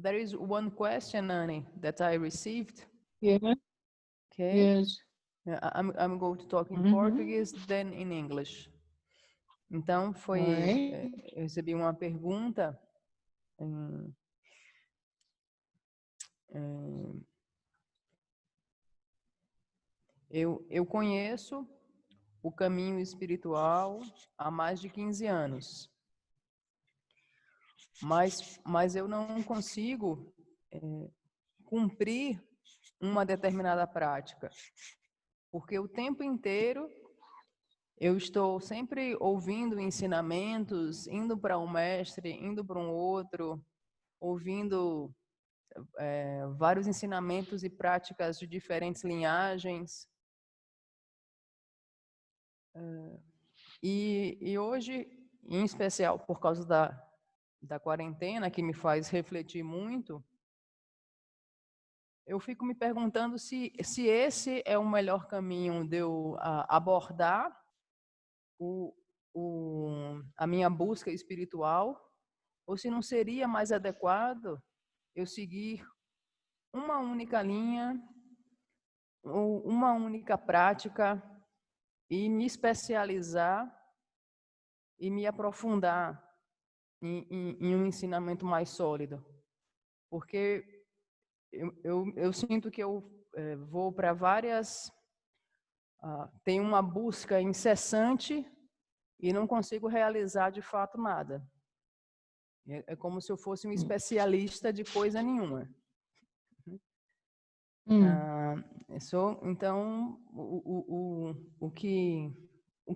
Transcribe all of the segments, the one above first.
there is one question, Annie, that I received. Yeah. Okay. Yes. I'm going to talk in Portuguese, then in English. Então, eu recebi uma pergunta. Eu conheço o caminho espiritual há mais de 15 anos. Mas eu não consigo cumprir uma determinada prática. Porque o tempo inteiro eu estou sempre ouvindo ensinamentos, indo para um mestre, indo para um outro, ouvindo vários ensinamentos e práticas de diferentes linhagens. E hoje, em especial por causa da quarentena, que me faz refletir muito, eu fico me perguntando se esse é o melhor caminho de eu abordar a minha busca espiritual, ou se não seria mais adequado eu seguir uma única linha, ou uma única prática, e me especializar e me aprofundar em um ensinamento mais sólido. Porque eu sinto que eu vou para várias... tenho uma busca incessante e não consigo realizar de fato nada. É como se eu fosse um especialista de coisa nenhuma. Então, o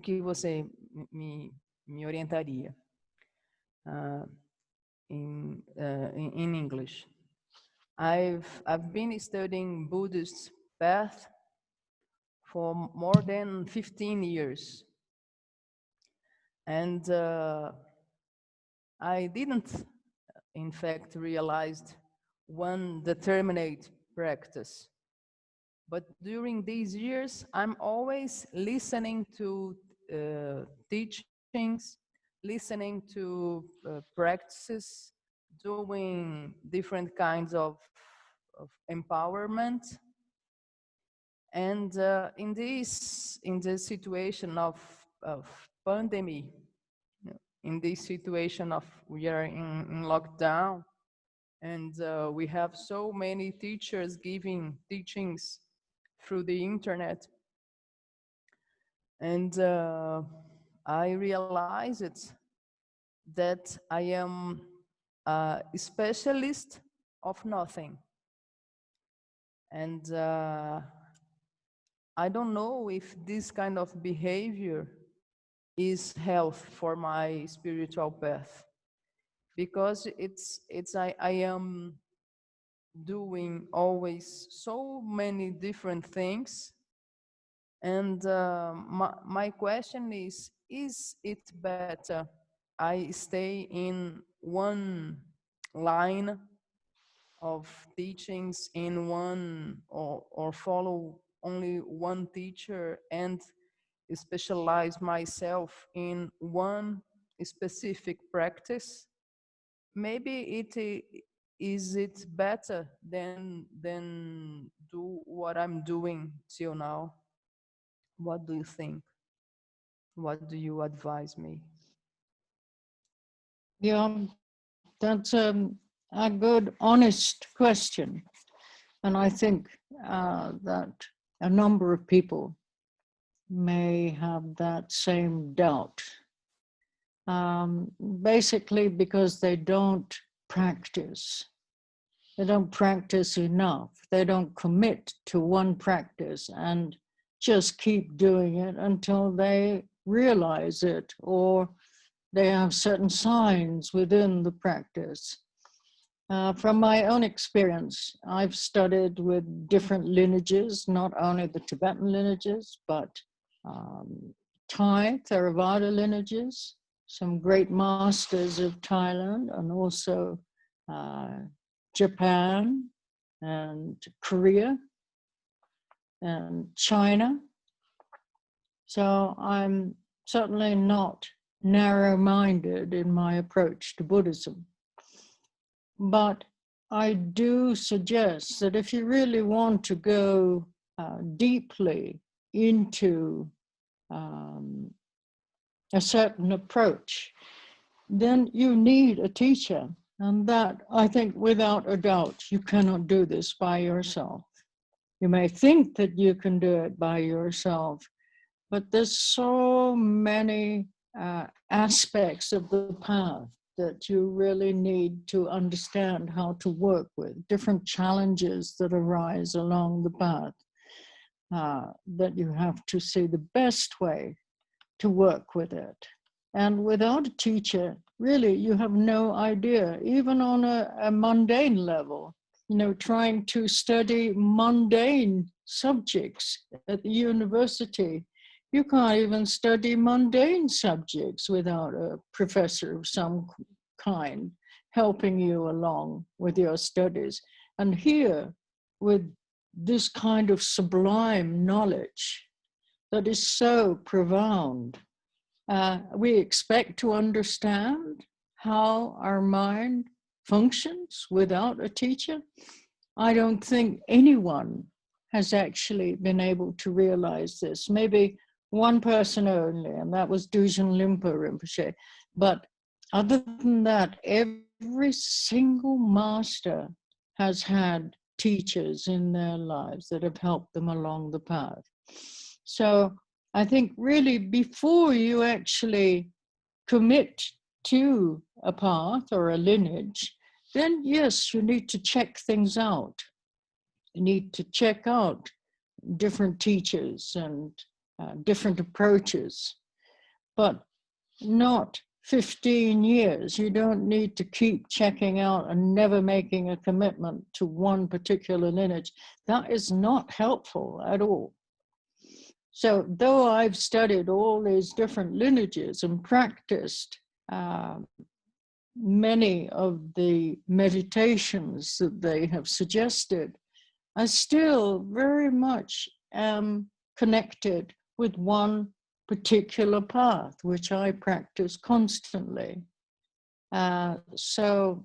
que você me orientaria? In English, I've been studying Buddhist path for more than 15 years, and I didn't, in fact, realized one determinate practice. But during these years, I'm always listening to teachings, listening to practices, doing different kinds of empowerment. And in this situation of pandemic, in this situation of we are in lockdown, and we have so many teachers giving teachings through the internet. And I realized that I am a specialist of nothing. And I don't know if this kind of behavior is health for my spiritual path, because I am doing always so many different things. And my question is it better I stay in one line of teachings, in one, or follow only one teacher and specialize myself in one specific practice? Maybe is it better than do what I'm doing till now? What do you think? What do you advise me? Yeah, that's a good, honest question. And I think that a number of people may have that same doubt. Basically because they don't practice. They don't practice enough. They don't commit to one practice and just keep doing it until they realize it, or they have certain signs within the practice. From my own experience, I've studied with different lineages, not only the Tibetan lineages, but Thai, Theravada lineages, some great masters of Thailand, and also Japan and Korea and China. So I'm certainly not narrow-minded in my approach to Buddhism. But I do suggest that if you really want to go deeply into a certain approach, then you need a teacher. And that, I think, without a doubt, you cannot do this by yourself. You may think that you can do it by yourself, but there's so many aspects of the path that you really need to understand how to work with, different challenges that arise along the path, that you have to see the best way to work with it. And without a teacher, really, you have no idea, even on a mundane level, you know, trying to study mundane subjects at the university. You can't even study mundane subjects without a professor of some kind helping you along with your studies. And here, with this kind of sublime knowledge that is so profound, we expect to understand how our mind functions without a teacher. I don't think anyone has actually been able to realize this. Maybe one person only, and that was Dujin Limpa Rinpoche. But other than that, every single master has had teachers in their lives that have helped them along the path. So I think really before you actually commit to a path or a lineage, then yes, you need to check things out. You need to check out different teachers and different approaches, but not 15 years. You don't need to keep checking out and never making a commitment to one particular lineage. That is not helpful at all. So though I've studied all these different lineages and practiced many of the meditations that they have suggested, I still very much am connected with one particular path, which I practice constantly. So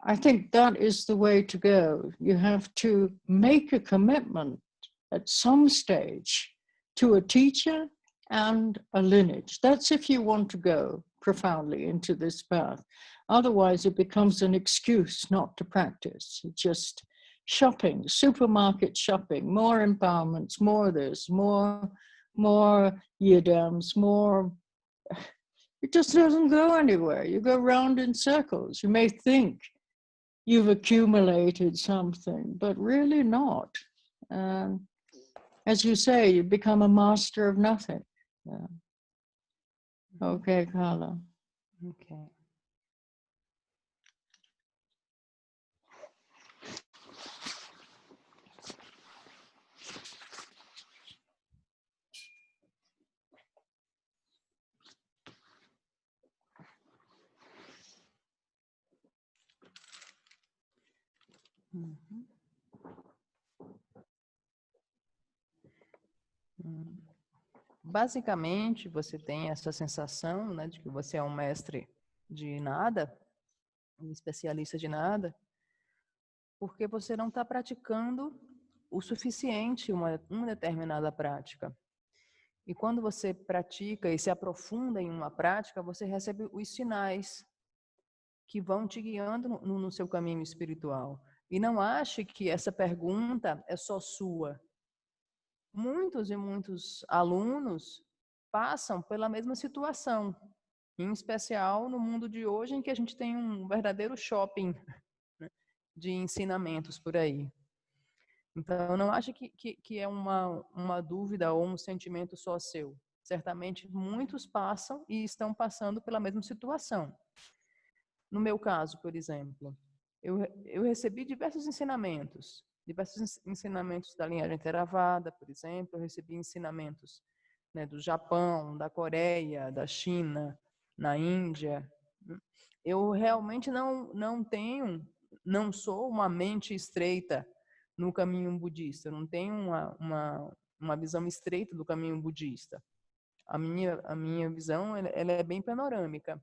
I think that is the way to go. You have to make a commitment at some stage to a teacher and a lineage. That's if you want to go profoundly into this path. Otherwise, it becomes an excuse not to practice. It's just shopping, supermarket shopping, more empowerments, more this, more yidams, more. It just doesn't go anywhere. You go round in circles. You may think you've accumulated something, but really not. As you say, you become a master of nothing. Yeah. Okay, Carla. Okay. Uhum. Basicamente, você tem essa sensação, né, de que você é um mestre de nada, um especialista de nada, porque você não está praticando o suficiente uma determinada prática. E quando você pratica e se aprofunda em uma prática, você recebe os sinais que vão te guiando no seu caminho espiritual. E não ache que essa pergunta é só sua. Muitos e muitos alunos passam pela mesma situação, em especial no mundo de hoje, em que a gente tem um verdadeiro shopping, né, de ensinamentos por aí. Então, não ache que é uma dúvida ou um sentimento só seu. Certamente, muitos passam e estão passando pela mesma situação. No meu caso, por exemplo, eu recebi diversos ensinamentos da linhagem Theravada, por exemplo, eu recebi ensinamentos, né, do Japão, da Coreia, da China, na Índia. Eu realmente não sou uma mente estreita no caminho budista, eu não tenho uma visão estreita do caminho budista. A minha visão ela é bem panorâmica,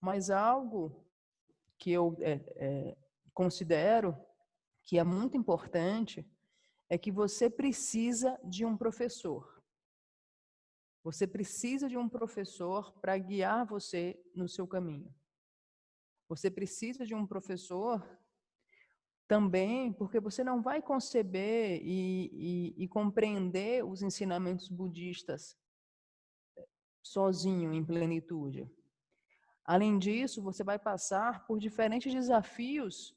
mas algo que eu considero que é muito importante é que você precisa de um professor. Você precisa de um professor para guiar você no seu caminho. Você precisa de um professor também porque você não vai conceber e compreender os ensinamentos budistas sozinho, em plenitude. Além disso, você vai passar por diferentes desafios,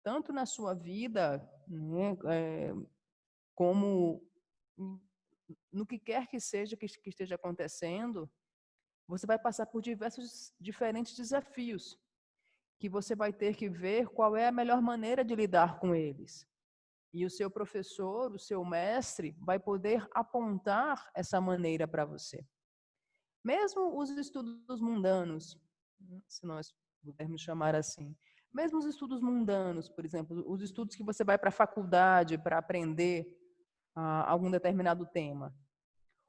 tanto na sua vida, né, como no que quer que seja que esteja acontecendo, você vai passar por diversos diferentes desafios, que você vai ter que ver qual é a melhor maneira de lidar com eles. E o seu professor, o seu mestre, vai poder apontar essa maneira para você. Mesmo os estudos mundanos, se nós pudermos chamar assim, mesmo os estudos mundanos, por exemplo, os estudos que você vai para a faculdade para aprender algum determinado tema,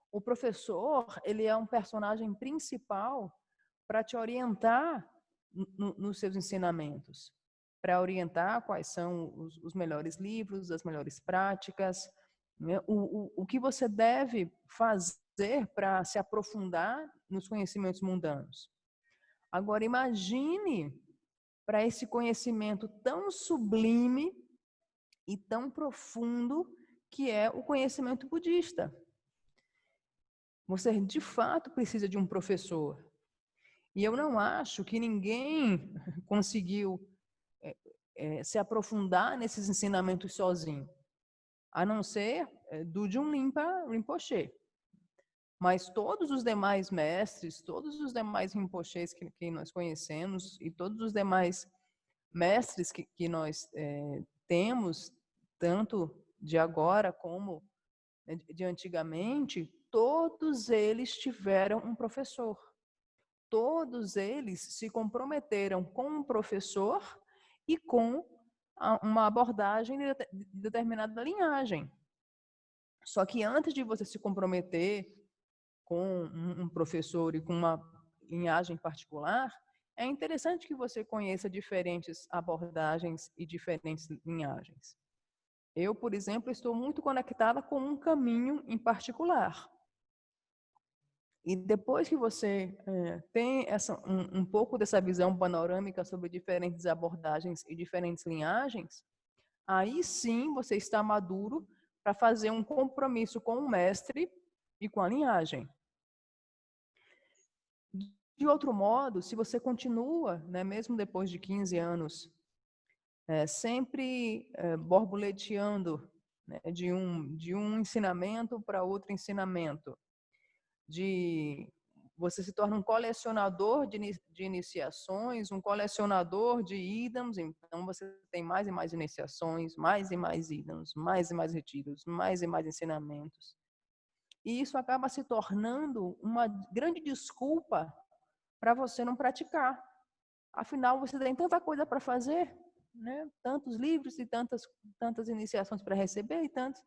o professor, ele é um personagem principal para te orientar nos seus ensinamentos, para orientar quais são os melhores livros, as melhores práticas, né? O que você deve fazer para se aprofundar nos conhecimentos mundanos. Agora, imagine para esse conhecimento tão sublime e tão profundo que é o conhecimento budista. Você, de fato, precisa de um professor. E eu não acho que ninguém conseguiu se aprofundar nesses ensinamentos sozinho, a não ser do Junlimpa Rinpoche. Mas todos os demais mestres, todos os demais Rinpoches que nós conhecemos e todos os demais mestres que nós temos, tanto de agora como de antigamente, todos eles tiveram um professor. Todos eles se comprometeram com um professor e com uma abordagem de determinada linhagem. Só que antes de você se comprometer com um professor e com uma linhagem particular, é interessante que você conheça diferentes abordagens e diferentes linhagens. Eu, por exemplo, estou muito conectada com um caminho em particular. E depois que você tem um pouco dessa visão panorâmica sobre diferentes abordagens e diferentes linhagens, aí sim você está maduro para fazer um compromisso com o mestre e com a linhagem. De outro modo, se você continua, né, mesmo depois de 15 anos, sempre borboleteando, né, de um ensinamento para outro ensinamento, você se torna um colecionador de iniciações, um colecionador de idams, então você tem mais e mais iniciações, mais e mais idams, mais e mais retiros, mais e mais ensinamentos. E isso acaba se tornando uma grande desculpa para você não praticar. Afinal, você tem tanta coisa para fazer, né? Tantos livros e tantas iniciações para receber e tantos,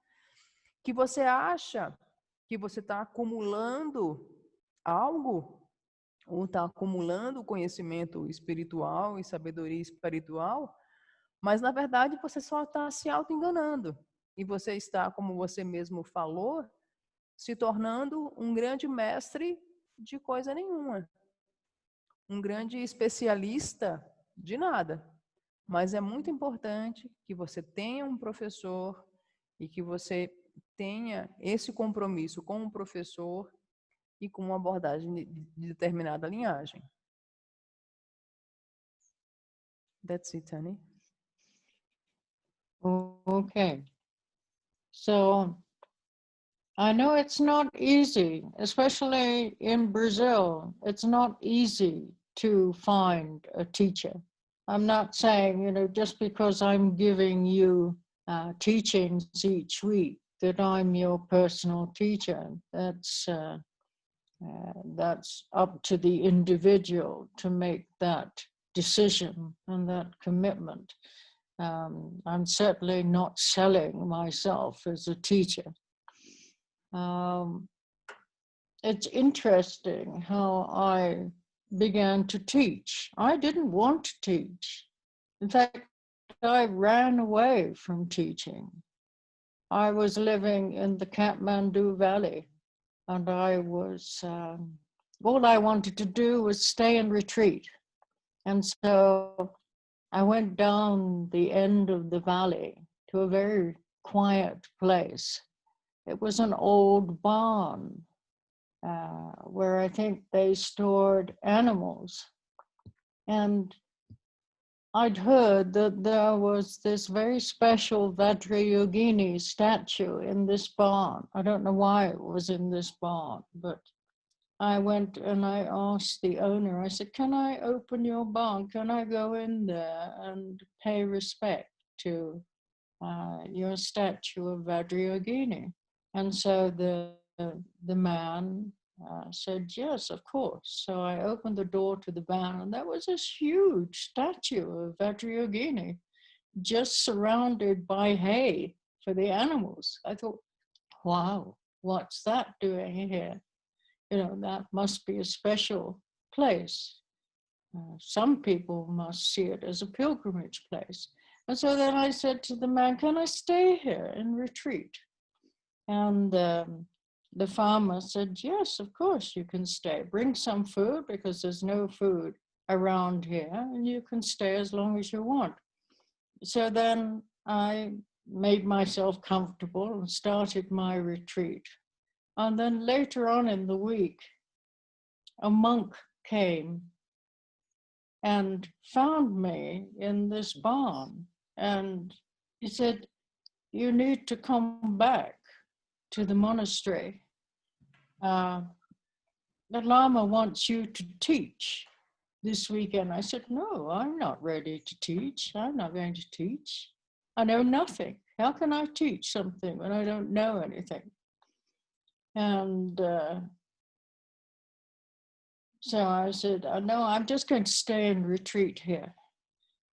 que você acha que você está acumulando algo, ou está acumulando conhecimento espiritual e sabedoria espiritual, mas na verdade você só está se auto-enganando. E você está, como você mesmo falou, se tornando um grande mestre de coisa nenhuma. Um grande especialista de nada. Mas é muito importante que você tenha um professor e que você tenha esse compromisso com o professor e com uma abordagem de determinada linhagem. That's it, Tani. Okay. So I know it's not easy, especially in Brazil. It's not easy to find a teacher. I'm not saying, just because I'm giving you teachings each week that I'm your personal teacher. That's up to the individual to make that decision and that commitment. I'm certainly not selling myself as a teacher. It's interesting how I began to teach. I didn't want to teach. In fact, I ran away from teaching. I was living in the Kathmandu Valley, and I was, all I wanted to do was stay and retreat. And so I went down the end of the valley to a very quiet place. It was an old barn where I think they stored animals. And I'd heard that there was this very special Vajrayogini statue in this barn. I don't know why it was in this barn, but I went and I asked the owner, I said, can I open your barn? Can I go in there and pay respect to your statue of Vajrayogini? And so the man said, yes, of course. So I opened the door to the barn, and there was this huge statue of Vajrayogini just surrounded by hay for the animals. I thought, wow, what's that doing here? You know, that must be a special place. Some people must see it as a pilgrimage place. And so then I said to the man, can I stay here and retreat? And the farmer said, yes, of course you can stay. Bring some food because there's no food around here, and you can stay as long as you want. So then I made myself comfortable and started my retreat. And then later on in the week, a monk came and found me in this barn. And he said, you need to come back to the monastery. The Lama wants you to teach this weekend. I said, no, I'm not ready to teach. I'm not going to teach. I know nothing. How can I teach something when I don't know anything? And so I said, no, I'm just going to stay and retreat here.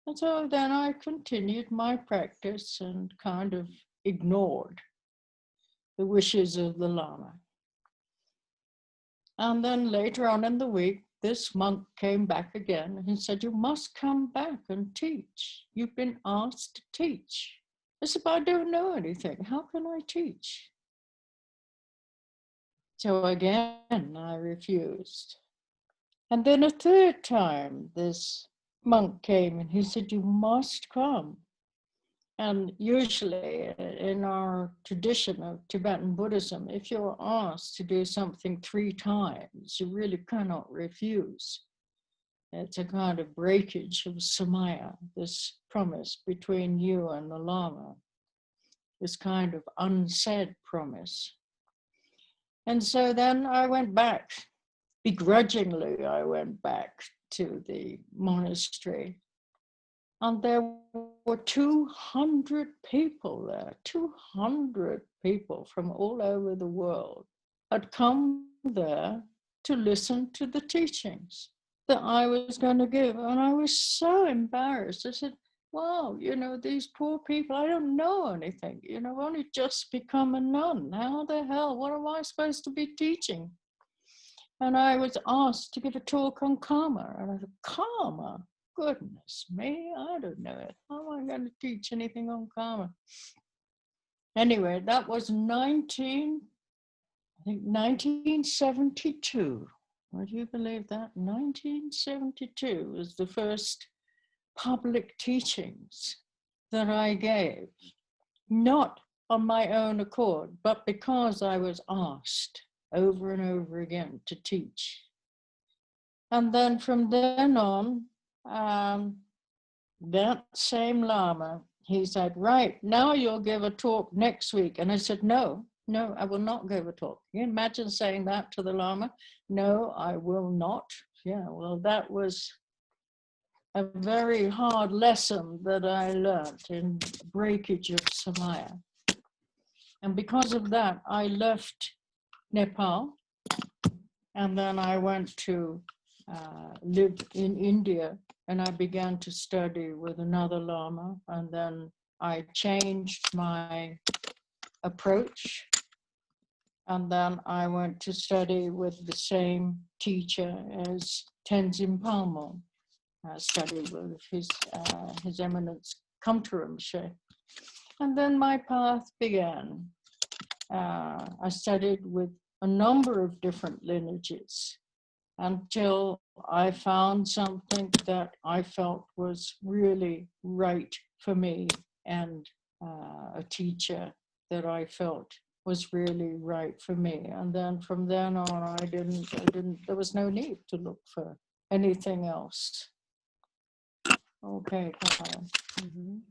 And so then I continued my practice and kind of ignored the wishes of the Lama. And then later on in the week, this monk came back again and he said, you must come back and teach. You've been asked to teach. I said, but I don't know anything. How can I teach? So again, I refused. And then a third time, this monk came and he said, you must come. And usually in our tradition of Tibetan Buddhism, if you're asked to do something 3 times, you really cannot refuse. It's a kind of breakage of samaya, this promise between you and the Lama, this kind of unsaid promise. And so then I went back, begrudgingly I went back to the monastery. And there were 200 people there, 200 people from all over the world had come there to listen to the teachings that I was going to give. And I was so embarrassed. I said, wow, you know, these poor people, I don't know anything. You know, I've only just become a nun. How the hell, what am I supposed to be teaching? And I was asked to give a talk on karma. And I said, karma? Goodness me, I don't know it. How am I going to teach anything on karma? Anyway, that was 1972. Would you believe that? 1972 was the first public teachings that I gave, not on my own accord, but because I was asked over and over again to teach. And then from then on, that same Lama, he said, right, now you'll give a talk next week. And I said, no, I will not give a talk. Can you imagine saying that to the Lama? No, I will not. Yeah, well, that was a very hard lesson that I learned in breakage of samaya. And because of that, I left Nepal. And then I went to live in India, and I began to study with another Lama. And then I changed my approach. And then I went to study with the same teacher as Tenzin Palmo. I studied with His Eminence come to Rinpoche. And then my path began. I studied with a number of different lineages until I found something that I felt was really right for me, and a teacher that I felt was really right for me. And then from then on, there was no need to look for anything else. Okay, Karen. Uhum.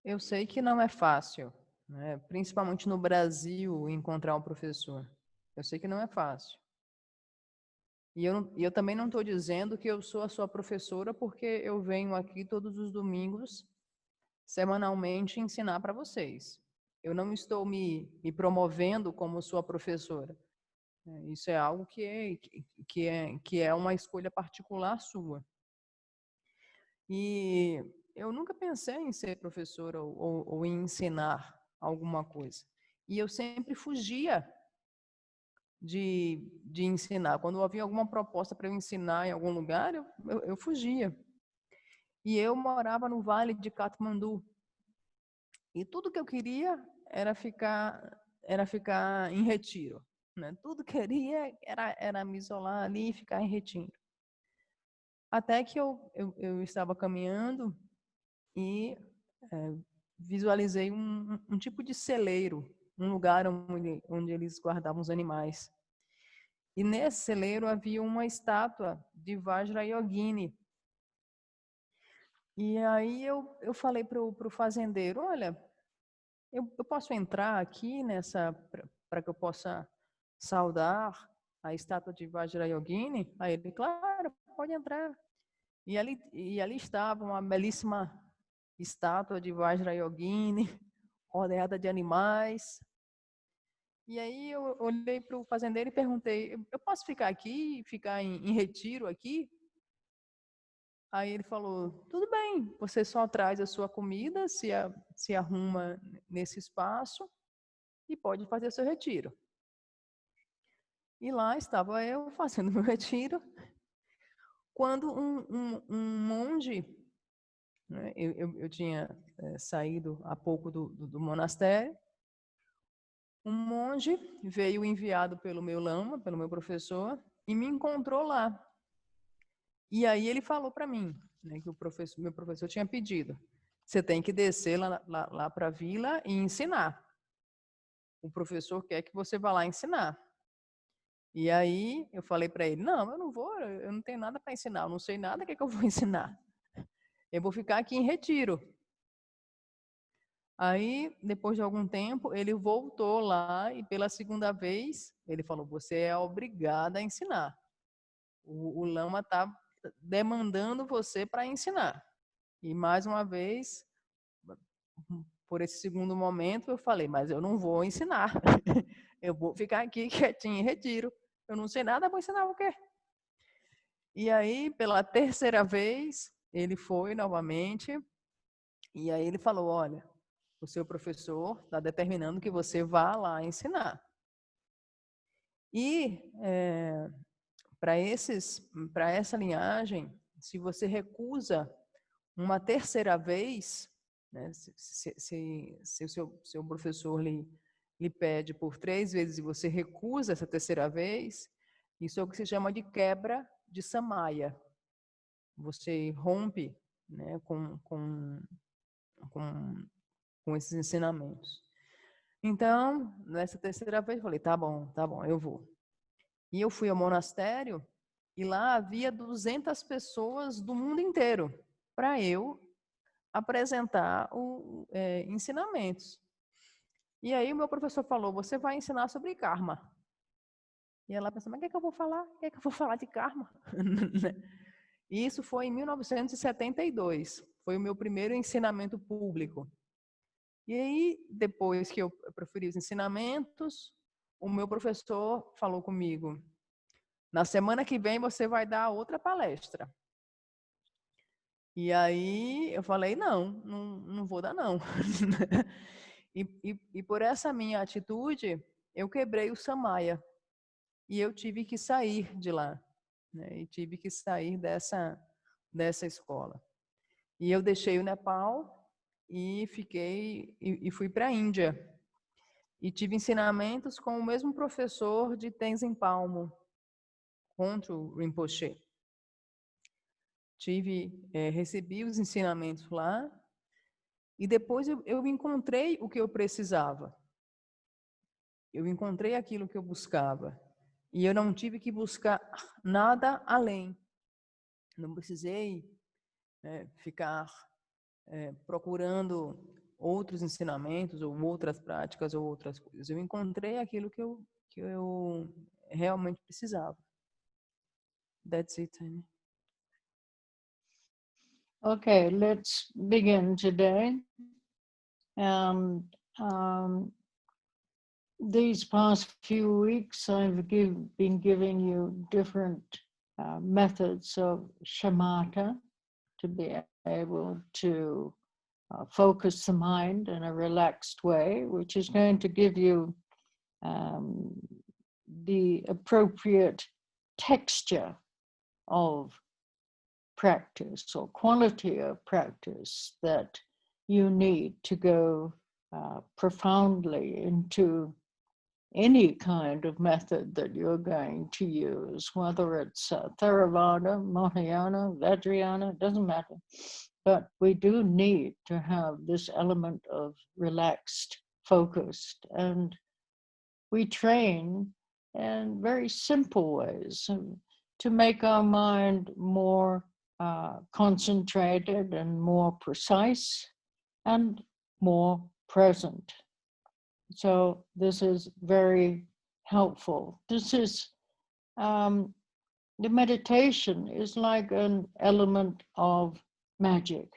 Eu sei que não é fácil, né? Principalmente no Brasil, encontrar um professor. Eu sei que não é fácil. E eu também não estou dizendo que eu sou a sua professora porque eu venho aqui todos os domingos, semanalmente, ensinar para vocês. Eu não estou me promovendo como sua professora. Isso é algo que é uma escolha particular sua. E eu nunca pensei em ser professora ou em ensinar alguma coisa. E eu sempre fugia de ensinar. Quando havia alguma proposta para eu ensinar em algum lugar, eu fugia. E eu morava no Vale de Katmandu. E tudo que eu queria era ficar em retiro, né? Tudo que eu queria era me isolar ali e ficar em retiro. Até que eu estava caminhando e visualizei um tipo de celeiro, um lugar onde eles guardavam os animais. E nesse celeiro havia uma estátua de Vajrayogini. E aí eu falei para o fazendeiro, olha, eu posso entrar aqui para que eu possa saudar a estátua de Vajrayogini? Aí ele, claro, pode entrar. E ali estava uma belíssima estátua de Vajrayogini, rodeada de animais. E aí eu olhei para o fazendeiro e perguntei, eu posso ficar aqui, ficar em retiro aqui? Aí ele falou, tudo bem, você só traz a sua comida, se arruma nesse espaço e pode fazer seu retiro. E lá estava eu fazendo meu retiro, quando um monge, né, eu tinha saído há pouco do monastério, um monge veio enviado pelo meu lama, pelo meu professor, e me encontrou lá. E aí ele falou para mim, né, que meu professor tinha pedido, você tem que descer lá para a vila e ensinar. O professor quer que você vá lá ensinar. E aí eu falei para ele, não, eu não vou, eu não tenho nada para ensinar, eu não sei nada, o que eu vou ensinar? Eu vou ficar aqui em retiro. Aí, depois de algum tempo, ele voltou lá e pela segunda vez, ele falou, você é obrigada a ensinar. O lama está demandando você para ensinar. E mais uma vez, por esse segundo momento, eu falei, mas eu não vou ensinar. Eu vou ficar aqui quietinho em retiro. Eu não sei nada, vou ensinar o quê? E aí, pela terceira vez, ele foi novamente, e aí ele falou, olha, o seu professor está determinando que você vá lá ensinar. E para essa linhagem, se você recusa uma terceira vez, né, se o seu professor lhe pede por 3 vezes e você recusa essa terceira vez, isso é o que se chama de quebra de samaya. Você rompe, né, com esses ensinamentos. Então, nessa terceira vez, eu falei, tá bom, eu vou. E eu fui ao monastério e lá havia 200 pessoas do mundo inteiro para eu apresentar ensinamentos. E aí o meu professor falou, você vai ensinar sobre karma. E ela pensou, mas o que é que eu vou falar? O que é que eu vou falar de karma? E isso foi em 1972. Foi o meu primeiro ensinamento público. E aí, depois que eu proferi os ensinamentos, o meu professor falou comigo, na semana que vem você vai dar outra palestra. E aí eu falei, não vou dar não. E por essa minha atitude, eu quebrei o Samaya. E eu tive que sair de lá, né? E tive que sair dessa escola. E eu deixei o Nepal e fui para a Índia. E tive ensinamentos com o mesmo professor de Tenzin Palmo, contra o Rinpoche. Recebi os ensinamentos lá e depois eu encontrei o que eu precisava. Eu encontrei aquilo que eu buscava. E eu não tive que buscar nada além. Não precisei ficar procurando outros ensinamentos ou outras práticas ou outras coisas. Eu encontrei aquilo que eu realmente precisava. That's it, Tanya. Okay, let's begin today. These past few weeks, I've been giving you different methods of shamatha to be able to focus the mind in a relaxed way, which is going to give you the appropriate texture of practice or quality of practice that you need to go profoundly into any kind of method that you're going to use, whether it's Theravada, Mahayana, Vajrayana, doesn't matter. But we do need to have this element of relaxed, focused, and we train in very simple ways to make our mind more concentrated and more precise and more present. So this is very helpful. This is, the meditation is like an element of magic.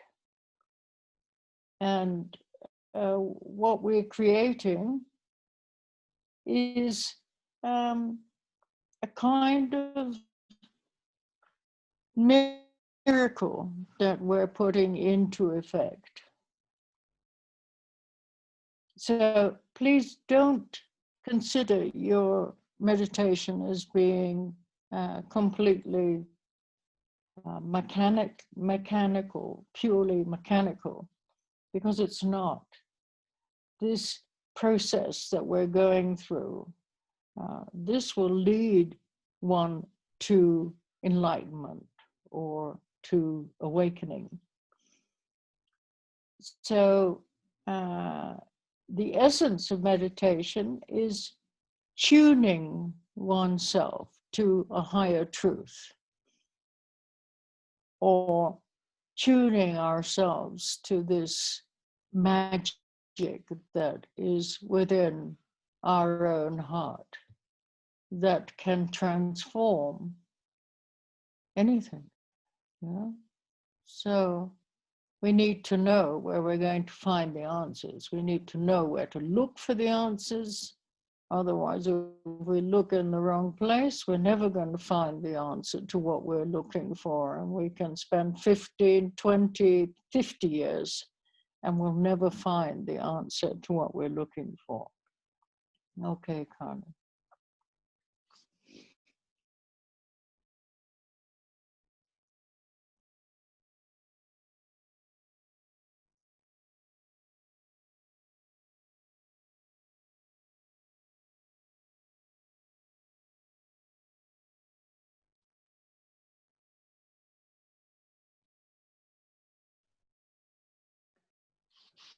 And what we're creating is a kind of miracle that we're putting into effect. So please don't consider your meditation as being completely mechanical, purely mechanical, because it's not. This process that we're going through, this will lead one to enlightenment or to awakening. So the essence of meditation is tuning oneself to a higher truth, or tuning ourselves to this magic that is within our own heart that can transform anything. Yeah? So we need to know where we're going to find the answers. We need to know where to look for the answers. Otherwise, if we look in the wrong place, we're never going to find the answer to what we're looking for. And we can spend 15, 20, 50 years and we'll never find the answer to what we're looking for. Okay, Carmen.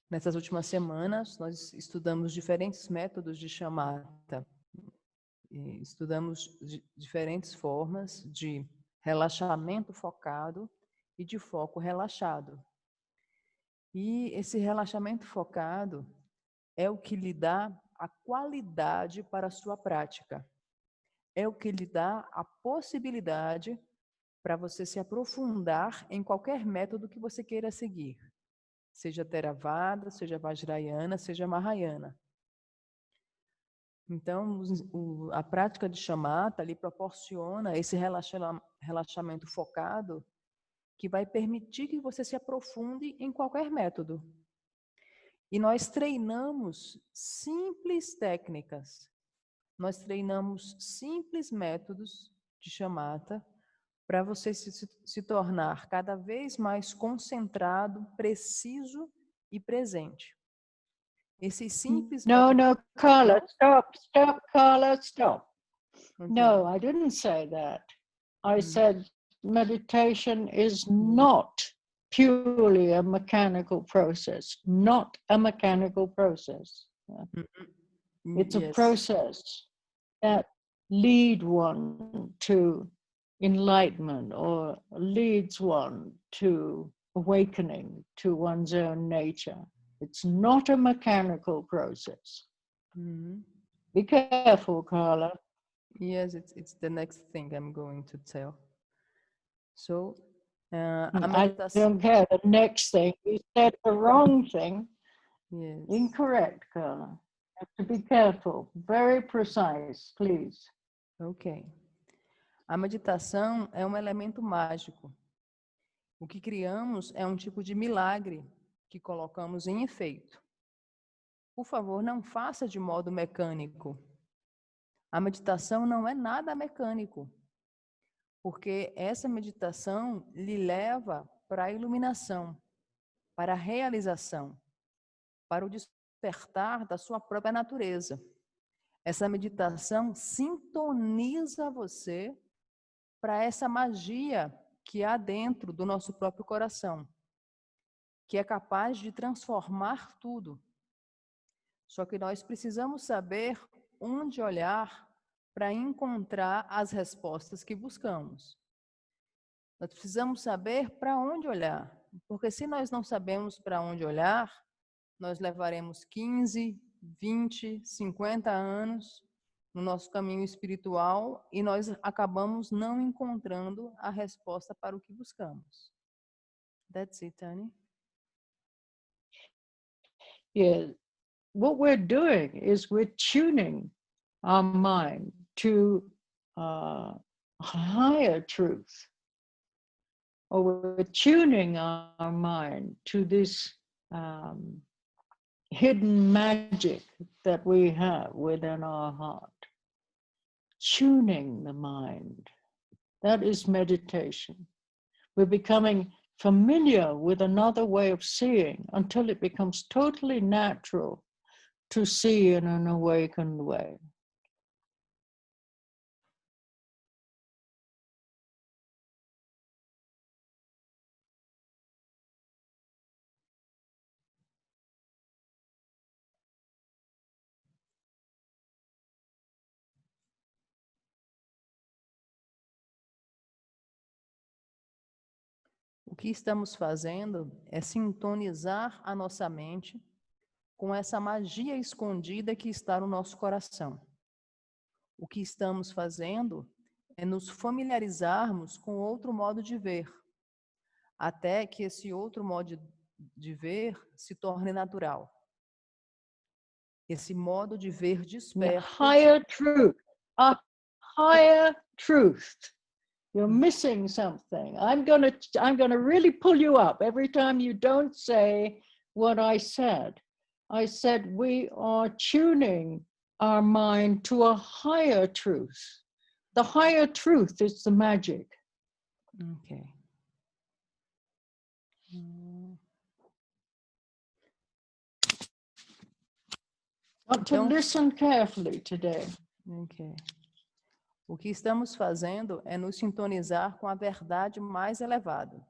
Nessas últimas semanas, nós estudamos diferentes métodos de shamatha. Estudamos diferentes formas de relaxamento focado e de foco relaxado. E esse relaxamento focado é o que lhe dá a qualidade para a sua prática. É o que lhe dá a possibilidade para você se aprofundar em qualquer método que você queira seguir. Seja Theravada, seja Vajrayana, seja Mahayana. Então, a prática de shamatha lhe proporciona esse relaxamento focado que vai permitir que você se aprofunde em qualquer método. E nós treinamos simples técnicas, nós treinamos simples métodos de shamatha para você se tornar cada vez mais concentrado, preciso e presente. Esses simples No, métodos... no, Carla, stop, Carla, stop. Okay. No, I didn't say that. I said meditation is not purely a mechanical process, not a mechanical process. It's a Yes. process that leads one to enlightenment or leads one to awakening to one's own nature. It's not a mechanical process. Be careful, Carla. Yes, it's the next thing I'm going to tell. So, a I meditação... don't care the next thing. You said the wrong thing. Yes. Incorrect, Carla. You have to be careful. Very precise, please. Ok. A meditação é um elemento mágico. O que criamos é um tipo de milagre que colocamos em efeito. Por favor, não faça de modo mecânico. A meditação não é nada mecânico, porque essa meditação lhe leva para a iluminação, para a realização, para o despertar da sua própria natureza. Essa meditação sintoniza você para essa magia que há dentro do nosso próprio coração, que é capaz de transformar tudo. Só que nós precisamos saber onde olhar para encontrar as respostas que buscamos. Nós precisamos saber para onde olhar, porque se nós não sabemos para onde olhar, nós levaremos 15, 20, 50 anos no nosso caminho espiritual e nós acabamos não encontrando a resposta para o que buscamos. That's it, Tani. Yeah. What we're doing is we're tuning our mind to higher truth, or we're tuning our mind to this hidden magic that we have within our heart. Tuning the mind. That is meditation. We're becoming familiar with another way of seeing until it becomes totally natural to see in an awakened way. O que estamos fazendo é sintonizar a nossa mente com essa magia escondida que está no nosso coração. O que estamos fazendo é nos familiarizarmos com outro modo de ver, até que esse outro modo de ver se torne natural. Esse modo de ver desperto. Higher truth, a higher truth. You're missing something. I'm gonna really pull you up every time you don't say what I said. I said we are tuning our mind to a higher truth. The higher truth is the magic. Okay. Got to listen carefully today. Okay. O que estamos fazendo é nos sintonizar com a verdade mais elevada.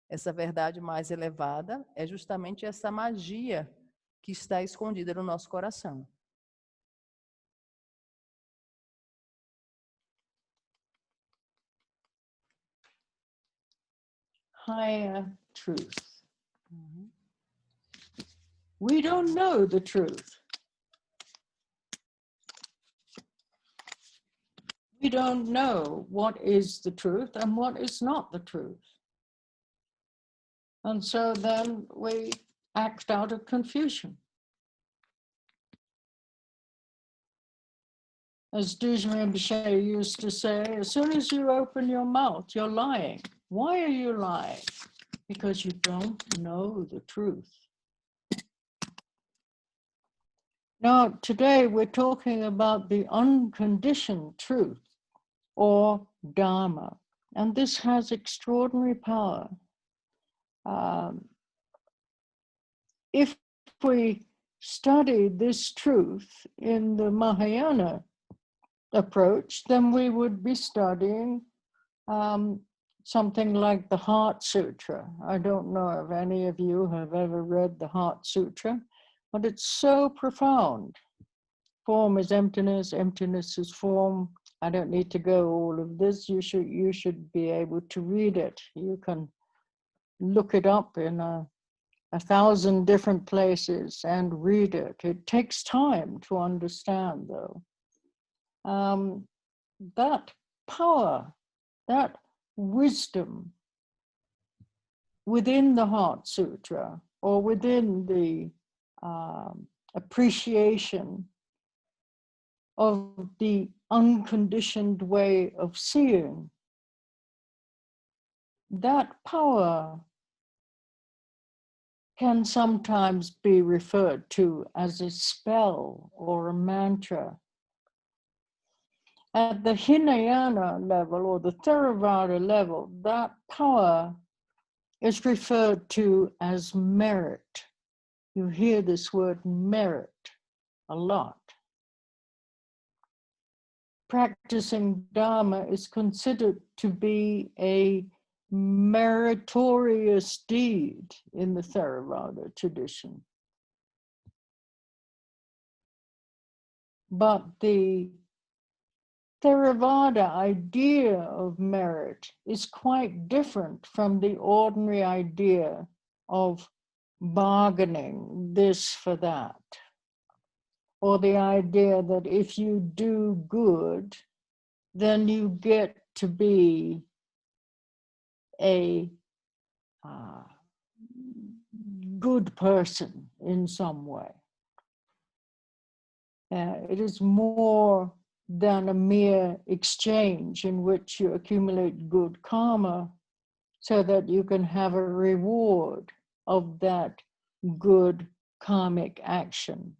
Essa verdade mais elevada é justamente essa magia que está escondida no nosso coração. Higher truth. We don't know the truth. We don't know what is the truth and what is not the truth. And so then we act out of confusion. As Rinpoche used to say, as soon as you open your mouth, you're lying. Why are you lying? Because you don't know the truth. Now, today we're talking about the unconditioned truth, or Dharma, and this has extraordinary power. If we study this truth in the Mahayana approach, then we would be studying something like the Heart Sutra. I don't know if any of you have ever read the Heart Sutra, but it's so profound. Form is emptiness, emptiness is form. I don't need to go all of this. You should be able to read it. You can look it up in a 1,000 different places and read it. It takes time to understand, though. That power, that wisdom within the Heart Sutra, or within the appreciation of the unconditioned way of seeing, that power can sometimes be referred to as a spell or a mantra. At the Hinayana level or the Theravada level, that power is referred to as merit. You hear this word merit a lot. Practicing Dharma is considered to be a meritorious deed in the Theravada tradition. But the Theravada idea of merit is quite different from the ordinary idea of bargaining this for that, or the idea that if you do good, then you get to be a good person in some way. It is more than a mere exchange in which you accumulate good karma so that you can have a reward of that good karmic action.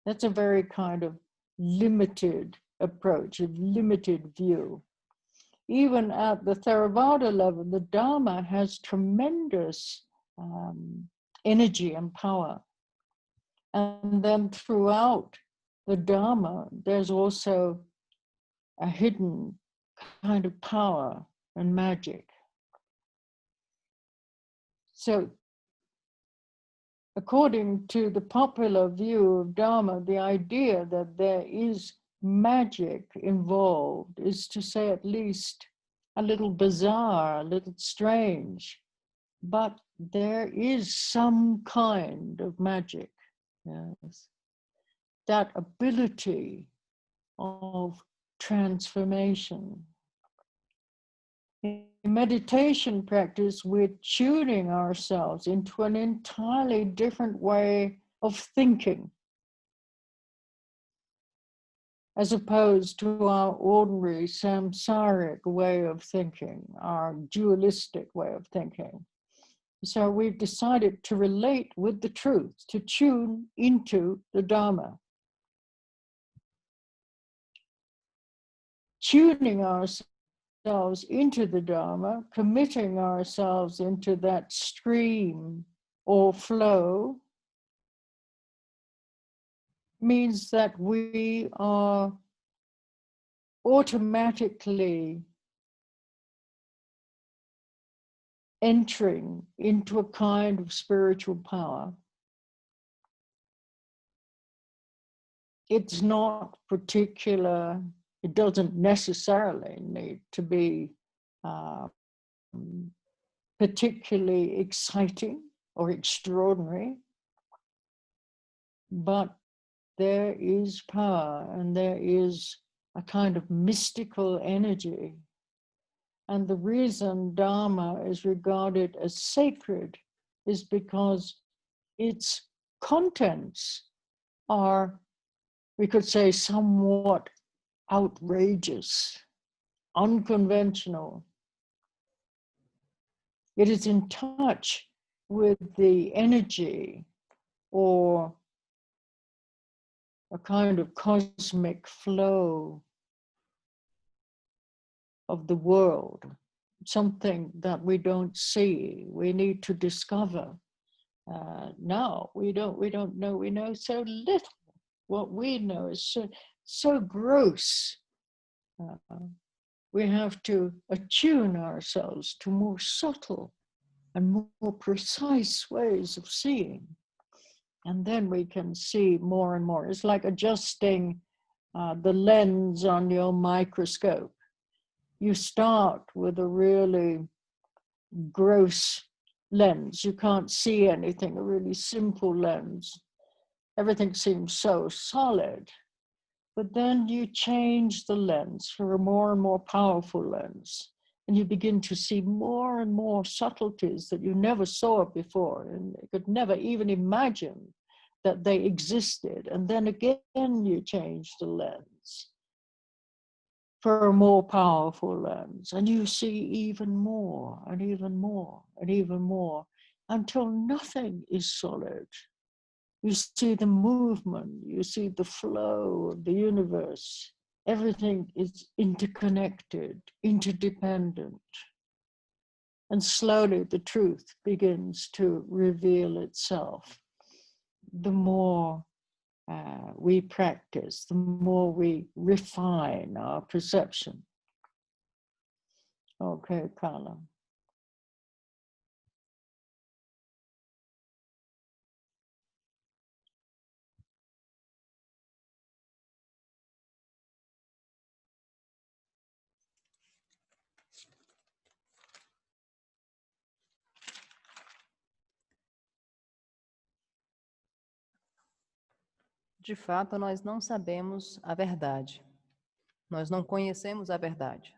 That's a very kind of limited approach, a limited view. Even at the Theravada level, the Dharma has tremendous energy and power. And then throughout the Dharma, there's also a hidden kind of power and magic. So, according to the popular view of Dharma, the idea that there is magic involved is, to say at least, a little bizarre, a little strange, but there is some kind of magic. Yes. That ability of transformation. In meditation practice, we're tuning ourselves into an entirely different way of thinking, as opposed to our ordinary samsaric way of thinking, our dualistic way of thinking. So we've decided to relate with the truth, to tune into the Dharma. Tuning ourselves into the Dharma, committing ourselves into that stream or flow, means that we are automatically entering into a kind of spiritual power. It's not particular, it doesn't necessarily need to be particularly exciting or extraordinary, but there is power and there is a kind of mystical energy. And the reason Dharma is regarded as sacred is because its contents are, we could say, somewhat outrageous, unconventional. It is in touch with the energy or a kind of cosmic flow of the world, something that we don't see, we need to discover. Now we don't know, we know so little. What we know is so gross. We have to attune ourselves to more subtle and more precise ways of seeing. And then we can see more and more. It's like adjusting the lens on your microscope. You start with a really gross lens. You can't see anything, a really simple lens. Everything seems so solid. But then you change the lens for a more and more powerful lens. And you begin to see more and more subtleties that you never saw before and you could never even imagine that they existed. And then again, you change the lens for a more powerful lens. And you see even more and even more and even more until nothing is solid. You see the movement, you see the flow of the universe. Everything is interconnected, interdependent. And slowly the truth begins to reveal itself. The more we practice, the more we refine our perception. Okay, Carla. De fato, nós não sabemos a verdade. Nós não conhecemos a verdade.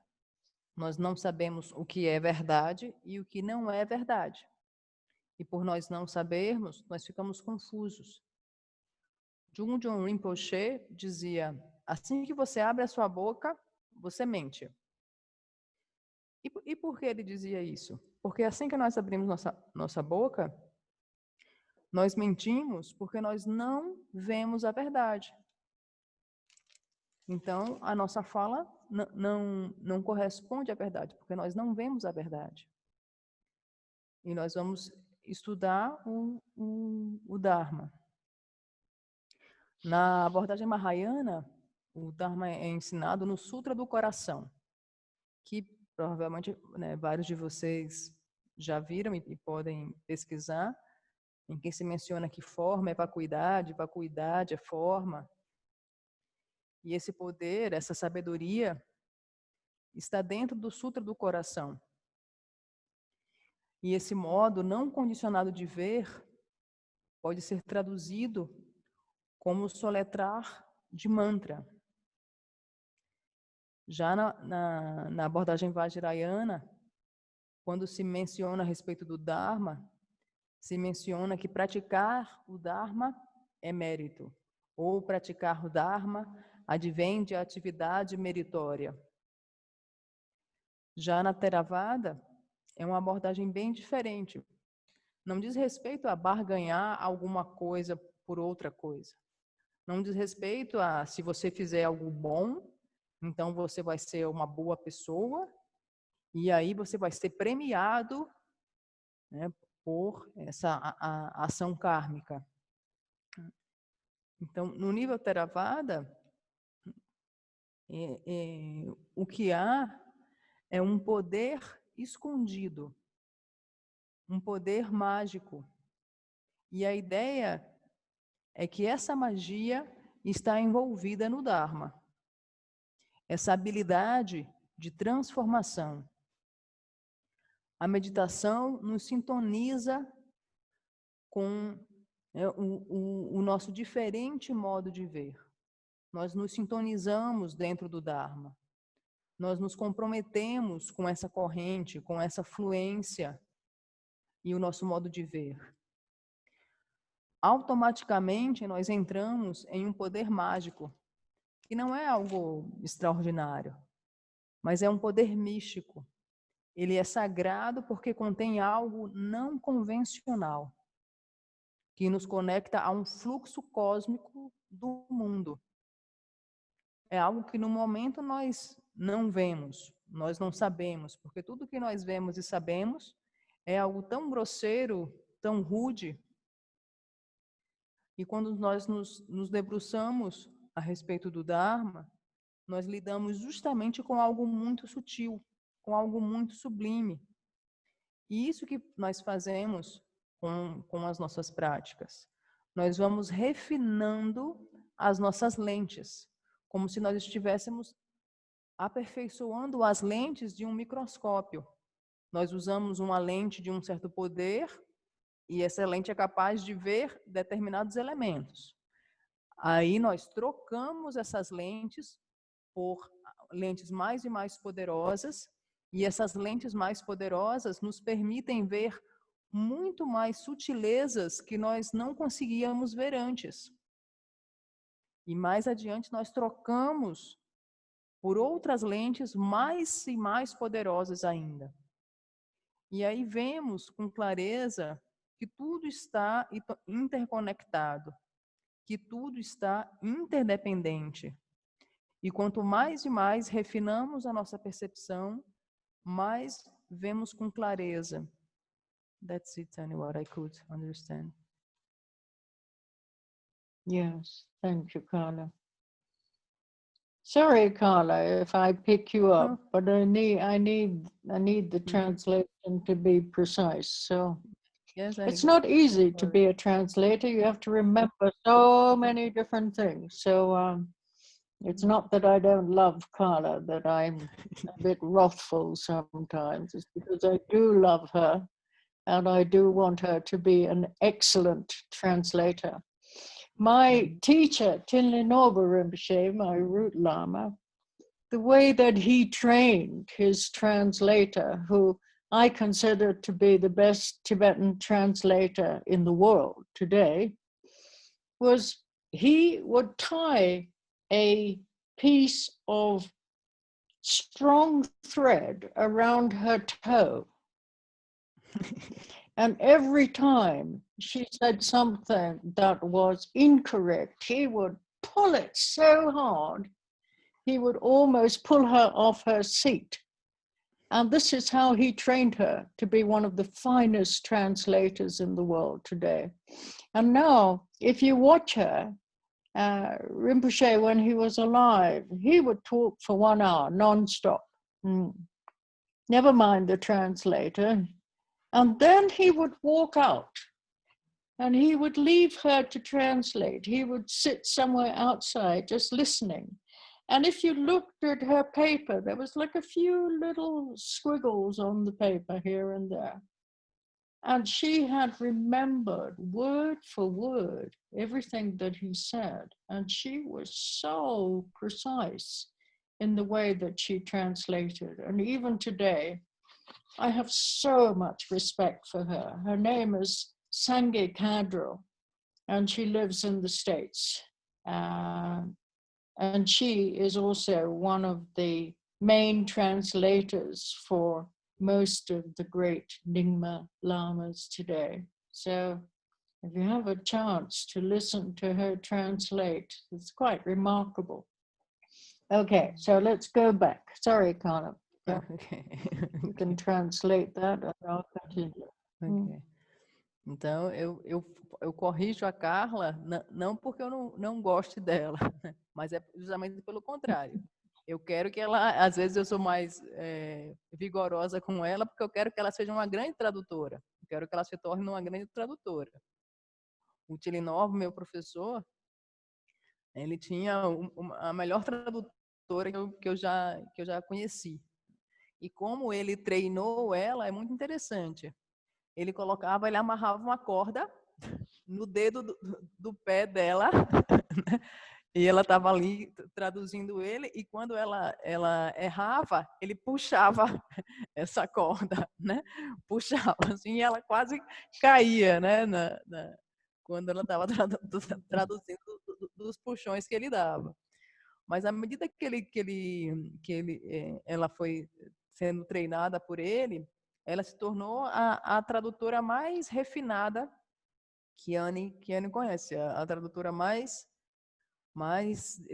Nós não sabemos o que é verdade e o que não é verdade. E por nós não sabermos, nós ficamos confusos. Junjun Rinpoche dizia, assim que você abre a sua boca, você mente. E por que ele dizia isso? Porque assim que nós abrimos nossa boca, nós mentimos porque nós não vemos a verdade. Então, a nossa fala não corresponde à verdade, porque nós não vemos a verdade. E nós vamos estudar o Dharma. Na abordagem Mahayana, o Dharma é ensinado no Sutra do Coração, que provavelmente vários de vocês já viram e podem pesquisar, em que se menciona que forma é vacuidade, vacuidade é forma. E esse poder, essa sabedoria, está dentro do Sutra do Coração. E esse modo não condicionado de ver pode ser traduzido como soletrar de mantra. Já na abordagem Vajrayana, quando se menciona a respeito do Dharma, se menciona que praticar o Dharma é mérito, ou praticar o Dharma advém de atividade meritória. Já na Theravada, é uma abordagem bem diferente. Não diz respeito a barganhar alguma coisa por outra coisa. Não diz respeito a se você fizer algo bom, então você vai ser uma boa pessoa e aí você vai ser premiado, né, por essa ação kármica. Então, no nível Theravada, o que há é um poder escondido, um poder mágico. E a ideia é que essa magia está envolvida no Dharma. Essa habilidade de transformação. A meditação nos sintoniza com o nosso diferente modo de ver. Nós nos sintonizamos dentro do Dharma. Nós nos comprometemos com essa corrente, com essa fluência e o nosso modo de ver. Automaticamente, nós entramos em um poder mágico, que não é algo extraordinário, mas é um poder místico. Ele é sagrado porque contém algo não convencional, que nos conecta a um fluxo cósmico do mundo. É algo que no momento nós não vemos, nós não sabemos, porque tudo que nós vemos e sabemos é algo tão grosseiro, tão rude, e quando nós nos debruçamos a respeito do Dharma, nós lidamos justamente com algo muito sutil, com algo muito sublime. E isso que nós fazemos com as nossas práticas. Nós vamos refinando as nossas lentes, como se nós estivéssemos aperfeiçoando as lentes de um microscópio. Nós usamos uma lente de um certo poder e essa lente é capaz de ver determinados elementos. Aí nós trocamos essas lentes por lentes mais e mais poderosas, e essas lentes mais poderosas nos permitem ver muito mais sutilezas que nós não conseguíamos ver antes. E mais adiante nós trocamos por outras lentes mais e mais poderosas ainda. E aí vemos com clareza que tudo está interconectado, que tudo está interdependente. E quanto mais e mais refinamos a nossa percepção, mais vemos com clareza. That's it, Tani, what I could understand. Yes, thank you, Carla. Sorry, Carla, if I pick you up, but I need the translation to be precise. So Yes, it's not easy to be a translator. You have to remember so many different things. So it's not that I don't love Carla, that I'm a bit wrathful sometimes. It's because I do love her, and I do want her to be an excellent translator. My teacher, Tinley Norba Rinpoche, my root lama, the way that he trained his translator, who I consider to be the best Tibetan translator in the world today, was he would tie a piece of strong thread around her toe. And every time she said something that was incorrect, he would pull it so hard, he would almost pull her off her seat. And this is how he trained her to be one of the finest translators in the world today. And now, if you watch her, Rinpoche, when he was alive, he would talk for 1 hour, non-stop. Never mind the translator. And then he would walk out and he would leave her to translate. He would sit somewhere outside just listening. And if you looked at her paper, there was like a few little squiggles on the paper here and there. And she had remembered word for word everything that he said. And she was so precise in the way that she translated. And even today, I have so much respect for her. Her name is Sange Kadril, and she lives in the States. And she is also one of the main translators for most of the great Nyingma Lamas today. So if you have a chance to listen to her translate, it's quite remarkable. Okay, so let's go back. Sorry, Carla. Yeah. Okay. You can translate that and I'll continue. Okay. Então, eu corrijo a Carla, não porque eu não goste dela, mas é justamente pelo contrário. Eu quero que ela, às vezes eu sou mais vigorosa com ela, porque eu quero que ela seja uma grande tradutora. Eu quero que ela se torne uma grande tradutora. O Tilinov, meu professor, ele tinha a melhor tradutora que eu já conheci. E como ele treinou ela, é muito interessante. Ele amarrava uma corda no dedo do pé dela, né? E ela estava ali traduzindo ele, e quando ela errava, ele puxava essa corda, né? Puxava assim, e ela quase caía, né? Quando ela estava traduzindo dos puxões que ele dava. Mas à medida ela foi sendo treinada por ele, ela se tornou a tradutora mais refinada que Anne conhece, a tradutora mais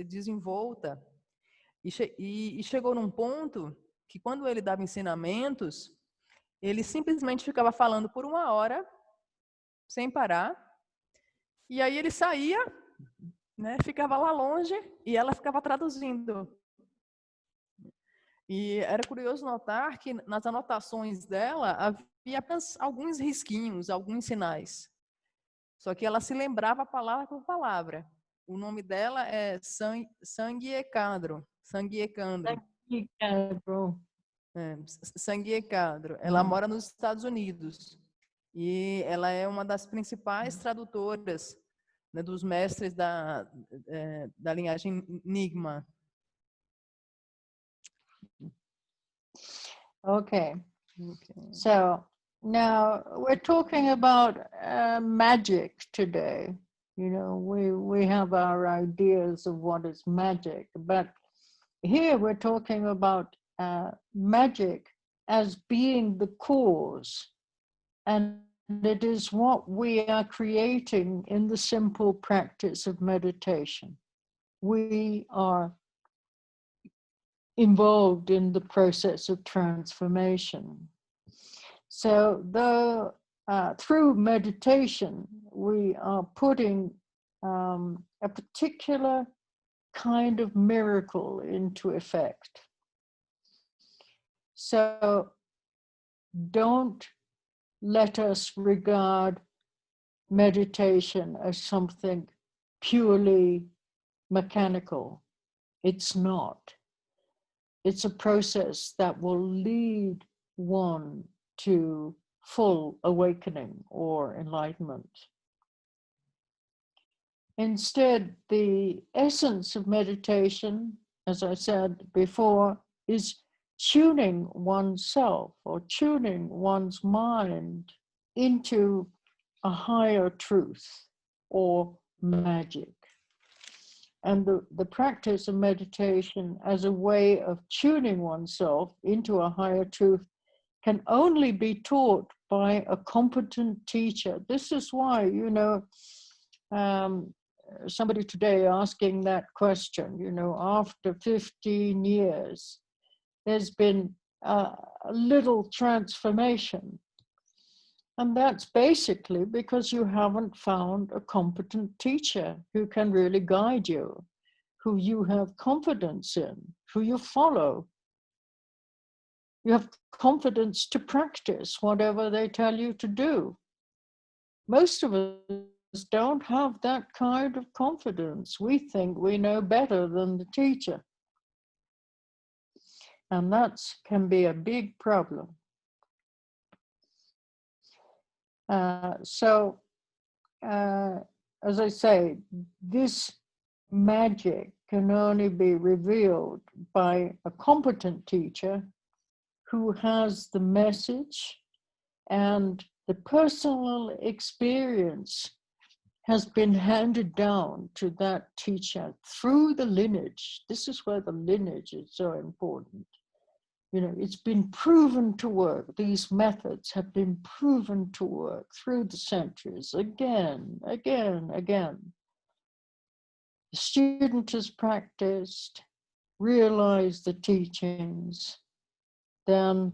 desenvolta. E chegou num ponto que, quando ele dava ensinamentos, ele simplesmente ficava falando por 1 hora, sem parar, e aí ele saía, né, ficava lá longe, e ela ficava traduzindo. E era curioso notar que nas anotações dela havia apenas alguns risquinhos, alguns sinais. Só que ela se lembrava palavra por palavra. O nome dela é Sanguiecandro. Sanguiecandro. Sanguiecandro. Ela mora nos Estados Unidos. E ela é uma das principais tradutoras, né, dos mestres da linhagem Enigma. Okay. So now we're talking about magic today. You know, we have our ideas of what is magic, but here we're talking about magic as being the cause, and it is what we are creating in the simple practice of meditation. We are involved in the process of transformation. So through meditation, we are putting a particular kind of miracle into effect. So don't let us regard meditation as something purely mechanical. It's not. It's a process that will lead one to full awakening or enlightenment. Instead, the essence of meditation, as I said before, is tuning oneself or tuning one's mind into a higher truth or magic. And the practice of meditation as a way of tuning oneself into a higher truth can only be taught by a competent teacher. This is why, you know, somebody today asking that question, you know, after 15 years, there's been a little transformation. And that's basically because you haven't found a competent teacher who can really guide you, who you have confidence in, who you follow. You have confidence to practice whatever they tell you to do. Most of us don't have that kind of confidence. We think we know better than the teacher. And that can be a big problem. As I say, this magic can only be revealed by a competent teacher who has the message, and the personal experience has been handed down to that teacher through the lineage. This is where the lineage is so important. You know, it's been proven to work. These methods have been proven to work through the centuries, again. The student has practiced, realized the teachings, then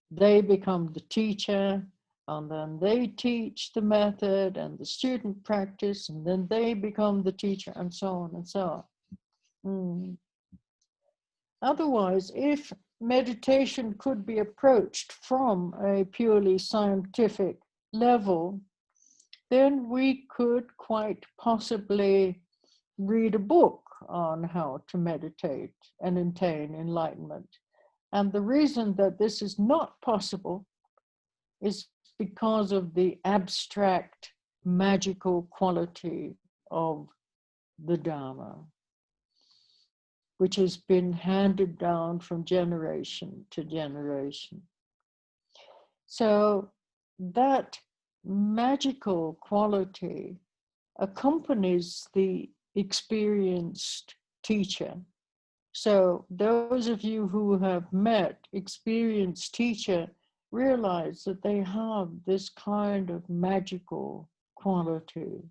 they become the teacher, and then they teach the method, and the student practice, and then they become the teacher, and so on and so on. Otherwise, if meditation could be approached from a purely scientific level, then we could quite possibly read a book on how to meditate and attain enlightenment. And the reason that this is not possible is because of the abstract, magical quality of the Dharma, which has been handed down from generation to generation. So that magical quality accompanies the experienced teacher So those of you who have met experienced teacher realize that they have this kind of magical quality.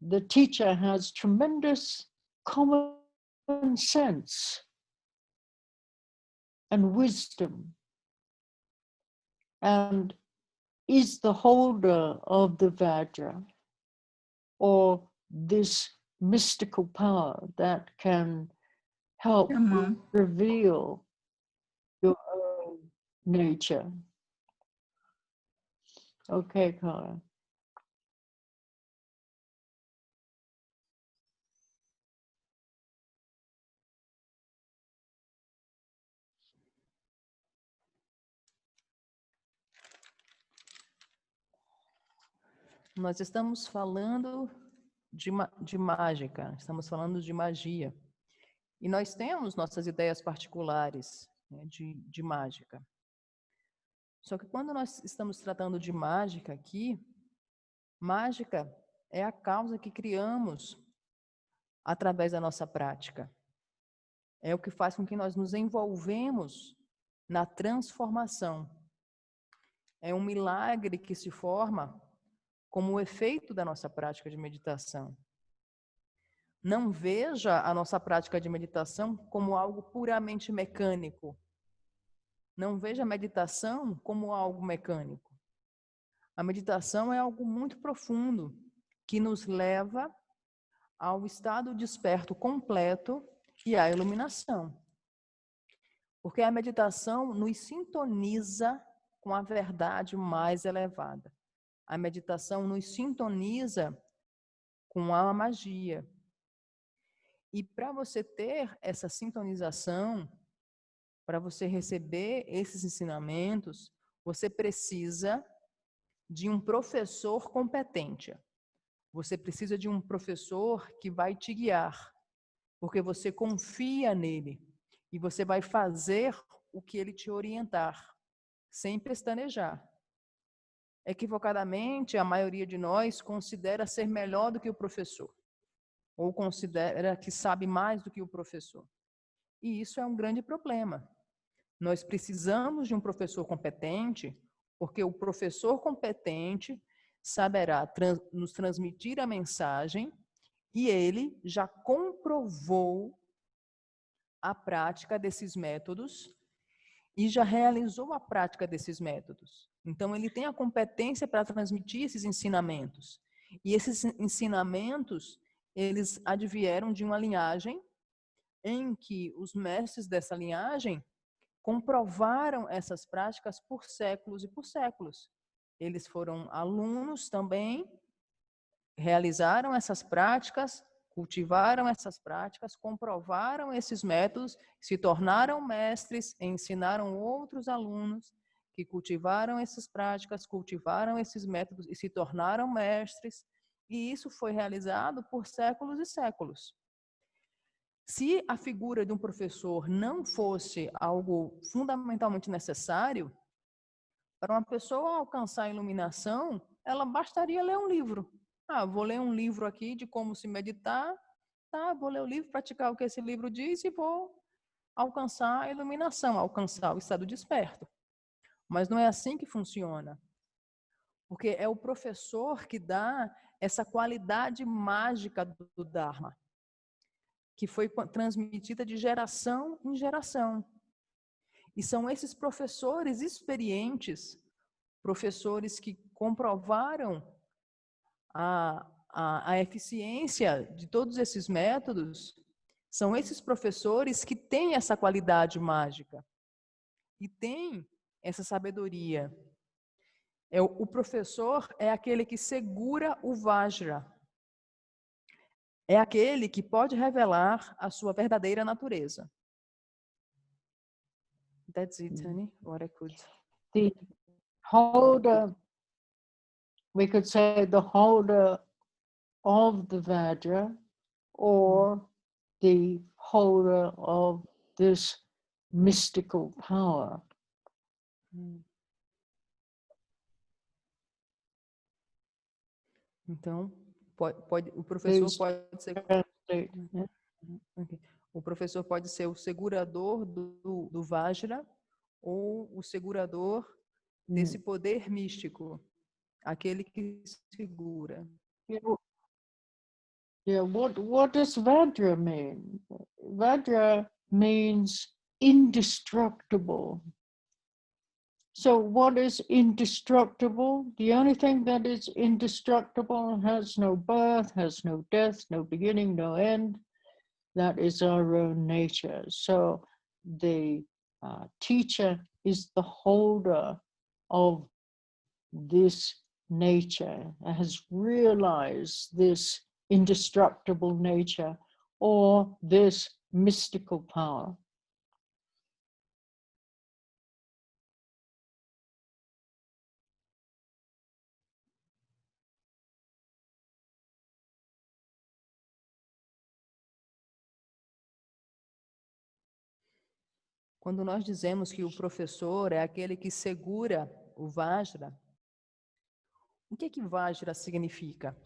The teacher has tremendous common sense and wisdom, and is the holder of the Vajra, or this mystical power that can help reveal your own nature. Okay, Kara. Nós estamos falando de mágica, estamos falando de magia. E nós temos nossas ideias particulares, né, de mágica. Só que quando nós estamos tratando de mágica aqui, mágica é a causa que criamos através da nossa prática. É o que faz com que nós nos envolvemos na transformação. É um milagre que se forma como o efeito da nossa prática de meditação. Não veja a nossa prática de meditação como algo puramente mecânico. Não veja a meditação como algo mecânico. A meditação é algo muito profundo, que nos leva ao estado desperto completo e à iluminação. Porque a meditação nos sintoniza com a verdade mais elevada. A meditação nos sintoniza com a magia. E para você ter essa sintonização, para você receber esses ensinamentos, você precisa de um professor competente. Você precisa de um professor que vai te guiar, porque você confia nele e você vai fazer o que ele te orientar, sem pestanejar. Equivocadamente, a maioria de nós considera ser melhor do que o professor, ou considera que sabe mais do que o professor. E isso é um grande problema. Nós precisamos de um professor competente, porque o professor competente saberá nos transmitir a mensagem e ele já comprovou a prática desses métodos e já realizou a prática desses métodos. Então, ele tem a competência para transmitir esses ensinamentos. E esses ensinamentos, eles advieram de uma linhagem em que os mestres dessa linhagem comprovaram essas práticas por séculos e por séculos. Eles foram alunos também, realizaram essas práticas, cultivaram essas práticas, comprovaram esses métodos, se tornaram mestres, ensinaram outros alunos que cultivaram essas práticas, cultivaram esses métodos e se tornaram mestres. E isso foi realizado por séculos e séculos. Se a figura de um professor não fosse algo fundamentalmente necessário, para uma pessoa alcançar a iluminação, ela bastaria ler um livro. Vou ler um livro aqui de como se meditar, vou ler o livro, praticar o que esse livro diz e vou alcançar a iluminação, alcançar o estado desperto. Mas não é assim que funciona. Porque é o professor que dá essa qualidade mágica do Dharma, que foi transmitida de geração em geração. E são esses professores experientes, professores que comprovaram a eficiência de todos esses métodos, são esses professores que têm essa qualidade mágica e têm essa sabedoria. O professor é aquele que segura o Vajra, é aquele que pode revelar a sua verdadeira natureza. That's it, honey. What I could. The holder, we could say the holder of the Vajra, or the holder of this mystical power. Então, O professor Those pode ser... state. Yeah. Ok. O professor pode ser o segurador do Vajra ou o segurador desse poder místico, aquele que segura. Yeah, what does Vajra mean? Vajra means indestructible. So what is indestructible? The only thing that is indestructible, has no birth, has no death, no beginning, no end. That is our own nature. So the teacher is the holder of this nature, has realized this indestructible nature or this mystical power. Quando nós dizemos que o professor é aquele que segura o Vajra, o que Vajra significa?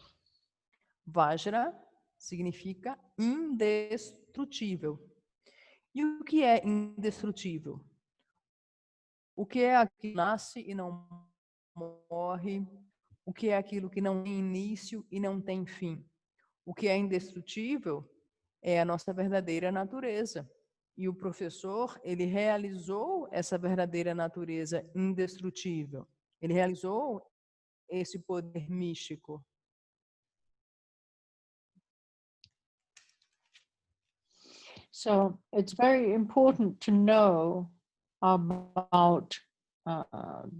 Vajra significa indestrutível. E o que é indestrutível? O que é aquilo que nasce e não morre? O que é aquilo que não tem início e não tem fim? O que é indestrutível é a nossa verdadeira natureza. E o professor, ele realizou essa verdadeira natureza indestrutível. Ele realizou esse poder místico. So it's very important to know about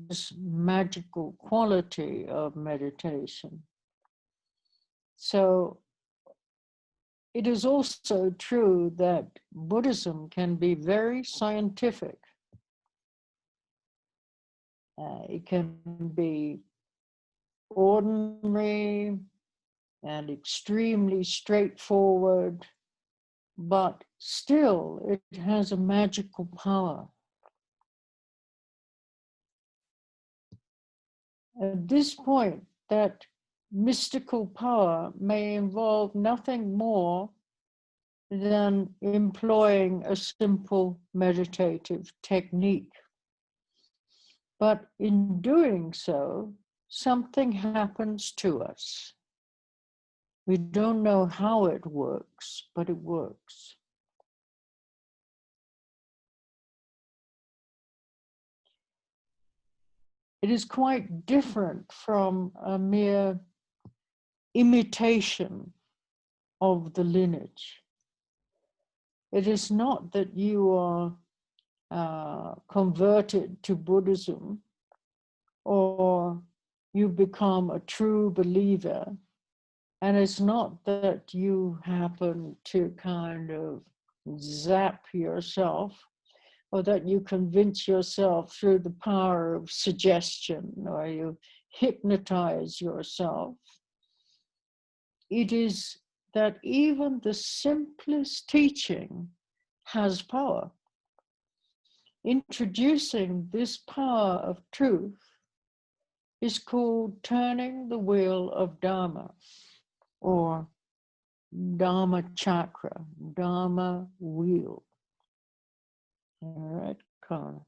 this magical quality of meditation. So it is also true that Buddhism can be very scientific. It can be ordinary and extremely straightforward, but still it has a magical power. At this point, that mystical power may involve nothing more than employing a simple meditative technique. But in doing so, something happens to us. We don't know how it works, but it works. It is quite different from a mere imitation of the lineage. It is not that you are converted to Buddhism or you become a true believer, and it's not that you happen to kind of zap yourself or that you convince yourself through the power of suggestion or you hypnotize yourself. It is that even the simplest teaching has power. Introducing this power of truth is called turning the wheel of Dharma, or Dharma chakra, Dharma wheel. All right, Carl.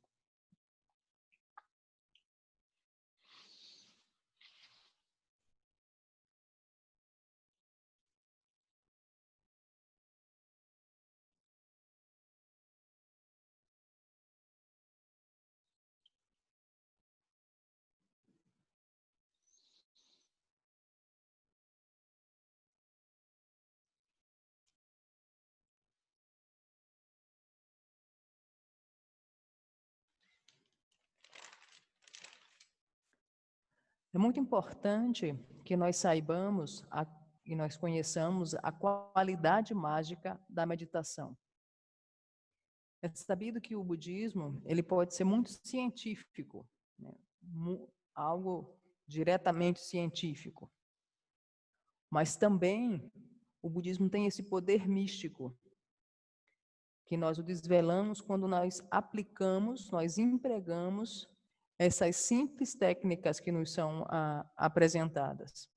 É muito importante que nós saibamos e nós conheçamos a qualidade mágica da meditação. É sabido que o budismo ele pode ser muito científico, né? Algo diretamente científico. Mas também o budismo tem esse poder místico, que nós o desvelamos quando nós aplicamos, nós empregamos essas simples técnicas que nos são apresentadas.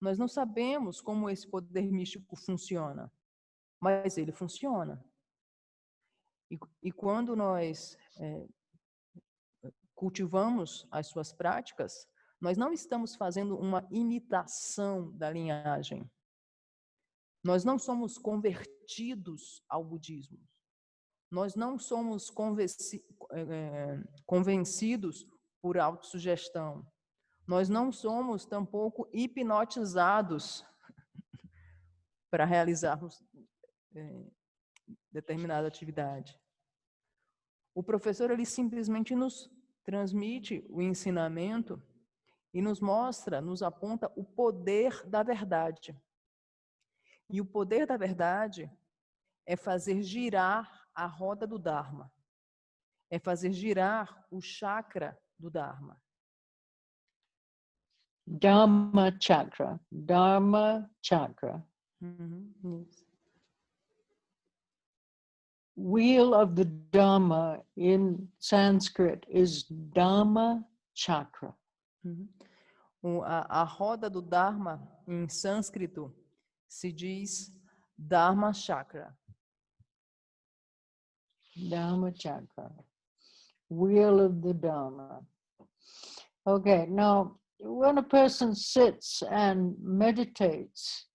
Nós não sabemos como esse poder místico funciona, mas ele funciona. E quando nós cultivamos as suas práticas, nós não estamos fazendo uma imitação da linhagem. Nós não somos convertidos ao budismo. Nós não somos convencidos por autossugestão. Nós não somos tampouco hipnotizados para realizarmos determinada atividade. O professor, ele simplesmente nos transmite o ensinamento e nos mostra, nos aponta o poder da verdade. E o poder da verdade é fazer girar a roda do Dharma. É fazer girar o chakra do Dharma. Dharma chakra. Dharma chakra. Yes. Wheel of the Dharma in Sanskrit is Dharma chakra. A roda do Dharma em sânscrito se diz Dharma chakra. Dharma chakra. Wheel of the Dharma. Okay, now when a person sits and meditates,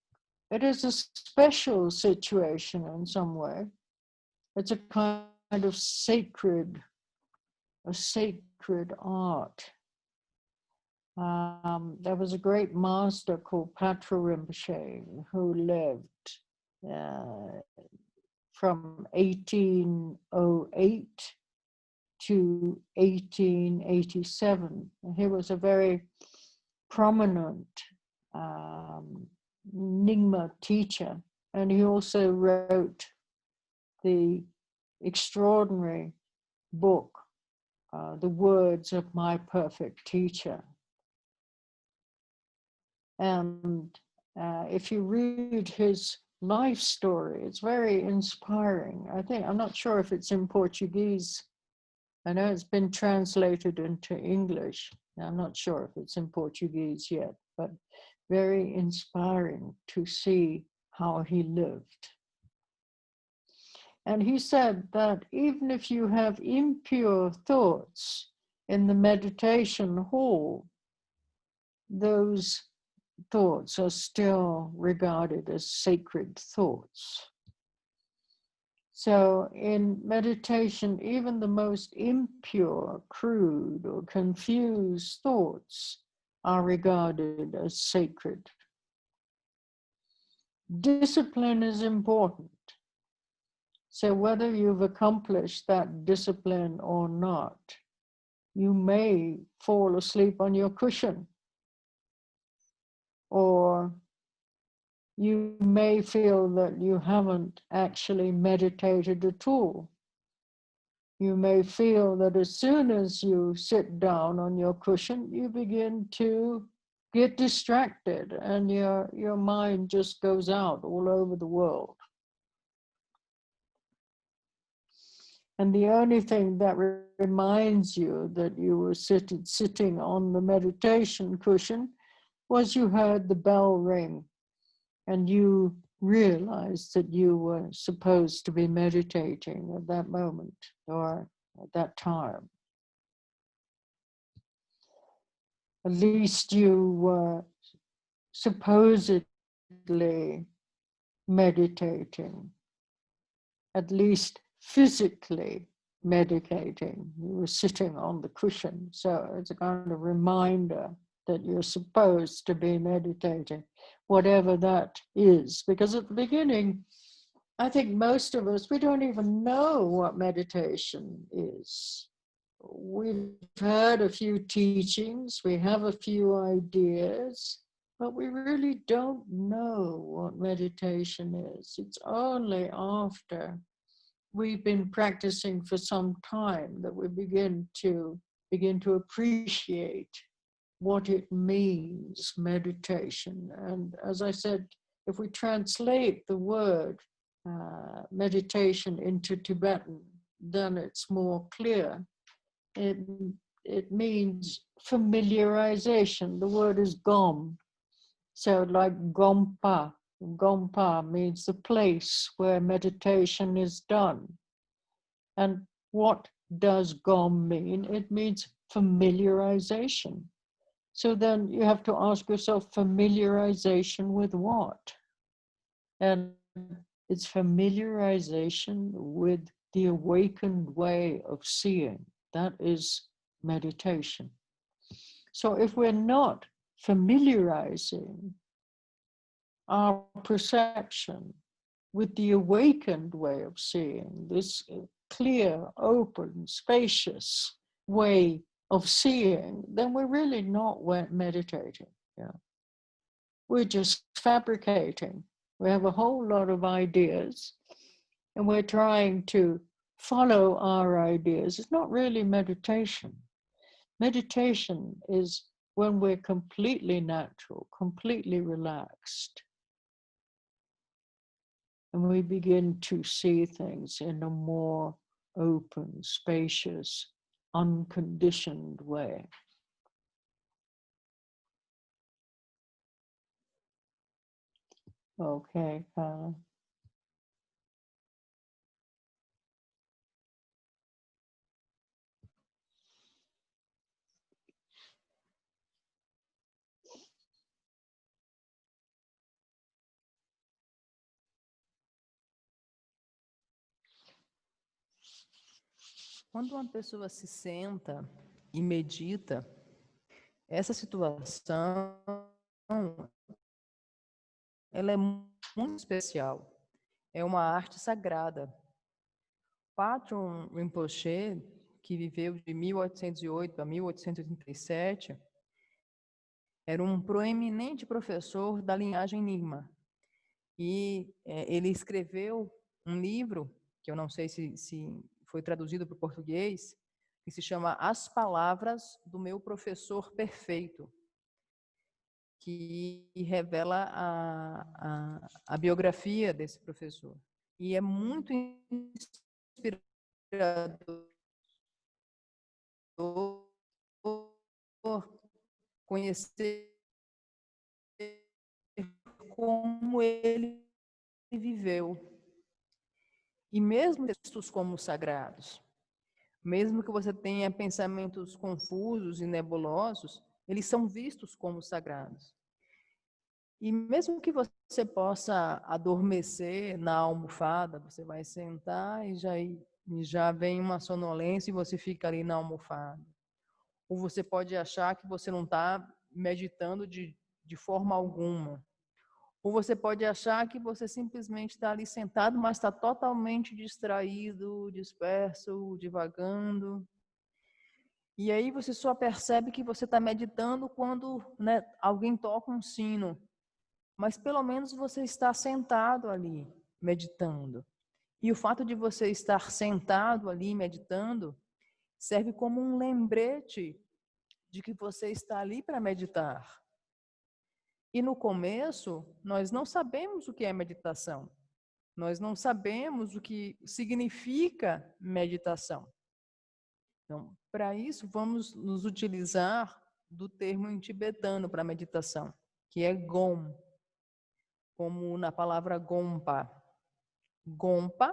it is a special situation in some way. It's a kind of sacred art. There was a great master called Patra Rinpoche who lived from 1808 to 1887. He was a very prominent Nyingma teacher, and he also wrote the extraordinary book, The Words of My Perfect Teacher. And if you read his life story, it's very inspiring. I'm not sure if it's in Portuguese. I know it's been translated into English. I'm not sure if it's in Portuguese yet, but very inspiring to see how he lived. And he said that even if you have impure thoughts in the meditation hall, those thoughts are still regarded as sacred thoughts. So in meditation, even the most impure, crude, or confused thoughts are regarded as sacred. Discipline is important. So whether you've accomplished that discipline or not, you may fall asleep on your cushion, or you may feel that you haven't actually meditated at all. You may feel that as soon as you sit down on your cushion, you begin to get distracted and your mind just goes out all over the world. And the only thing that reminds you that you were sitting on the meditation cushion was you heard the bell ring and you realized that you were supposed to be meditating at that moment or at that time. At least you were supposedly meditating, at least physically meditating. You were sitting on the cushion, so it's a kind of reminder that you're supposed to be meditating, whatever that is. Because at the beginning, I think most of us, we don't even know what meditation is. We've heard a few teachings, we have a few ideas, but we really don't know what meditation is. It's only after we've been practicing for some time that we begin to appreciate what it means, meditation. And as I said, if we translate the word meditation into Tibetan, then it's more clear. It means familiarization. The word is gom, So like Gompa. Gompa means the place where meditation is done. And what does Gom mean? It means familiarization. So then you have to ask yourself, familiarization with what? And it's familiarization with the awakened way of seeing. That is meditation. So if we're not familiarizing our perception with the awakened way of seeing, this clear, open, spacious way of seeing, then we're really not meditating. Yeah. We're just fabricating. We have a whole lot of ideas and we're trying to follow our ideas. It's not really meditation. Meditation is when we're completely natural, completely relaxed, and we begin to see things in a more open, spacious, unconditioned way. Okay, Kara. Quando uma pessoa se senta e medita, essa situação ela é muito especial. É uma arte sagrada. Patron Rinpoche, que viveu de 1808 a 1887, era um proeminente professor da linhagem Nyingma. E ele escreveu um livro, que eu não sei se foi traduzido para o português, que se chama As Palavras do Meu Professor Perfeito, que revela a biografia desse professor. E é muito inspirador conhecer como ele viveu. E mesmo textos como sagrados, mesmo que você tenha pensamentos confusos e nebulosos, eles são vistos como sagrados. E mesmo que você possa adormecer na almofada, você vai sentar e já vem uma sonolência e você fica ali na almofada. Ou você pode achar que você não está meditando de forma alguma. Ou você pode achar que você simplesmente está ali sentado, mas está totalmente distraído, disperso, divagando. E aí você só percebe que você está meditando quando, né, alguém toca um sino. Mas pelo menos você está sentado ali, meditando. E o fato de você estar sentado ali, meditando, serve como um lembrete de que você está ali para meditar. E no começo, nós não sabemos o que é meditação. Nós não sabemos o que significa meditação. Então, para isso, vamos nos utilizar do termo em tibetano para meditação, que é Gom, como na palavra Gompa. Gompa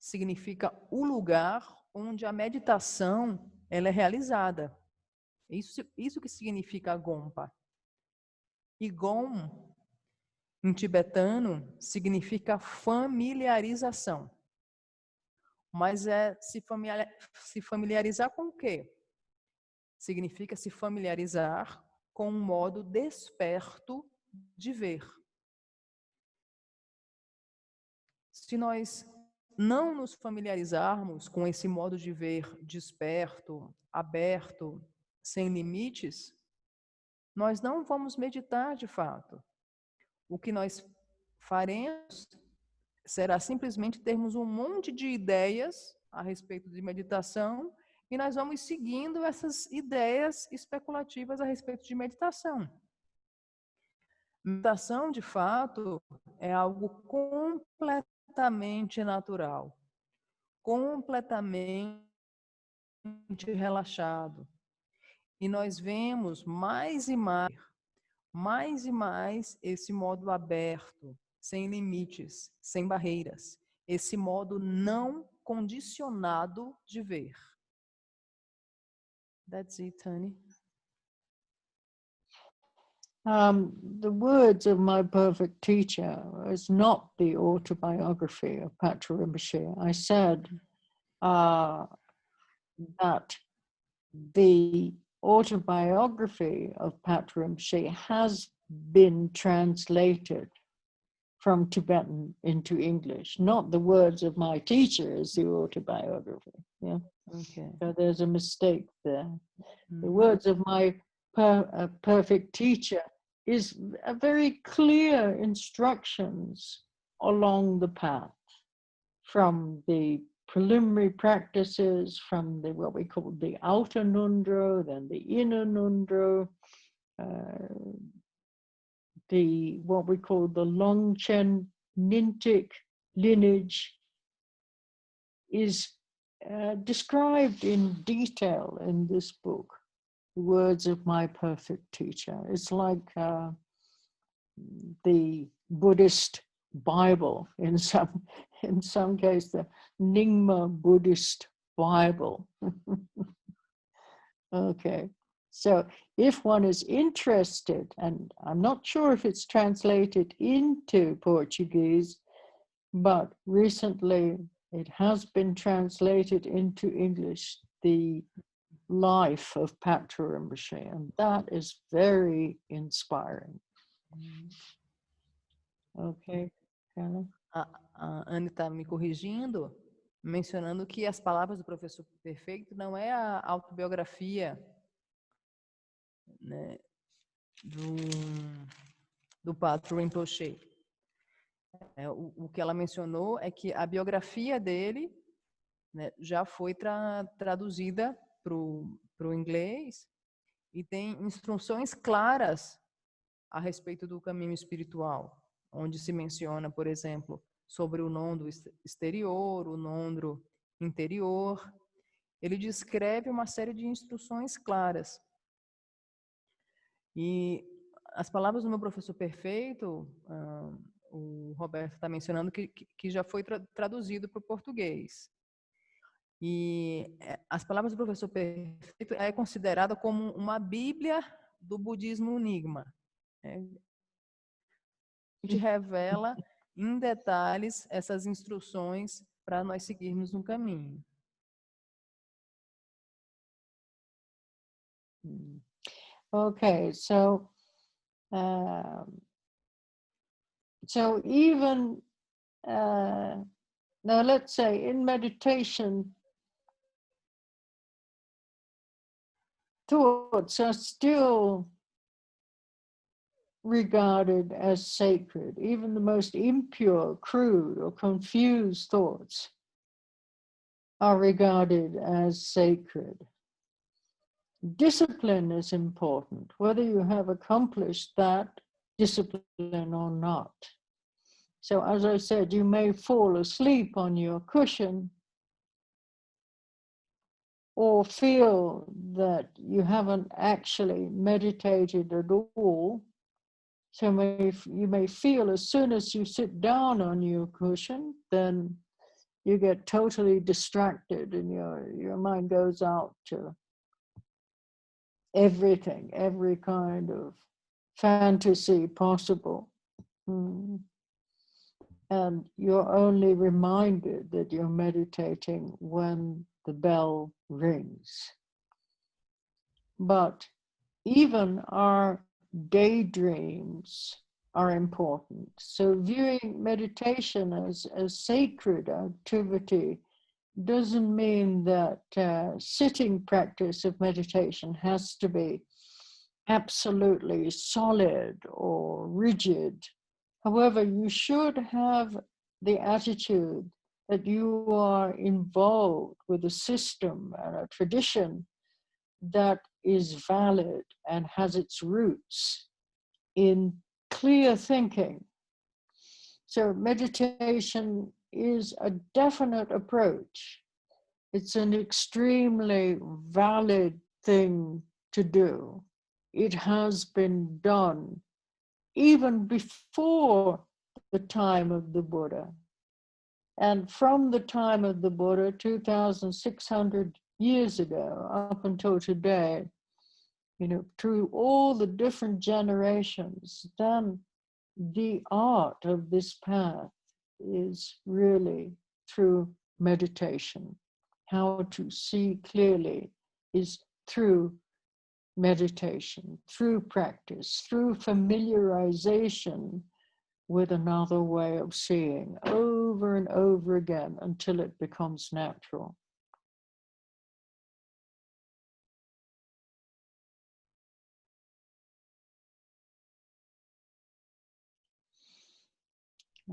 significa o lugar onde a meditação ela é realizada. Isso que significa Gompa. E Gom, em tibetano, significa familiarização. Mas é se familiarizar com o quê? Significa se familiarizar com um modo desperto de ver. Se nós não nos familiarizarmos com esse modo de ver desperto, aberto, sem limites, nós não vamos meditar de fato. O que nós faremos será simplesmente termos um monte de ideias a respeito de meditação e nós vamos seguindo essas ideias especulativas a respeito de meditação. Meditação, de fato, é algo completamente natural, completamente relaxado. E nós vemos mais e mais mais e mais esse modo aberto, sem limites, sem barreiras, esse modo não condicionado de ver. That's it, Tani. The words of my perfect teacher is not the autobiography of Patra Rinpoche. I said that the autobiography of Patra Rinpoche has been translated from Tibetan into English. Not the words of my teacher is the autobiography. Yeah. Okay. So there's a mistake there. The words of my perfect teacher is a very clear instructions along the path, from the preliminary practices, from the what we call the outer nundro, then the inner nundro, the what we call the Longchen Nintic lineage is described in detail in this book, The Words of My Perfect Teacher. It's like the Buddhist Bible in some case, the Nyingma Buddhist Bible. Okay, so if one is interested, and I'm not sure if it's translated into Portuguese, but recently it has been translated into English, the life of Patra Rinpoche, and that is very inspiring. Okay, Carla? A Anne está me corrigindo, mencionando que as palavras do professor perfeito não é a autobiografia, né, do Patra Rinpoche. O que ela mencionou é que a biografia dele, né, já foi traduzida para o inglês e tem instruções claras a respeito do caminho espiritual, onde se menciona, por exemplo, sobre o nondo exterior, o nondo interior. Ele descreve uma série de instruções claras. E as palavras do meu professor perfeito, o Roberto está mencionando que já foi traduzido para o português. E as palavras do professor perfeito é considerada como uma bíblia do budismo Nyingma. A gente revela em detalhes essas instruções para nós seguirmos no caminho. Okay, so even now, let's say in meditation, thoughts are still regarded as sacred. Even the most impure, crude, or confused thoughts are regarded as sacred. Discipline is important, whether you have accomplished that discipline or not. So as I said, you may fall asleep on your cushion or feel that you haven't actually meditated at all. So you may feel as soon as you sit down on your cushion, then you get totally distracted and your mind goes out to everything, every kind of fantasy possible. And you're only reminded that you're meditating when the bell rings. But even our daydreams are important. So viewing meditation as a sacred activity doesn't mean that sitting practice of meditation has to be absolutely solid or rigid. However, you should have the attitude that you are involved with a system and a tradition that is valid and has its roots in clear thinking. So meditation is a definite approach. It's an extremely valid thing to do. it has been done even before the time of the Buddha. And from the time of the Buddha, 2,600 years ago, up until today, through all the different generations, then the art of this path is really through meditation. How to see clearly is through meditation, through practice, through familiarization with another way of seeing over and over again until it becomes natural.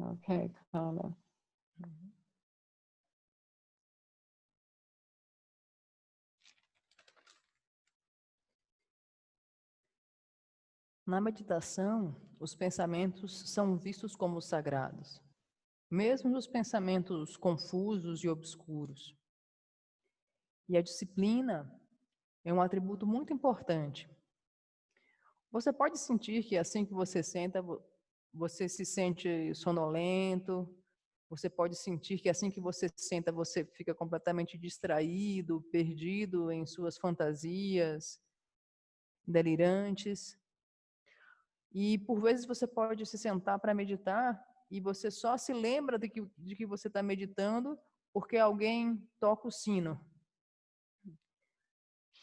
Okay, Carla. Na meditação, os pensamentos são vistos como sagrados, mesmo os pensamentos confusos e obscuros. E a disciplina é um atributo muito importante. Você pode sentir que assim que você senta, você se sente sonolento. Você pode sentir que assim que você senta, você fica completamente distraído, perdido em suas fantasias delirantes. E por vezes você pode se sentar para meditar e você só se lembra de que você está meditando porque alguém toca o sino.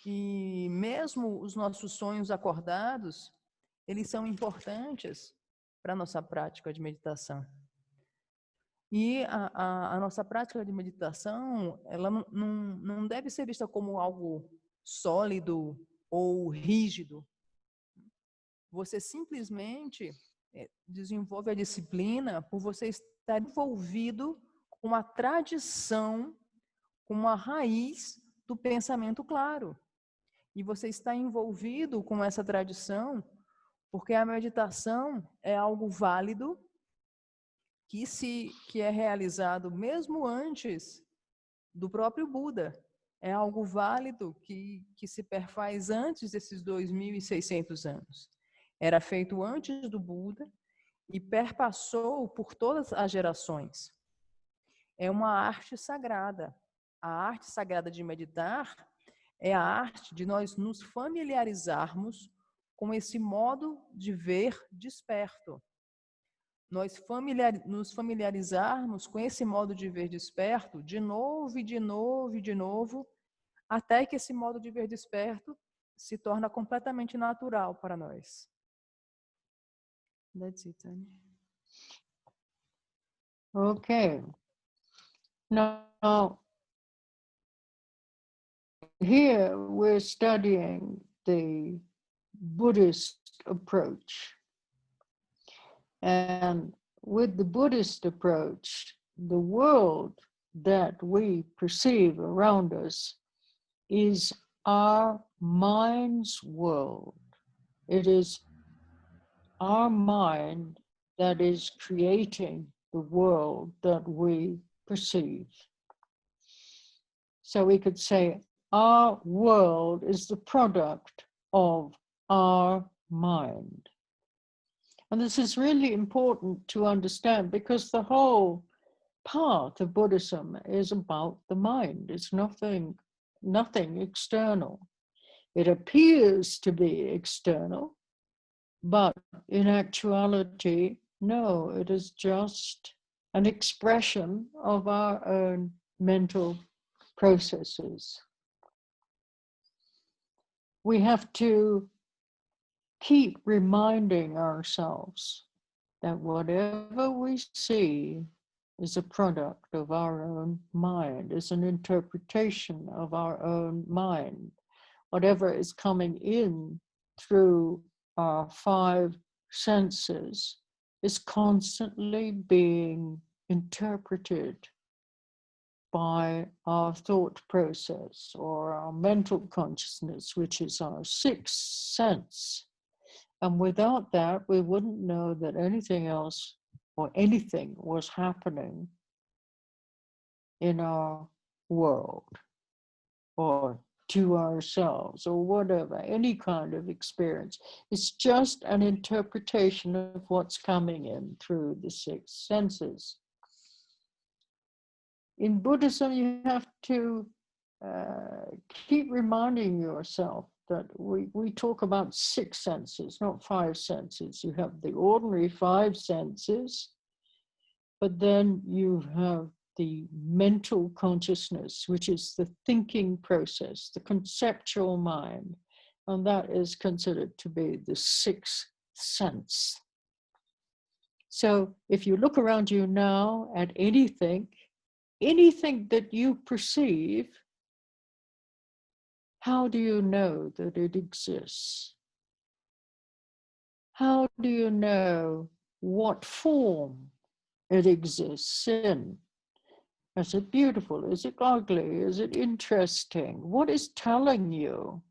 E mesmo os nossos sonhos acordados, eles são importantes para a nossa prática de meditação. E a nossa prática de meditação, ela não deve ser vista como algo sólido ou rígido. Você simplesmente desenvolve a disciplina por você estar envolvido com a tradição, com uma raiz do pensamento claro. E você está envolvido com essa tradição porque a meditação é algo válido que é realizado mesmo antes do próprio Buda. É algo válido que se perfaz antes desses 2.600 anos. Era feito antes do Buda e perpassou por todas as gerações. É uma arte sagrada. A arte sagrada de meditar é a arte de nós nos familiarizarmos com esse modo de ver desperto. Nós nos familiarizarmos com esse modo de ver desperto de novo e de novo e de novo, até que esse modo de ver desperto se torna completamente natural para nós. That's it, Annie. Okay. Now, here we're studying the Buddhist approach. And with the Buddhist approach, the world that we perceive around us is our mind's world. It is our mind that is creating the world that we perceive. So we could say our world is the product of our mind. And this is really important to understand because the whole path of Buddhism is about the mind. It's nothing external. It appears to be external, but in actuality, no, it is just an expression of our own mental processes. We have to keep reminding ourselves that whatever we see is a product of our own mind, is an interpretation of our own mind. Whatever is coming in through our five senses is constantly being interpreted by our thought process or our mental consciousness, which is our sixth sense. And without that, we wouldn't know that anything else or anything was happening in our world or to ourselves or whatever, any kind of experience. It's just an interpretation of what's coming in through the six senses. In Buddhism, you have to keep reminding yourself that we talk about six senses, not five senses. You have the ordinary five senses, but then you have the mental consciousness, which is the thinking process, the conceptual mind, and that is considered to be the sixth sense. So if you look around you now at anything that you perceive, how do you know that it exists? How do you know what form it exists in? Is it beautiful? Is it ugly? Is it interesting? What is telling you?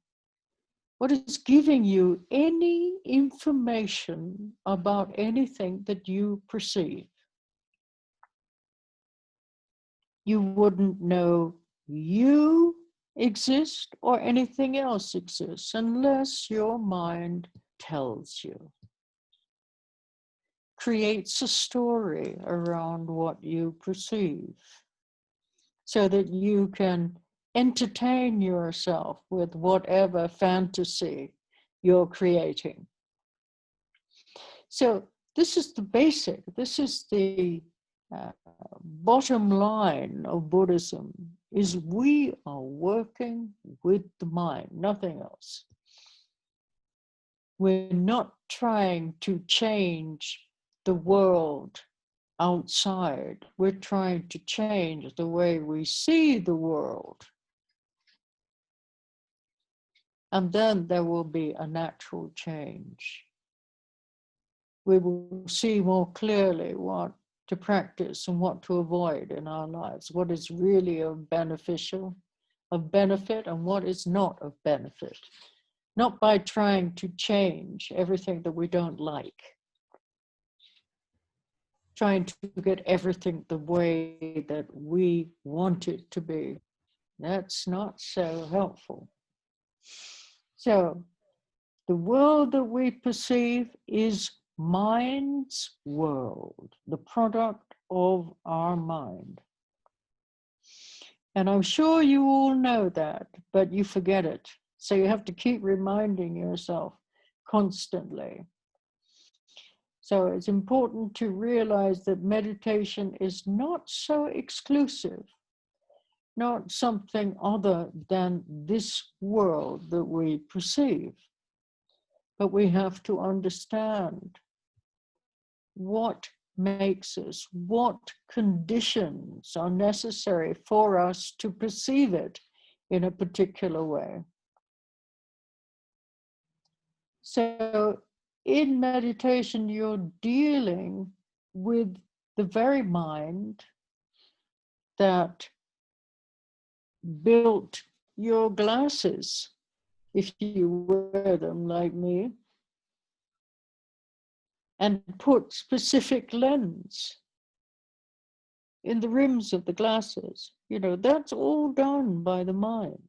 What is giving you any information about anything that you perceive? You wouldn't know you exist or anything else exists unless your mind tells you, creates a story around what you perceive, so that you can entertain yourself with whatever fantasy you're creating. So this is the basic, this is the bottom line of Buddhism, is we are working with the mind, nothing else. We're not trying to change the world outside. We're trying to change the way we see the world. And then there will be a natural change. We will see more clearly what to practice and what to avoid in our lives, what is really of benefit and what is not of benefit. Not by trying to change everything that we don't like, trying to get everything the way that we want it to be. That's not so helpful. So the world that we perceive is mind's world, the product of our mind. And I'm sure you all know that, but you forget it. So you have to keep reminding yourself constantly. So it's important to realize that meditation is not so exclusive, not something other than this world that we perceive. But we have to understand what makes us, what conditions are necessary for us to perceive it in a particular way. So in meditation, you're dealing with the very mind that built your glasses, if you wear them like me, and put specific lens in the rims of the glasses. You know, that's all done by the mind.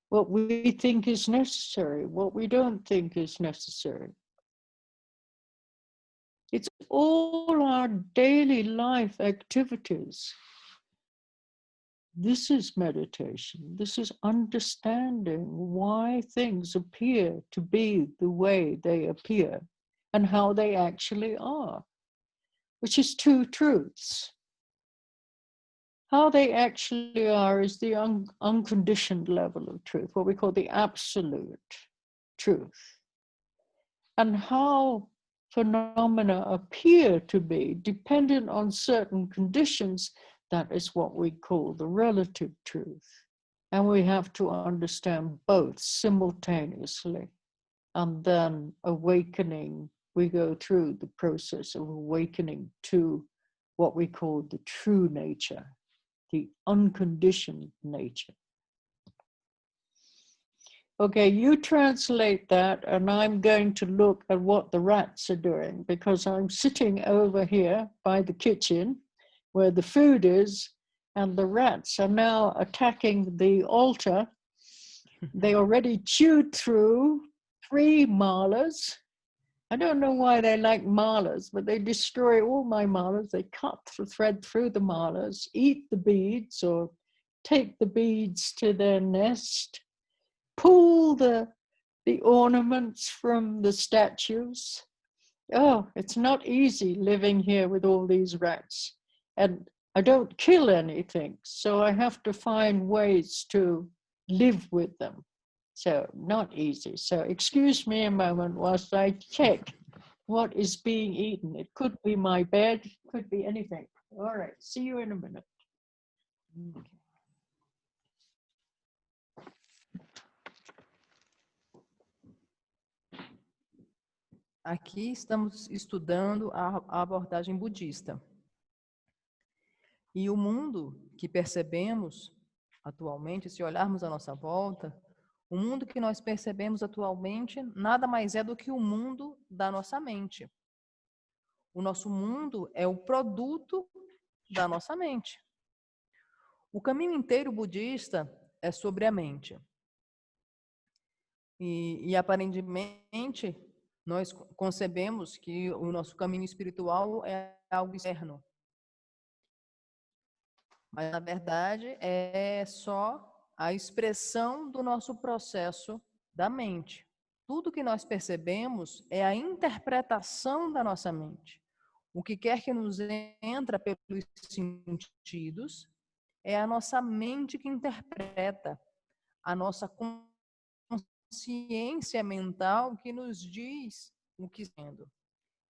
What we think is necessary, what we don't think is necessary. It's all our daily life activities. This is meditation. This is understanding why things appear to be the way they appear and how they actually are, which is two truths. How they actually are is the unconditioned level of truth, what we call the absolute truth. And how phenomena appear to be dependent on certain conditions, that is what we call the relative truth. And we have to understand both simultaneously. And then awakening, we go through the process of awakening to what we call the true nature, the unconditioned nature. Okay, you translate that, and I'm going to look at what the rats are doing, because I'm sitting over here by the kitchen where the food is, and the rats are now attacking the altar They already chewed through 3 malas. I don't know why they like malas, but they destroy all my malas. They cut the thread through the malas, eat the beads or take the beads to their nest, pull the ornaments from the statues. Oh, it's not easy living here with all these rats. And I don't kill anything, so I have to find ways to live with them. So not easy. So excuse me a moment whilst I check what is being eaten. It could be my bed, could be anything. All right, see you in a minute. Aqui estamos estudando a abordagem budista. E o mundo que percebemos atualmente, se olharmos à nossa volta, o mundo que nós percebemos atualmente nada mais é do que o mundo da nossa mente. O nosso mundo é o produto da nossa mente. O caminho inteiro budista é sobre a mente. E aparentemente, nós concebemos que o nosso caminho espiritual é algo externo. Mas, na verdade, é só a expressão do nosso processo da mente. Tudo que nós percebemos é a interpretação da nossa mente. O que quer que nos entra pelos sentidos é a nossa mente que interpreta, a nossa consciência mental que nos diz o que sendo.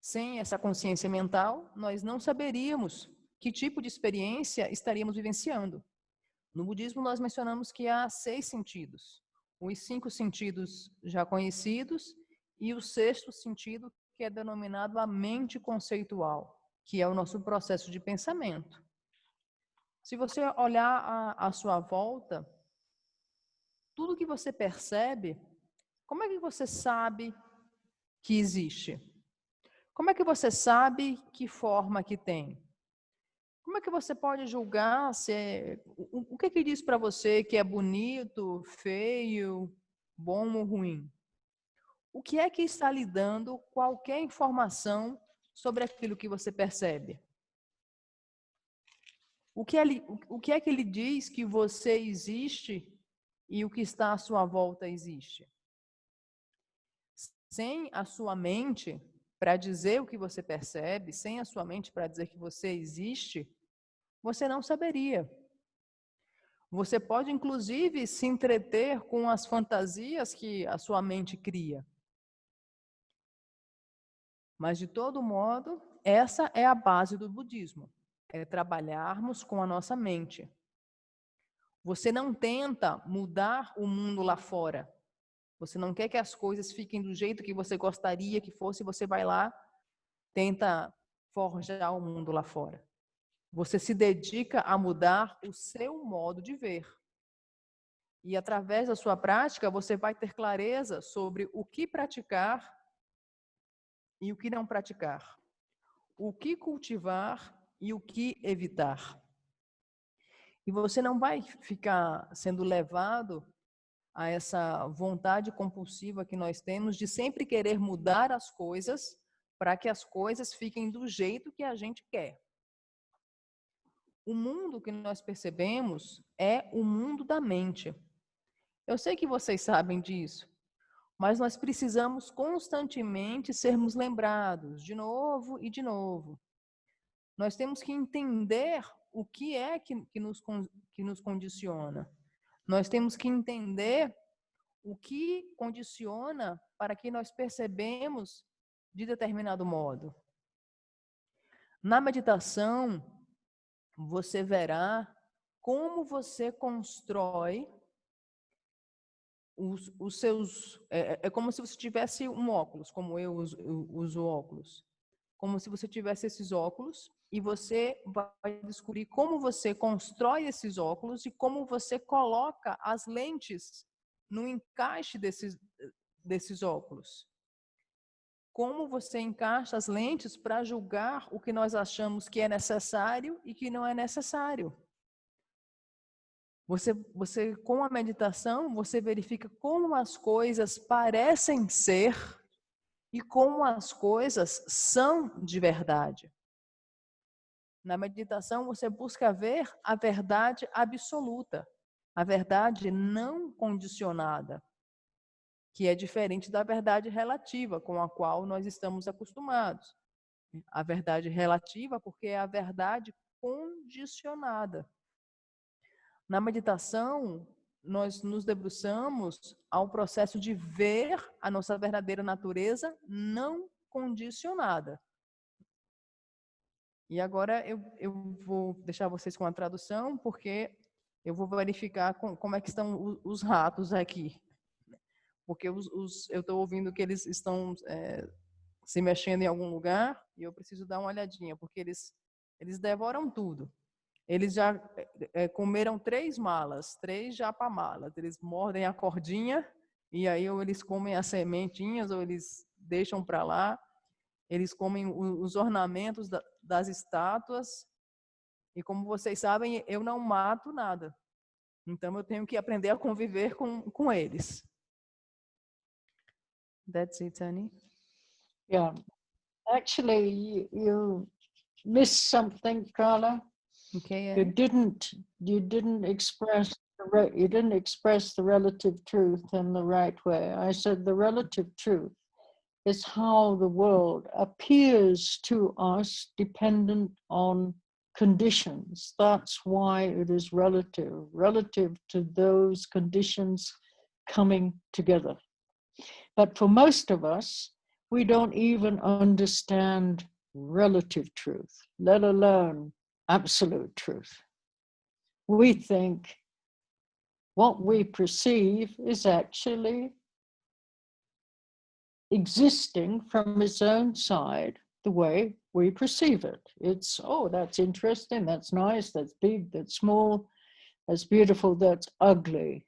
Sem essa consciência mental, nós não saberíamos que tipo de experiência estaríamos vivenciando. No budismo, nós mencionamos que há 6 sentidos. Os 5 sentidos já conhecidos e o 6º sentido, que é denominado a mente conceitual, que é o nosso processo de pensamento. Se você olhar à sua volta, tudo que você percebe, como é que você sabe que existe? Como é que você sabe que forma que tem? Como é que você pode julgar o que diz para você que é bonito, feio, bom ou ruim? O que é que está lhe dando qualquer informação sobre aquilo que você percebe? O que é que ele diz que você existe e o que está à sua volta existe? Sem a sua mente para dizer o que você percebe, sem a sua mente para dizer que você existe, você não saberia. Você pode, inclusive, se entreter com as fantasias que a sua mente cria. Mas, de todo modo, essa é a base do budismo. É trabalharmos com a nossa mente. Você não tenta mudar o mundo lá fora. Você não quer que as coisas fiquem do jeito que você gostaria que fosse, você vai lá, tenta forjar o mundo lá fora. Você se dedica a mudar o seu modo de ver. E através da sua prática, você vai ter clareza sobre o que praticar e o que não praticar. O que cultivar e o que evitar. E você não vai ficar sendo levado a essa vontade compulsiva que nós temos de sempre querer mudar as coisas para que as coisas fiquem do jeito que a gente quer. O mundo que nós percebemos é o mundo da mente. Eu sei que vocês sabem disso, mas nós precisamos constantemente sermos lembrados, de novo e de novo. Nós temos que entender o que é que nos condiciona. Nós temos que entender o que condiciona para que nós percebemos de determinado modo. Na meditação, você verá como você constrói os seus... É como se você tivesse um óculos, como eu uso óculos. Como se você tivesse esses óculos e você vai descobrir como você constrói esses óculos e como você coloca as lentes no encaixe desses óculos. Como você encaixa as lentes para julgar o que nós achamos que é necessário e que não é necessário. Você com a meditação, você verifica como as coisas parecem ser e como as coisas são de verdade. Na meditação, você busca ver a verdade absoluta, a verdade não condicionada, que é diferente da verdade relativa com a qual nós estamos acostumados. A verdade relativa, porque é a verdade condicionada. Na meditação, nós nos debruçamos ao processo de ver a nossa verdadeira natureza não condicionada. E agora eu vou deixar vocês com a tradução, porque eu vou verificar como é que estão os ratos aqui. Porque eu estou ouvindo que eles estão se mexendo em algum lugar e eu preciso dar uma olhadinha, porque eles devoram tudo. Eles já comeram 3 malas, 3 japamalas. Eles mordem a cordinha e aí ou eles comem as sementinhas ou eles deixam para lá. Eles comem os ornamentos das estátuas. E como vocês sabem, eu não mato nada. Então eu tenho que aprender a conviver com eles. That's it, Annie. Yeah. Actually, you missed something, Carla. Okay. You didn't express the relative truth in the right way. I said the relative truth is how the world appears to us dependent on conditions. That's why it is relative to those conditions coming together. But for most of us, we don't even understand relative truth, let alone absolute truth. We think what we perceive is actually existing from its own side the way we perceive it. It's, oh, that's interesting, that's nice, that's big, that's small, that's beautiful, that's ugly.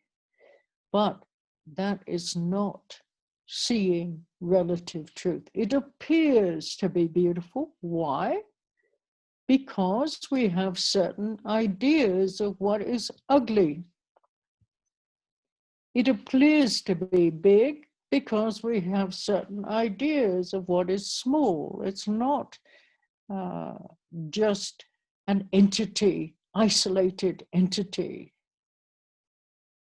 But that is not seeing relative truth. It appears to be beautiful. Why? Because we have certain ideas of what is ugly. It appears to be big because we have certain ideas of what is small. It's not just an entity, isolated entity.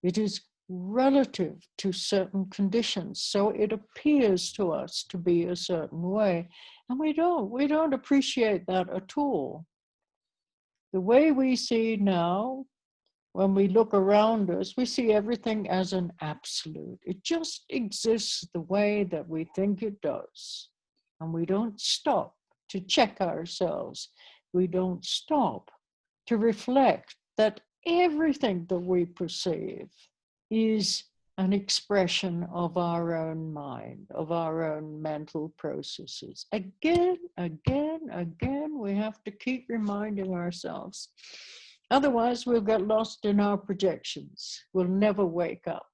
It is relative to certain conditions. So it appears to us to be a certain way. And we don't appreciate that at all. The way we see now, when we look around us, we see everything as an absolute. It just exists the way that we think it does. And we don't stop to check ourselves. We don't stop to reflect that everything that we perceive is an expression of our own mind, of our own mental processes. Again, we have to keep reminding ourselves. Otherwise, we'll get lost in our projections. We'll never wake up.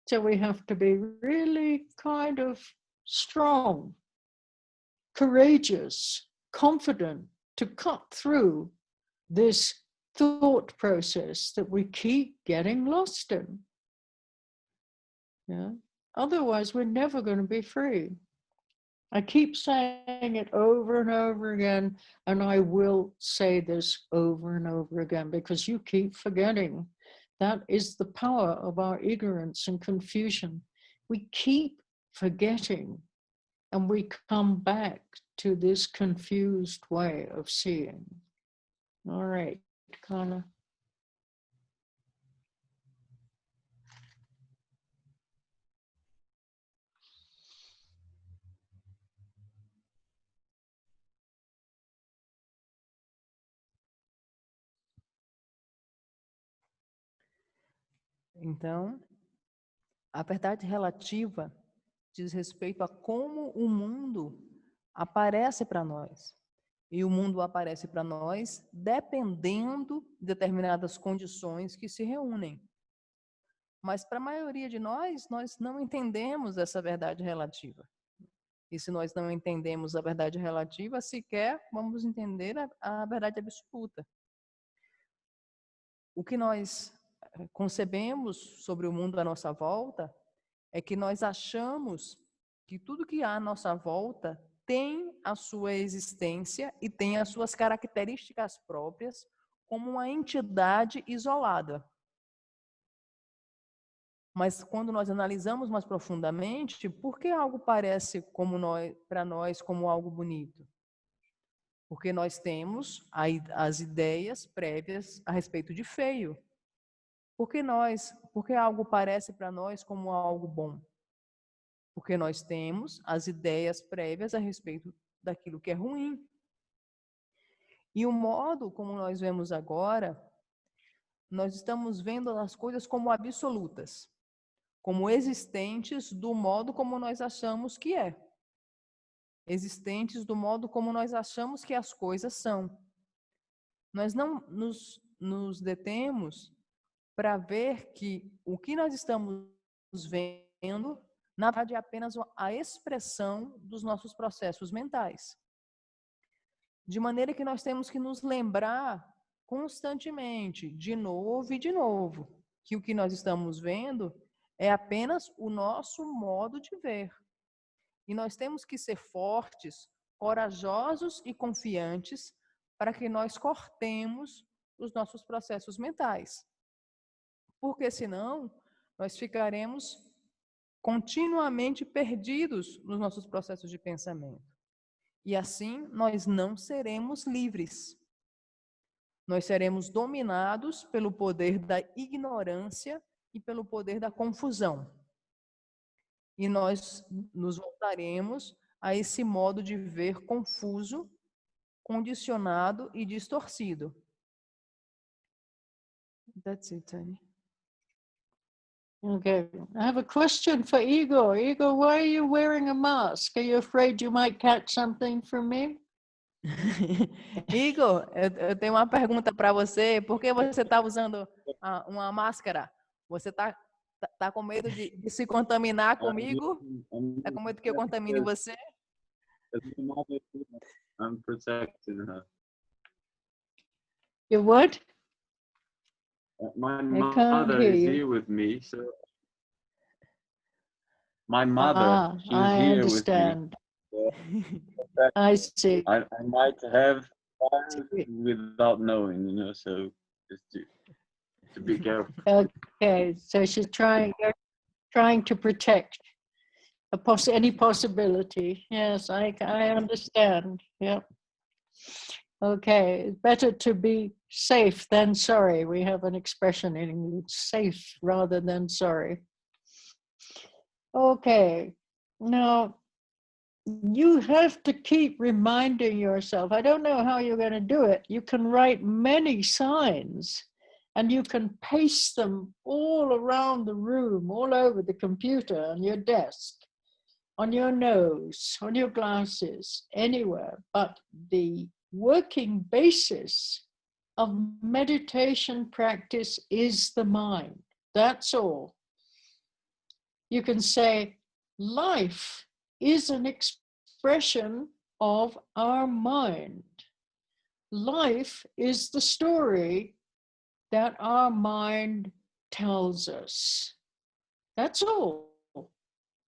So we have to be really kind of strong, courageous, confident to cut through this thought process that we keep getting lost in. Yeah? Otherwise, we're never going to be free. I keep saying it over and over again, and I will say this over and over again because you keep forgetting. That is the power of our ignorance and confusion. We keep forgetting, and we come back to this confused way of seeing. All right, Carla. Então, a verdade relativa diz respeito a como o mundo aparece para nós. E o mundo aparece para nós dependendo de determinadas condições que se reúnem. Mas para a maioria de nós não entendemos essa verdade relativa. E se nós não entendemos a verdade relativa, sequer vamos entender a verdade absoluta. o que nós concebemos sobre o mundo à nossa volta é que nós achamos que tudo que há à nossa volta tem a sua existência e tem as suas características próprias como uma entidade isolada. Mas quando nós analisamos mais profundamente, por que algo parece para nós como algo bonito? Porque nós temos as ideias prévias a respeito de feio. Por que algo parece para nós como algo bom? Porque nós temos as ideias prévias a respeito daquilo que é ruim. E o modo como nós vemos agora, nós estamos vendo as coisas como absolutas, como existentes do modo como nós achamos que é. Existentes do modo como nós achamos que as coisas são. Nós não nos detemos para ver que o que nós estamos vendo, na verdade, é apenas a expressão dos nossos processos mentais. De maneira que nós temos que nos lembrar constantemente, de novo e de novo, que o que nós estamos vendo é apenas o nosso modo de ver. E nós temos que ser fortes, corajosos e confiantes para que nós cortemos os nossos processos mentais. Porque senão nós ficaremos continuamente perdidos nos nossos processos de pensamento. E assim nós não seremos livres. Nós seremos dominados pelo poder da ignorância e pelo poder da confusão. E nós nos voltaremos a esse modo de ver confuso, condicionado e distorcido. That's it, Tani. Okay, I have a question for Igor. Igor, why are you wearing a mask? Are you afraid you might catch something from me? Igor, eu tenho uma pergunta para você. Por que você está usando uma máscara? Você tá com medo de se contaminar comigo? Está com medo que eu contamine você? I'm protecting her. You what? My I can't mother hear is you. here with me, so my mother, she's I here with me. understand. I see. I might have virus without knowing, you know, so just to be careful. Okay, so she's trying to protect any possibility. Yes, I understand. Yep. Okay, it's better to be safe than sorry. We have an expression in English, safe rather than sorry. Okay, now you have to keep reminding yourself. I don't know how you're going to do it. You can write many signs and you can paste them all around the room, all over the computer, on your desk, on your nose, on your glasses, anywhere. But the working basis of meditation practice is the mind. That's all. You can say, life is an expression of our mind. Life is the story that our mind tells us. That's all.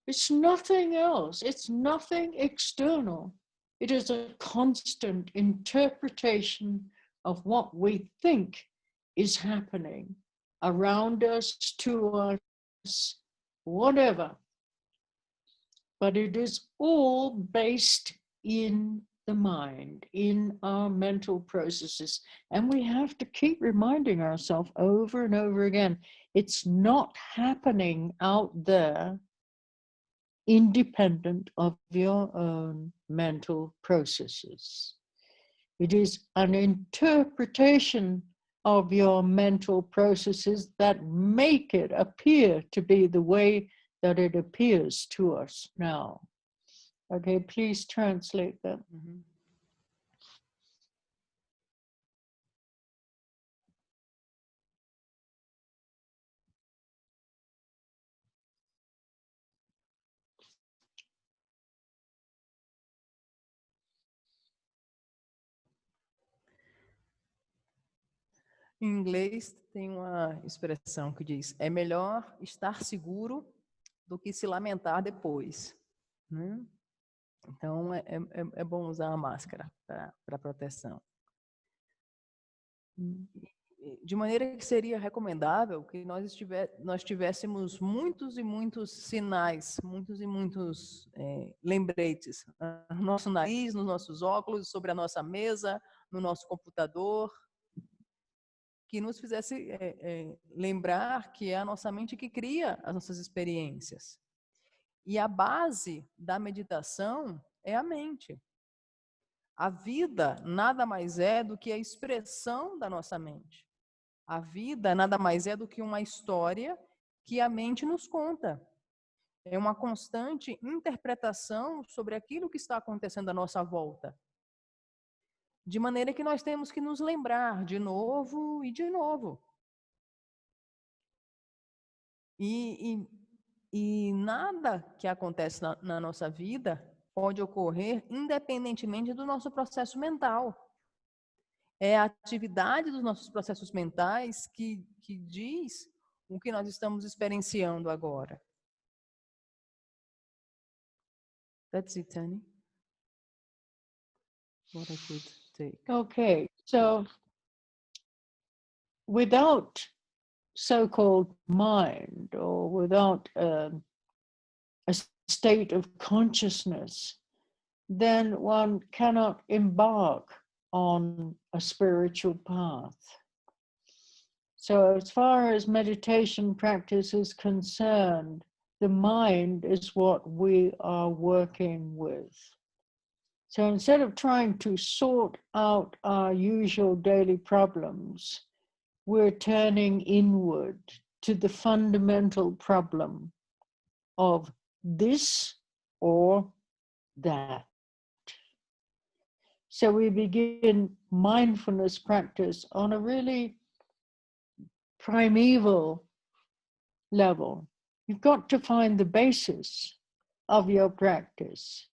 It's nothing else. It's nothing external. It is a constant interpretation of what we think is happening around us, to us, whatever. But it is all based in the mind, in our mental processes. And we have to keep reminding ourselves over and over again, it's not happening out there independent of your own mental processes. It is an interpretation of your mental processes that make it appear to be the way that it appears to us now. Okay, please translate that. Mm-hmm. Em inglês tem uma expressão que diz: é melhor estar seguro do que se lamentar depois, né? Então é bom usar a máscara para proteção. De maneira que seria recomendável que nós tivéssemos muitos e muitos sinais, muitos e muitos lembretes no nosso nariz, nos nossos óculos, sobre a nossa mesa, no nosso computador, que nos fizesse lembrar que é a nossa mente que cria as nossas experiências. E a base da meditação é a mente. A vida nada mais é do que a expressão da nossa mente. A vida nada mais é do que uma história que a mente nos conta. É uma constante interpretação sobre aquilo que está acontecendo à nossa volta. De maneira que nós temos que nos lembrar de novo e de novo. E nada que acontece na nossa vida pode ocorrer independentemente do nosso processo mental. É a atividade dos nossos processos mentais que diz o que nós estamos experienciando agora. That's it, Tani. What I could take. Okay, so without so-called mind or without a state of consciousness, then one cannot embark on a spiritual path. So as far as meditation practice is concerned, the mind is what we are working with. So instead of trying to sort out our usual daily problems, we're turning inward to the fundamental problem of this or that. So we begin mindfulness practice on a really primeval level. You've got to find the basis of your practice.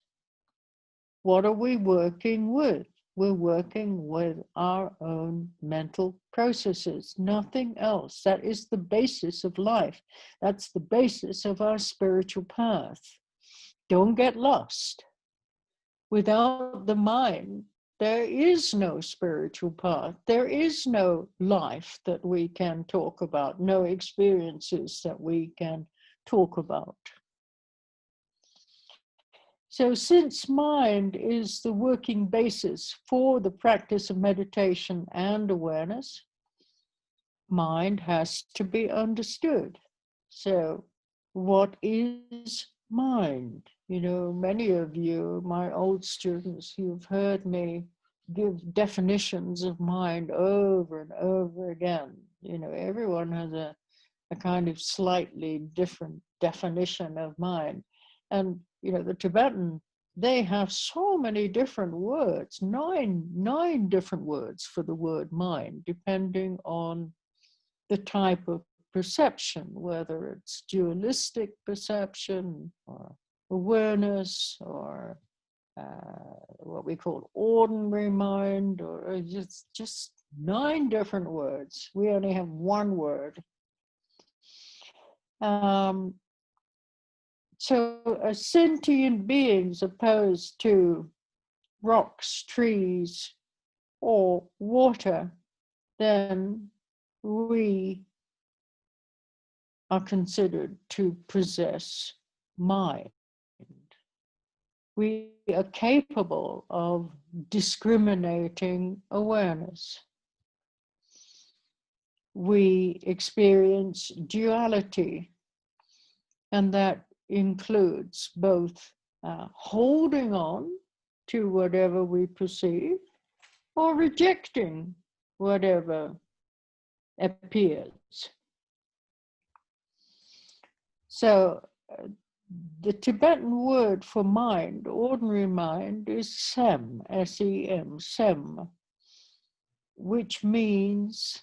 What are we working with? We're working with our own mental processes, nothing else. That is the basis of life. That's the basis of our spiritual path. Don't get lost. Without the mind, there is no spiritual path. There is no life that we can talk about, no experiences that we can talk about. So since mind is the working basis for the practice of meditation and awareness, mind has to be understood. So what is mind? You know, many of you, my old students, you've heard me give definitions of mind over and over again. You know, everyone has a kind of slightly different definition of mind. And, you know, the Tibetan, they have so many different words, nine different words for the word mind, depending on the type of perception, whether it's dualistic perception or awareness or what we call ordinary mind, or just 9 different words. We only have one word. So a sentient beings opposed to rocks, trees, or water, then we are considered to possess mind. We are capable of discriminating awareness. We experience duality, and that includes both holding on to whatever we perceive or rejecting whatever appears. So the Tibetan word for mind, ordinary mind, is sem, S-E-M, sem, which means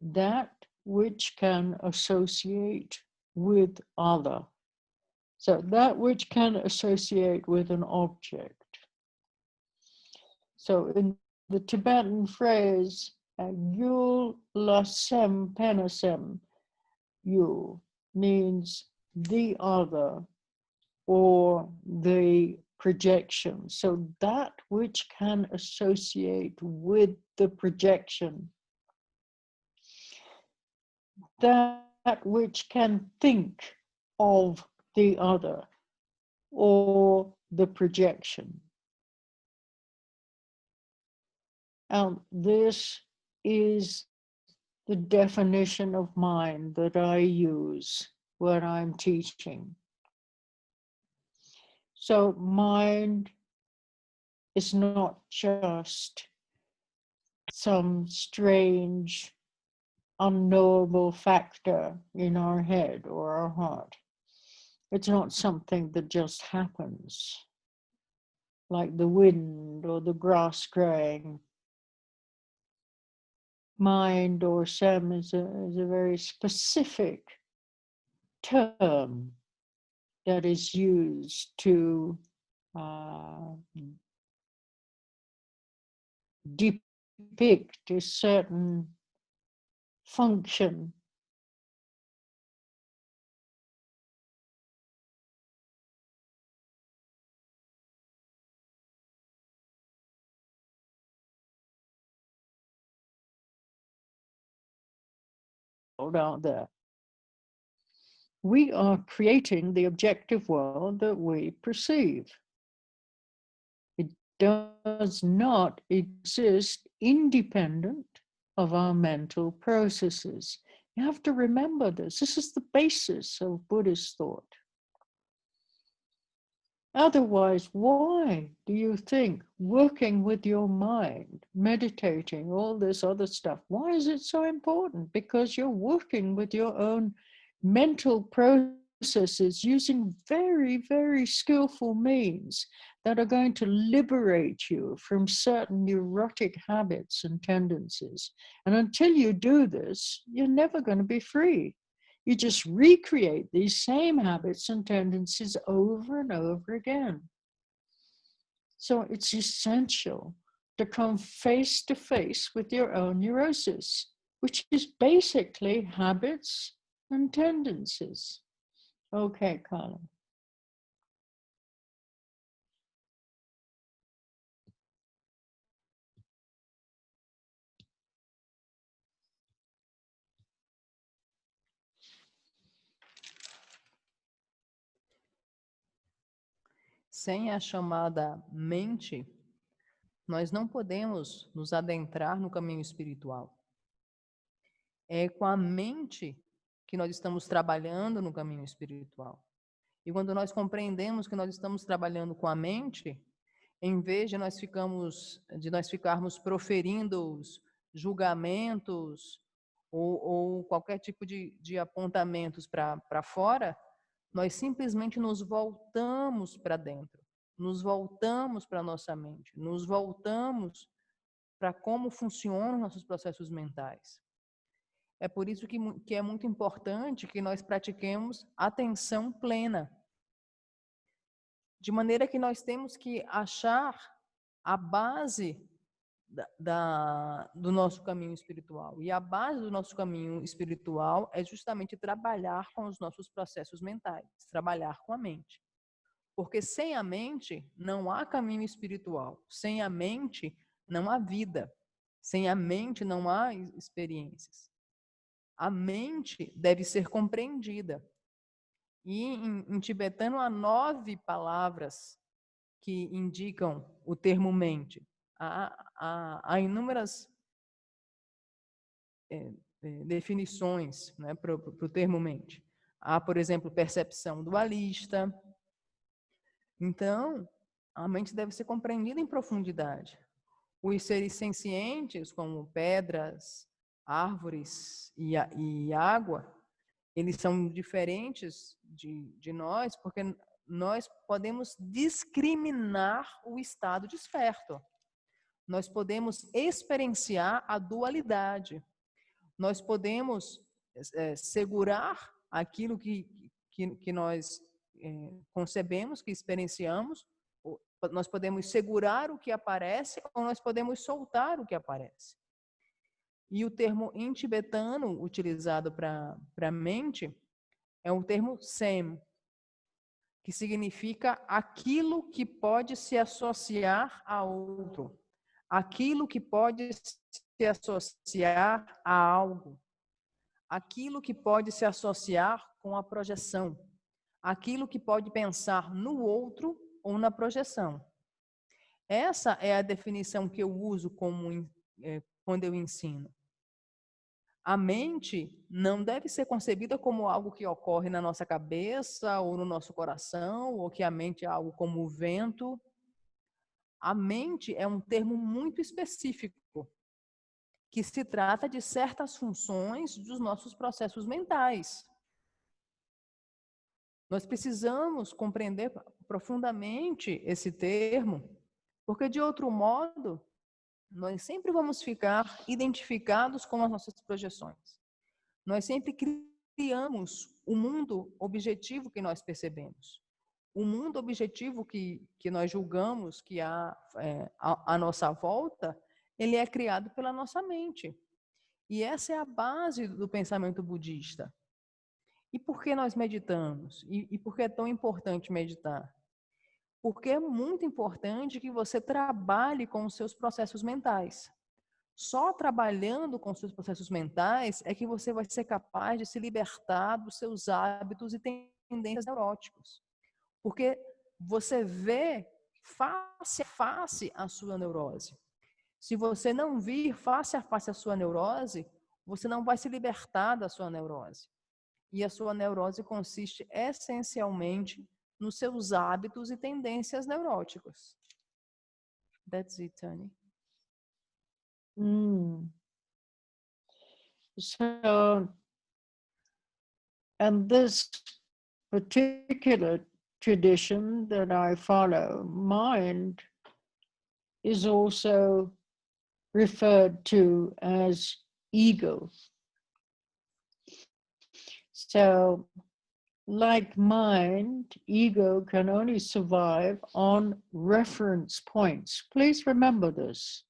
that which can associate with other. So that which can associate with an object. So in the Tibetan phrase, Yul lasem penasem, yul means the other or the projection. So that which can associate with the projection, that which can think of the other or the projection. And this is the definition of mind that I use when I'm teaching. So mind is not just some strange, unknowable factor in our head or our heart. It's not something that just happens, like the wind or the grass growing. Mind or sem is a very specific term that is used to depict a certain function. Out there. We are creating the objective world that we perceive. It does not exist independent of our mental processes. You have to remember this. This is the basis of Buddhist thought. Otherwise, why do you think working with your mind, meditating, all this other stuff, why is it so important? Because you're working with your own mental processes using very, very skillful means that are going to liberate you from certain neurotic habits and tendencies. And until you do this, you're never going to be free. You just recreate these same habits and tendencies over and over again. So it's essential to come face to face with your own neurosis, which is basically habits and tendencies. Okay, Colin. Sem a chamada mente, nós não podemos nos adentrar no caminho espiritual. É com a mente que nós estamos trabalhando no caminho espiritual. E quando nós compreendemos que nós estamos trabalhando com a mente, em vez de nós ficarmos proferindo os julgamentos ou qualquer tipo de apontamentos para fora, nós simplesmente nos voltamos para dentro, nos voltamos para a nossa mente, nos voltamos para como funcionam nossos processos mentais. É por isso que é muito importante que nós pratiquemos atenção plena. De maneira que nós temos que achar a base do nosso caminho espiritual. E a base do nosso caminho espiritual é justamente trabalhar com os nossos processos mentais, trabalhar com a mente. Porque sem a mente não há caminho espiritual, sem a mente não há vida, sem a mente não há experiências. A mente deve ser compreendida. E em tibetano há 9 palavras que indicam o termo mente. Há inúmeras definições, né, para o termo mente. Há, por exemplo, percepção dualista. Então, a mente deve ser compreendida em profundidade. Os seres sencientes, como pedras, árvores e água, eles são diferentes de nós, porque nós podemos discriminar o estado desperto. Nós podemos experienciar a dualidade. Nós podemos segurar aquilo que nós concebemos, que experienciamos. Nós podemos segurar o que aparece ou nós podemos soltar o que aparece. E o termo em tibetano utilizado para mente é o termo sem, que significa aquilo que pode se associar a outro, aquilo que pode se associar a algo, aquilo que pode se associar com a projeção, aquilo que pode pensar no outro ou na projeção. Essa é a definição que eu uso quando eu ensino. A mente não deve ser concebida como algo que ocorre na nossa cabeça ou no nosso coração, ou que a mente é algo como o vento. A mente é um termo muito específico, que se trata de certas funções dos nossos processos mentais. Nós precisamos compreender profundamente esse termo, porque de outro modo, nós sempre vamos ficar identificados com as nossas projeções. Nós sempre criamos o mundo objetivo que nós percebemos. O mundo objetivo que nós julgamos que há à nossa volta, ele é criado pela nossa mente. E essa é a base do pensamento budista. E por que nós meditamos? E por que é tão importante meditar? Porque é muito importante que você trabalhe com os seus processos mentais. Só trabalhando com os seus processos mentais é que você vai ser capaz de se libertar dos seus hábitos e tendências neuróticos. Porque você vê face a face a sua neurose. Se você não vir face a face a sua neurose, você não vai se libertar da sua neurose. E a sua neurose consiste essencialmente nos seus hábitos e tendências neuróticos. That's it, Tani. So, and this particular tradition that I follow, mind, is also referred to as ego. So, like mind, ego can only survive on reference points. Please remember this.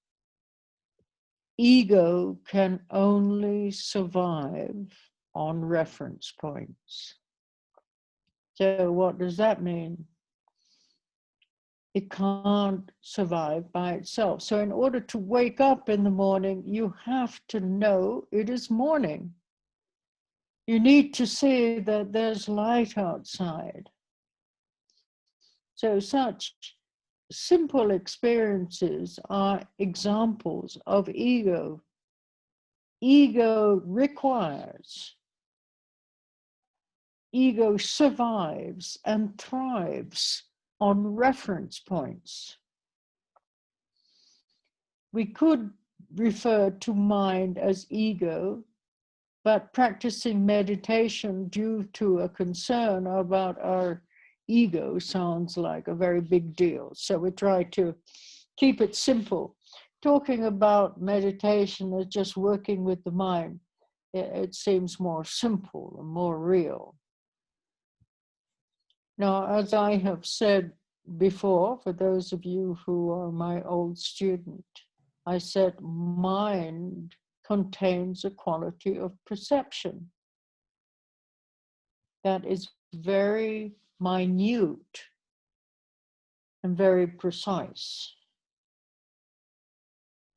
Ego can only survive on reference points. So what does that mean? It can't survive by itself. So in order to wake up in the morning, you have to know it is morning. You need to see that there's light outside. So such simple experiences are examples of ego. Ego requires, ego survives and thrives on reference points. We could refer to mind as ego, but practicing meditation due to a concern about our ego sounds like a very big deal. So we try to keep it simple. Talking about meditation as just working with the mind, it seems more simple and more real. Now, as I have said before, for those of you who are my old student, I said mind contains a quality of perception that is very minute and very precise.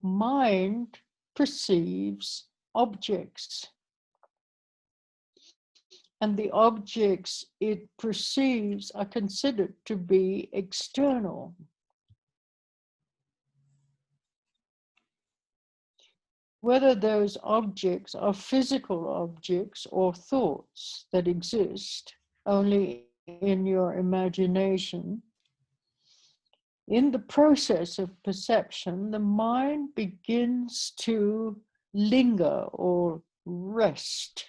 Mind perceives objects, and the objects it perceives are considered to be external. Whether those objects are physical objects or thoughts that exist only in your imagination, in the process of perception, the mind begins to linger or rest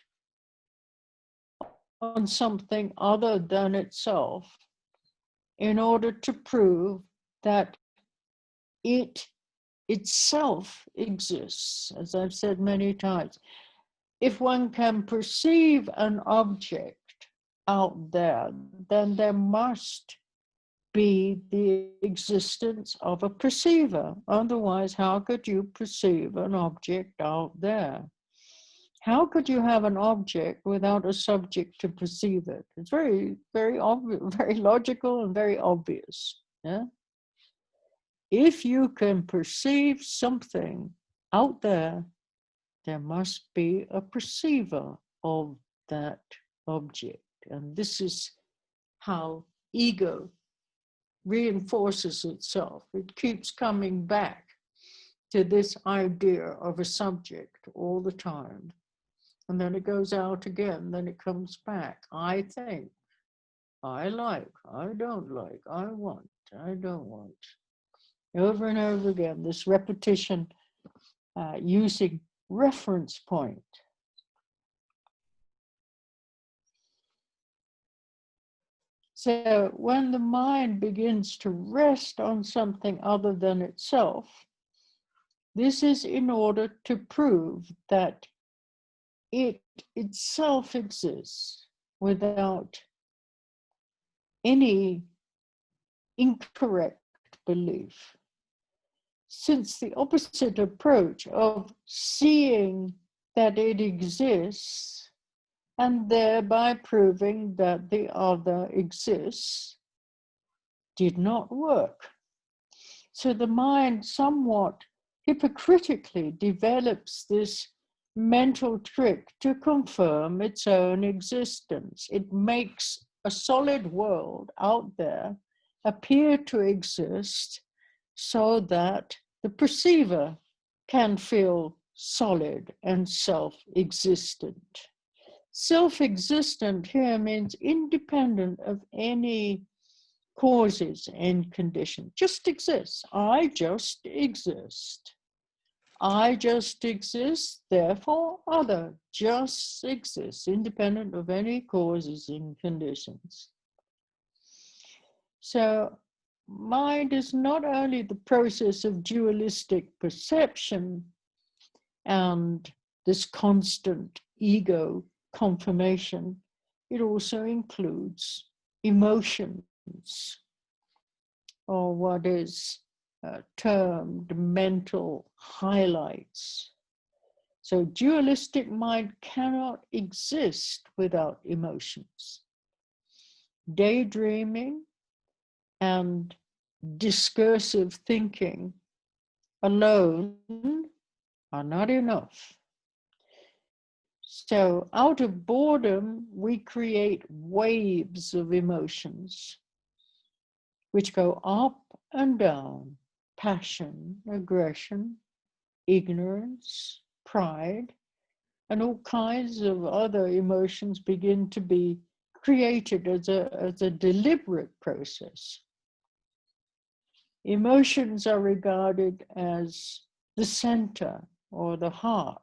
on something other than itself in order to prove that it itself exists, as I've said many times. If one can perceive an object out there, then there must be the existence of a perceiver. Otherwise, how could you perceive an object out there? How could you have an object without a subject to perceive it? It's very, very obvious, very logical and very obvious. Yeah? If you can perceive something out there, there must be a perceiver of that object. And this is how ego reinforces itself. It keeps coming back to this idea of a subject all the time. And then it goes out again, then it comes back. I think, I like, I don't like, I want, I don't want. Over and over again, this repetition using reference point. So when the mind begins to rest on something other than itself, this is in order to prove that it itself exists without any incorrect belief. Since the opposite approach of seeing that it exists and thereby proving that the other exists did not work. So the mind somewhat hypocritically develops this mental trick to confirm its own existence. It makes a solid world out there appear to exist so that the perceiver can feel solid and self-existent. Self-existent here means independent of any causes and conditions. Just exists. I just exist. I just exist, therefore other just exists, independent of any causes and conditions. So mind is not only the process of dualistic perception and this constant ego confirmation, it also includes emotions, or what is termed mental highlights. So dualistic mind cannot exist without emotions. Daydreaming and discursive thinking alone are not enough. So out of boredom, we create waves of emotions which go up and down: passion, aggression, ignorance, pride, and all kinds of other emotions begin to be created as a deliberate process. Emotions are regarded as the center or the heart,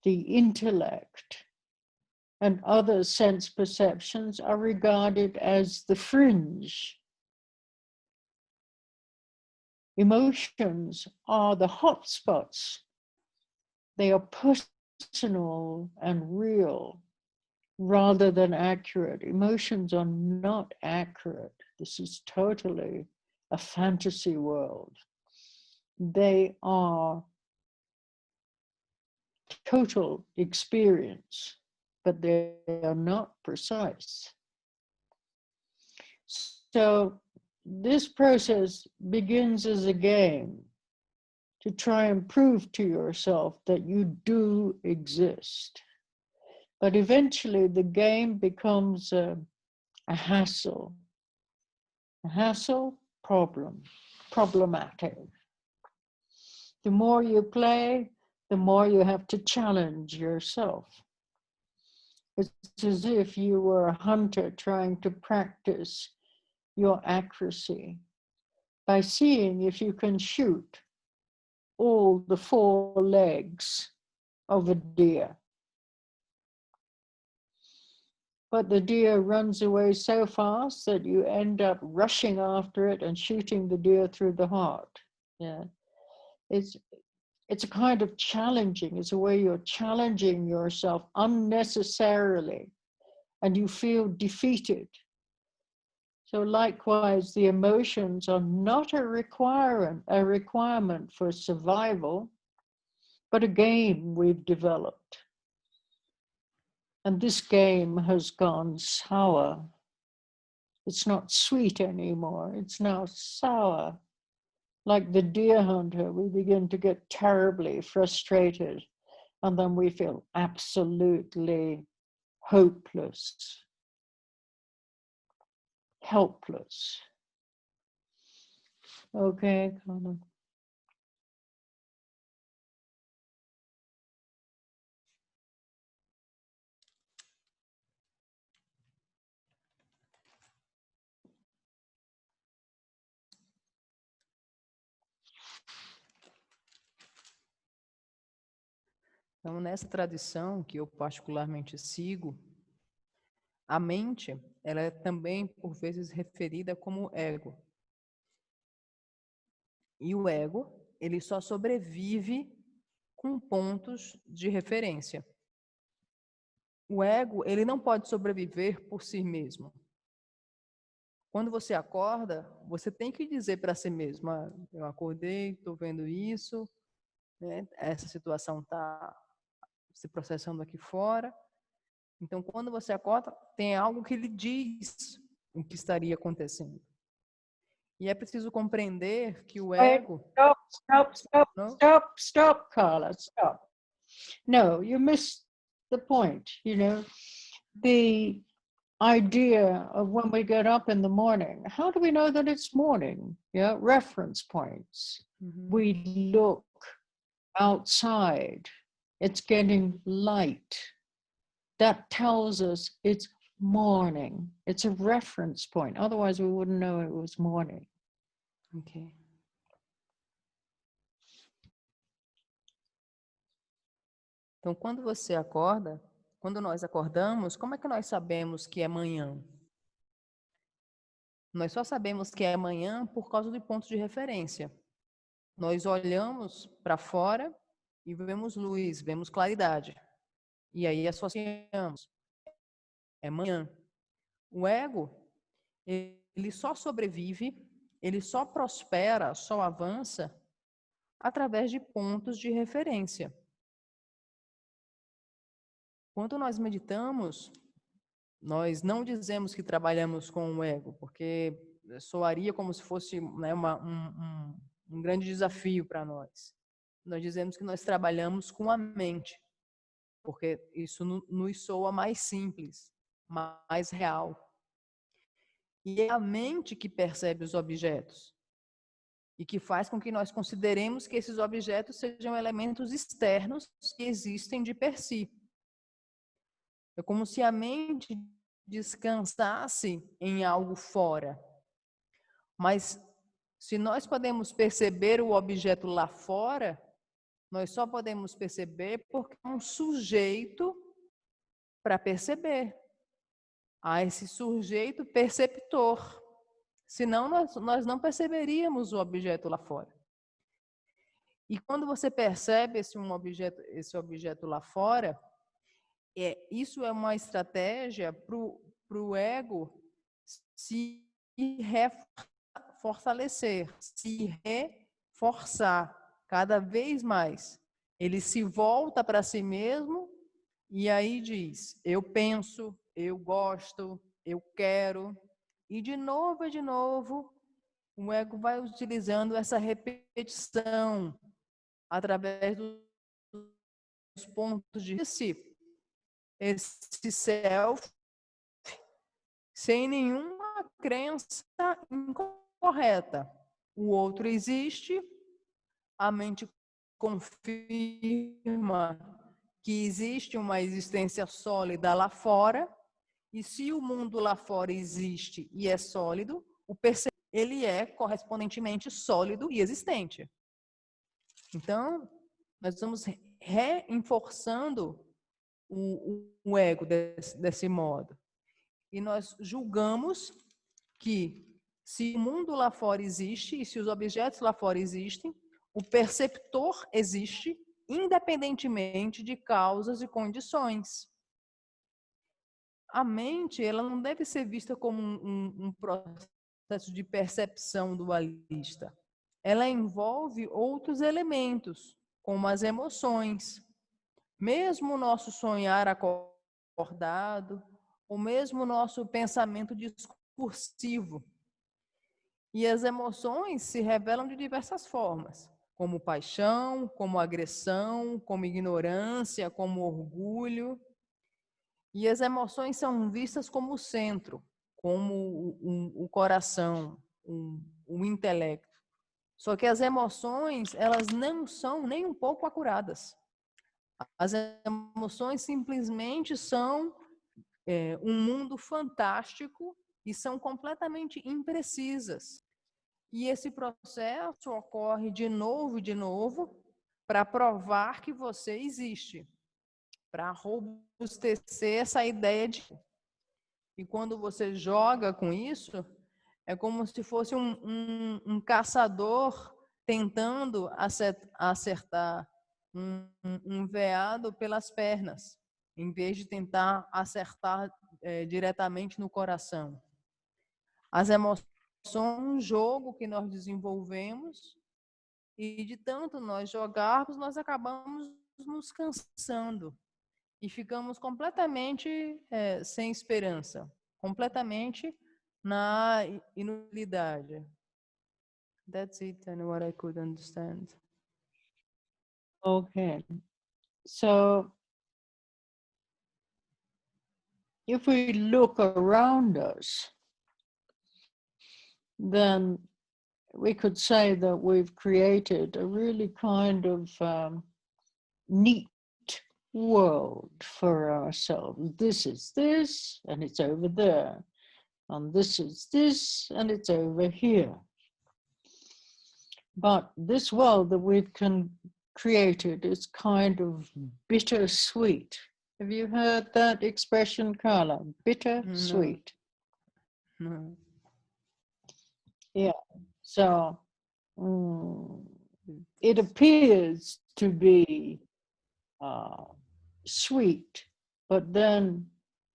the intellect, and other sense perceptions are regarded as the fringe. Emotions are the hot spots. They are personal and real rather than accurate. Emotions are not accurate. This is totally a fantasy world. They are total experience, but they are not precise. So this process begins as a game to try and prove to yourself that you do exist. But eventually the game becomes a hassle. A hassle, problematic. The more you play, the more you have to challenge yourself. It's as if you were a hunter trying to practice your accuracy by seeing if you can shoot all the 4 legs of a deer. But the deer runs away so fast that you end up rushing after it and shooting the deer through the heart. Yeah, it's a kind of challenging. It's a way you're challenging yourself unnecessarily, and you feel defeated. So likewise, the emotions are not a requirement for survival, but a game we've developed. And this game has gone sour. It's not sweet anymore. It's now sour. Like the deer hunter, we begin to get terribly frustrated, and then we feel absolutely hopeless, helpless. Okay, Carmen. Então, nessa tradição que eu particularmente sigo, a mente, ela é também, por vezes, referida como ego. E o ego, ele só sobrevive com pontos de referência. O ego, ele não pode sobreviver por si mesmo. Quando você acorda, você tem que dizer para si mesmo, eu acordei, estou vendo isso, né? Essa situação está se processando aqui fora. Então, quando você acorda, tem algo que lhe diz o que estaria acontecendo. E é preciso compreender que o ego... Stop, Carla, stop. No, you missed the point, you know. The idea of when we get up in the morning, how do we know that it's morning? Yeah, reference points. We look outside, it's getting light. That tells us it's morning. It's a reference point. Otherwise, we wouldn't know it was morning. Okay. Então, quando você acorda, quando nós acordamos, como é que nós sabemos que é manhã? Nós só sabemos que é manhã por causa do ponto de referência. Nós olhamos para fora e vemos luz, vemos claridade. E aí associamos. É manhã. O ego, ele só sobrevive, ele só prospera, só avança através de pontos de referência. Quando nós meditamos, nós não dizemos que trabalhamos com o ego, porque soaria como se fosse, né, um grande desafio para nós. Nós dizemos que nós trabalhamos com a mente, porque isso nos soa mais simples, mais real. E é a mente que percebe os objetos e que faz com que nós consideremos que esses objetos sejam elementos externos que existem de per si. É como se a mente descansasse em algo fora. Mas se nós podemos perceber o objeto lá fora, nós só podemos perceber porque é um sujeito para perceber. Há esse sujeito perceptor. Senão nós não perceberíamos o objeto lá fora. E quando você percebe esse objeto lá fora, isso é uma estratégia para o ego se fortalecer, se reforçar cada vez mais. Ele se volta para si mesmo e aí diz, eu penso, eu gosto, eu quero. E de novo, o ego vai utilizando essa repetição através dos pontos de esse self, sem nenhuma crença incorreta. O outro existe, a mente confirma que existe uma existência sólida lá fora, e se o mundo lá fora existe e é sólido, ele é correspondentemente sólido e existente. Então, nós vamos reforçando o ego desse modo. E nós julgamos que se o mundo lá fora existe e se os objetos lá fora existem, o perceptor existe independentemente de causas e condições. a mente, ela não deve ser vista como um processo de percepção dualista. Ela envolve outros elementos, como as emoções. Mesmo o nosso sonhar acordado, ou mesmo o nosso pensamento discursivo. E as emoções se revelam de diversas formas, como paixão, como agressão, como ignorância, como orgulho. E as emoções são vistas como o centro, como o coração, o intelecto. Só que as emoções, elas não são nem um pouco acuradas. As emoções simplesmente são um mundo fantástico e são completamente imprecisas. E esse processo ocorre de novo, para provar que você existe, para robustecer essa ideia de... E quando você joga com isso, é como se fosse um caçador tentando acertar um veado pelas pernas, em vez de tentar acertar diretamente no coração. As emoções são um jogo que nós desenvolvemos e de tanto nós jogarmos, nós acabamos nos cansando e ficamos completamente sem esperança, completamente na inutilidade. That's it, and what I could understand. Okay. So if we look around us, then we could say that we've created a really kind of neat world for ourselves. This is this, and it's over there. And this is this, and it's over here. But this world that we've created is kind of bittersweet. Have you heard that expression, Carla? Bittersweet. No. Yeah. So it appears to be sweet, but then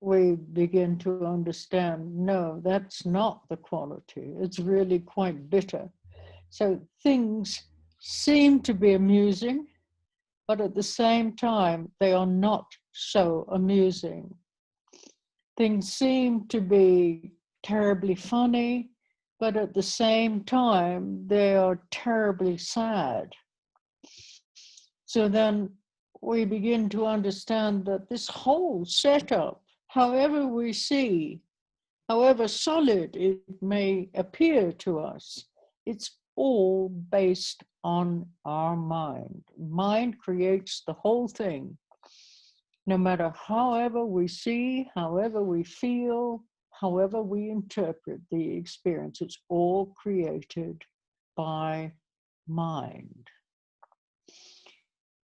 we begin to understand, no, that's not the quality. It's really quite bitter. So things seem to be amusing, but at the same time, they are not so amusing. Things seem to be terribly funny, but at the same time, they are terribly sad. So then we begin to understand that this whole setup, however we see, however solid it may appear to us, it's all based on our mind. Mind creates the whole thing. No matter however we see, however we feel, however we interpret the experience, it's all created by mind.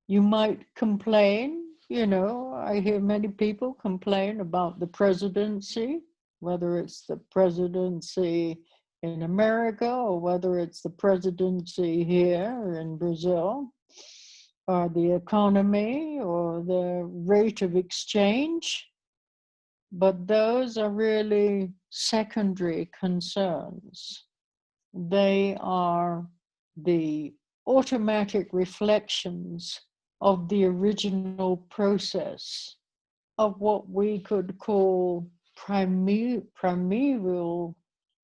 You might complain, I hear many people complain about the presidency, whether it's the presidency in America or whether it's the presidency here in Brazil, or the economy or the rate of exchange. But those are really secondary concerns. They are the automatic reflections of the original process of what we could call primeval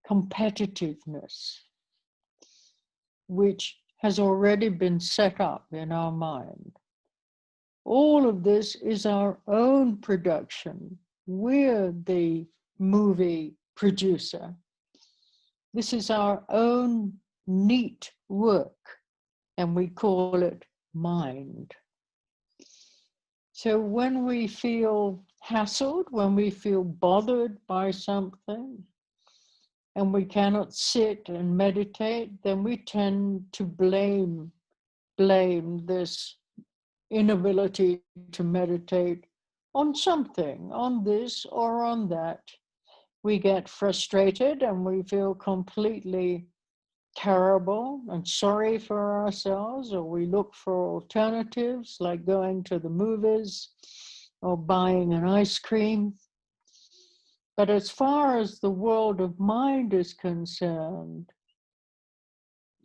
competitiveness, which has already been set up in our mind. All of this is our own production. We're the movie producer. This is our own neat work, and we call it mind. So when we feel hassled, when we feel bothered by something, and we cannot sit and meditate, then we tend to blame this inability to meditate on something, on this or on that. We get frustrated and we feel completely terrible and sorry for ourselves, or we look for alternatives like going to the movies or buying an ice cream. But as far as the world of mind is concerned,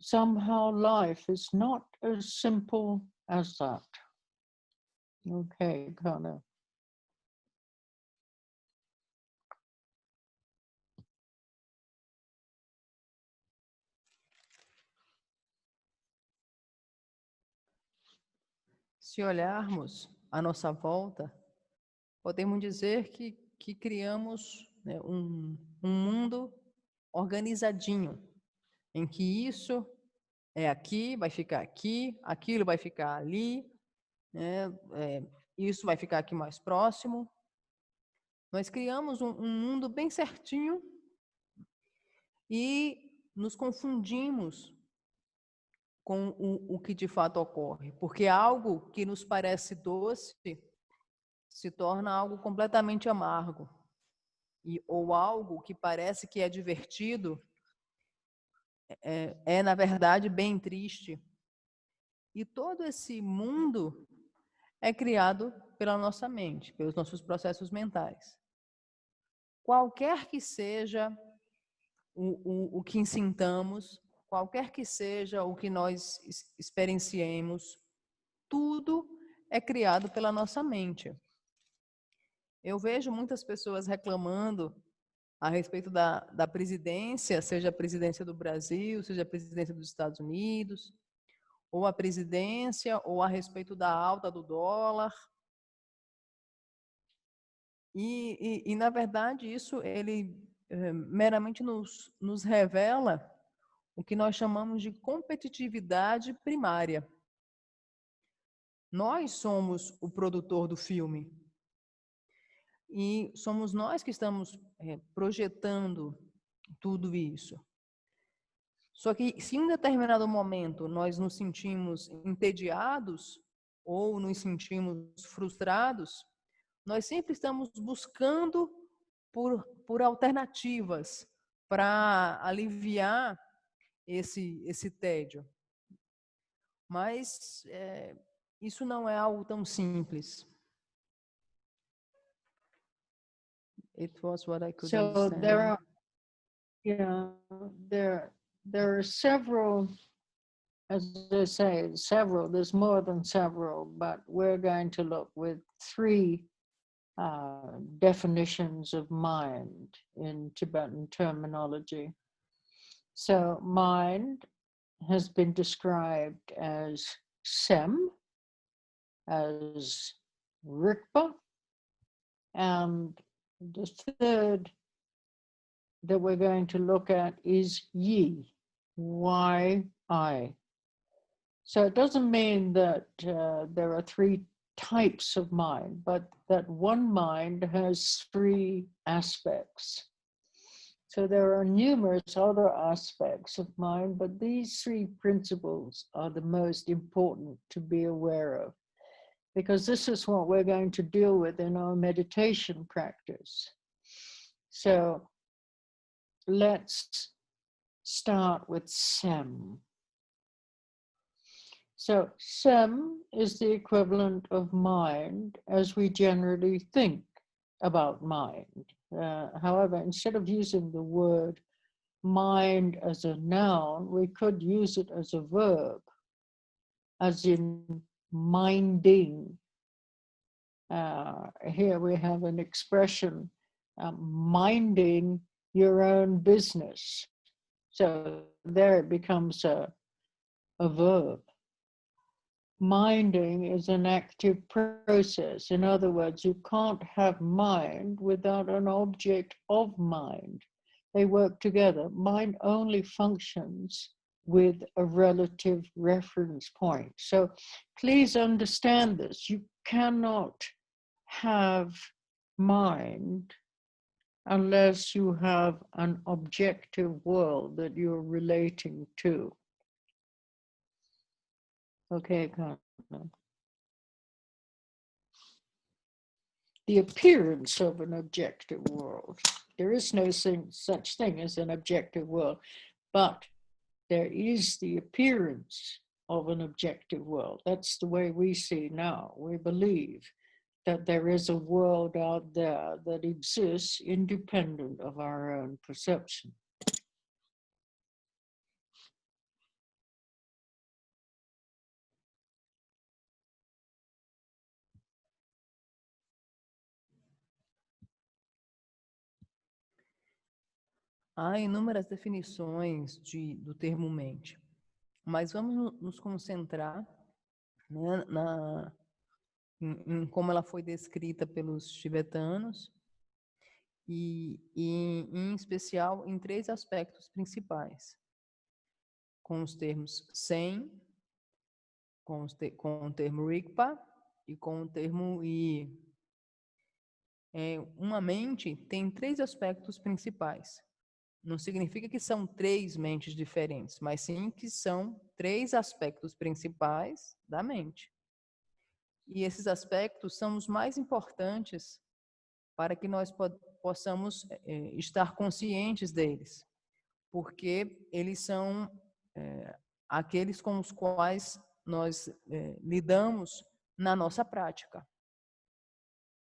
somehow life is not as simple as that. Okay, Connor. Se olharmos à nossa volta, podemos dizer que criamos, né, um mundo organizadinho, em que isso é aqui, vai ficar aqui, aquilo vai ficar ali, né, isso vai ficar aqui mais próximo. Nós criamos um mundo bem certinho e nos confundimos com o que de fato ocorre, porque algo que nos parece doce se torna algo completamente amargo, ou algo que parece que é divertido na verdade, bem triste. E todo esse mundo é criado pela nossa mente, pelos nossos processos mentais. Qualquer que seja o que sintamos, qualquer que seja o que nós experienciemos, tudo é criado pela nossa mente. Eu vejo muitas pessoas reclamando a respeito da presidência, seja a presidência do Brasil, seja a presidência dos Estados Unidos, ou a presidência, ou a respeito da alta do dólar. E na verdade, isso ele meramente nos revela o que nós chamamos de competitividade primária. Nós somos o produtor do filme. E somos nós que estamos projetando tudo isso. Só que se em um determinado momento nós nos sentimos entediados ou nos sentimos frustrados, nós sempre estamos buscando por alternativas para aliviar esse tédio. Mas isso não é algo tão simples. It was what I could understand. There are several, as I say, several, there's more than several, but we're going to look with three definitions of mind in Tibetan terminology. So mind has been described as sem, as rikpa, and the third that we're going to look at is yi, Y-I. So it doesn't mean that there are three types of mind, but that one mind has three aspects. So there are numerous other aspects of mind, but these three principles are the most important to be aware of, because this is what we're going to deal with in our meditation practice. So let's start with sem. So sem is the equivalent of mind as we generally think about mind. However, instead of using the word mind as a noun, we could use it as a verb, as in minding. Here we have an expression, minding your own business. So there it becomes a verb. Minding is an active process. In other words, you can't have mind without an object of mind. They work together. Mind only functions with a relative reference point. So please understand this. You cannot have mind unless you have an objective world that you're relating to. Okay, Connor. The appearance of an objective world. There is no such thing as an objective world, but there is the appearance of an objective world. That's the way we see now. We believe that there is a world out there that exists independent of our own perception. Há inúmeras definições do termo mente, mas vamos nos concentrar, né, em como ela foi descrita pelos tibetanos e em especial em 3 aspectos principais, com os termos sen, com o termo rigpa e com o termo i. Uma mente tem 3 aspectos principais. Não significa que são 3 mentes diferentes, mas sim que são 3 aspectos principais da mente. E esses aspectos são os mais importantes para que nós possamos estar conscientes deles, porque eles são aqueles com os quais nós lidamos na nossa prática.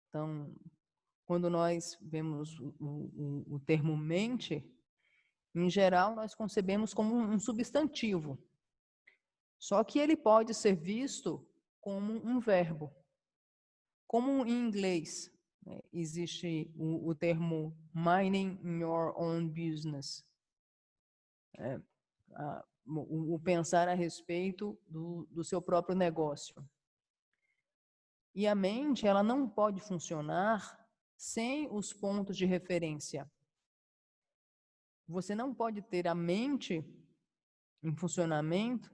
Então, quando nós vemos o termo mente, em geral, nós concebemos como um substantivo. Só que ele pode ser visto como um verbo. Como em inglês, né, existe o termo minding your own business. O pensar a respeito do seu próprio negócio. E a mente, ela não pode funcionar sem os pontos de referência. Você não pode ter a mente em funcionamento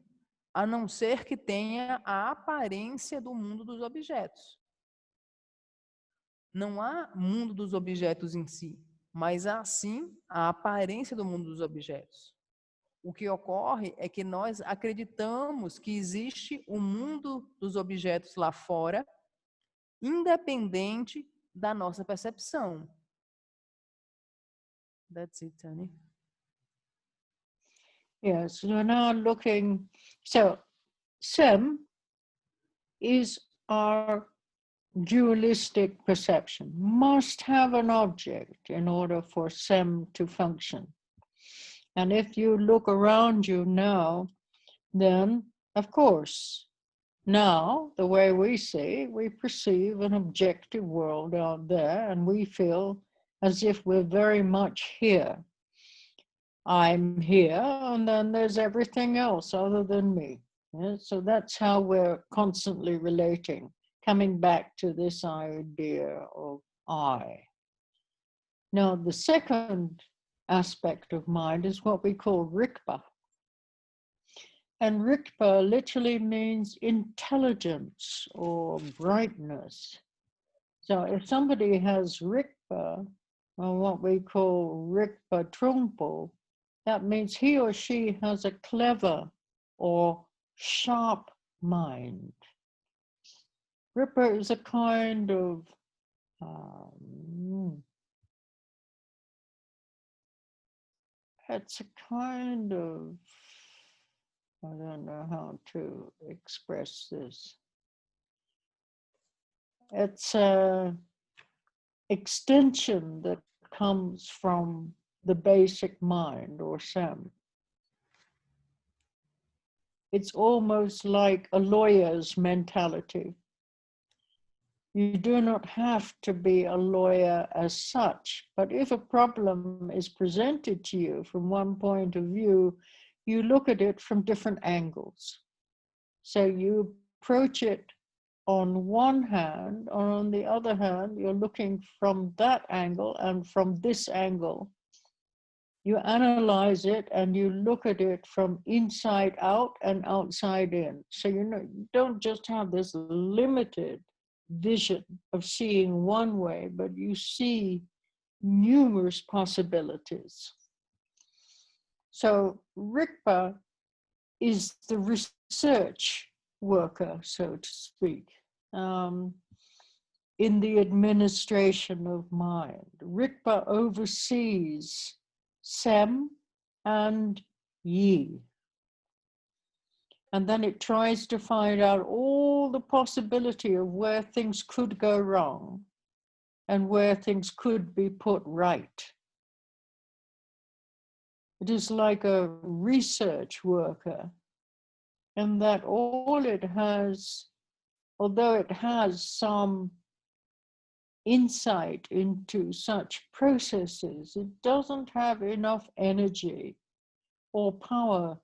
a não ser que tenha a aparência do mundo dos objetos. Não há mundo dos objetos em si, mas há sim a aparência do mundo dos objetos. O que ocorre é que nós acreditamos que existe o mundo dos objetos lá fora, independente da nossa percepção. That's it, Tani. Yes, we're now looking. So, sem is our dualistic perception. Must have an object in order for sem to function. And if you look around you now, then, of course, now, the way we see, we perceive an objective world out there, and we feel as if we're very much here. I'm here, and then there's everything else other than me. Yeah? So that's how we're constantly relating, coming back to this idea of I. Now, the second aspect of mind is what we call rikpa. And rikpa literally means intelligence or brightness. So if somebody has rikpa, or what we call rikpa trungpo, that means he or she has a clever or sharp mind. Rikpa is a kind of it's a kind of, I don't know how to express this. It's an extension that comes from the basic mind or sem. It's almost like a lawyer's mentality. You do not have to be a lawyer as such, but if a problem is presented to you from one point of view, you look at it from different angles. So you approach it on one hand, or on the other hand, you're looking from that angle and from this angle. You analyze it and you look at it from inside out and outside in. So you don't just have this limited vision of seeing one way, but you see numerous possibilities. So Rigpa is the research worker, so to speak, in the administration of mind. Rigpa oversees sem and yi. And then it tries to find out all the possibility of where things could go wrong and where things could be put right. It is like a research worker, and that all it has, although it has some insight into such processes, it doesn't have enough energy or power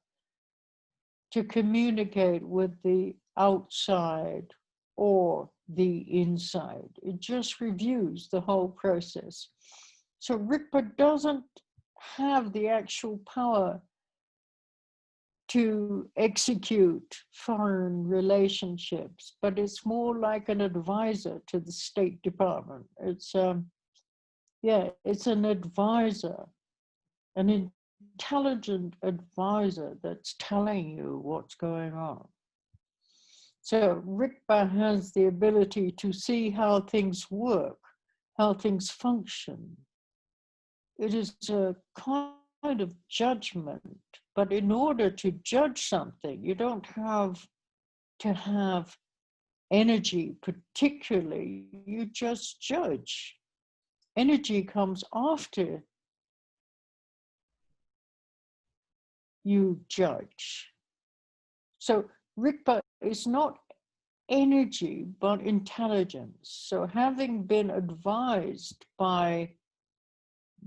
to communicate with the outside or the inside. It just reviews the whole process. So Rigpa doesn't have the actual power to execute foreign relationships, but it's more like an advisor to the State Department. It's it's an advisor, an intelligent advisor that's telling you what's going on. So Rigpa has the ability to see how things work, how things function. It is a kind of judgment, but in order to judge something, you don't have to have energy particularly, you just judge. Energy comes after you judge. So Rigpa is not energy, but intelligence. So having been advised by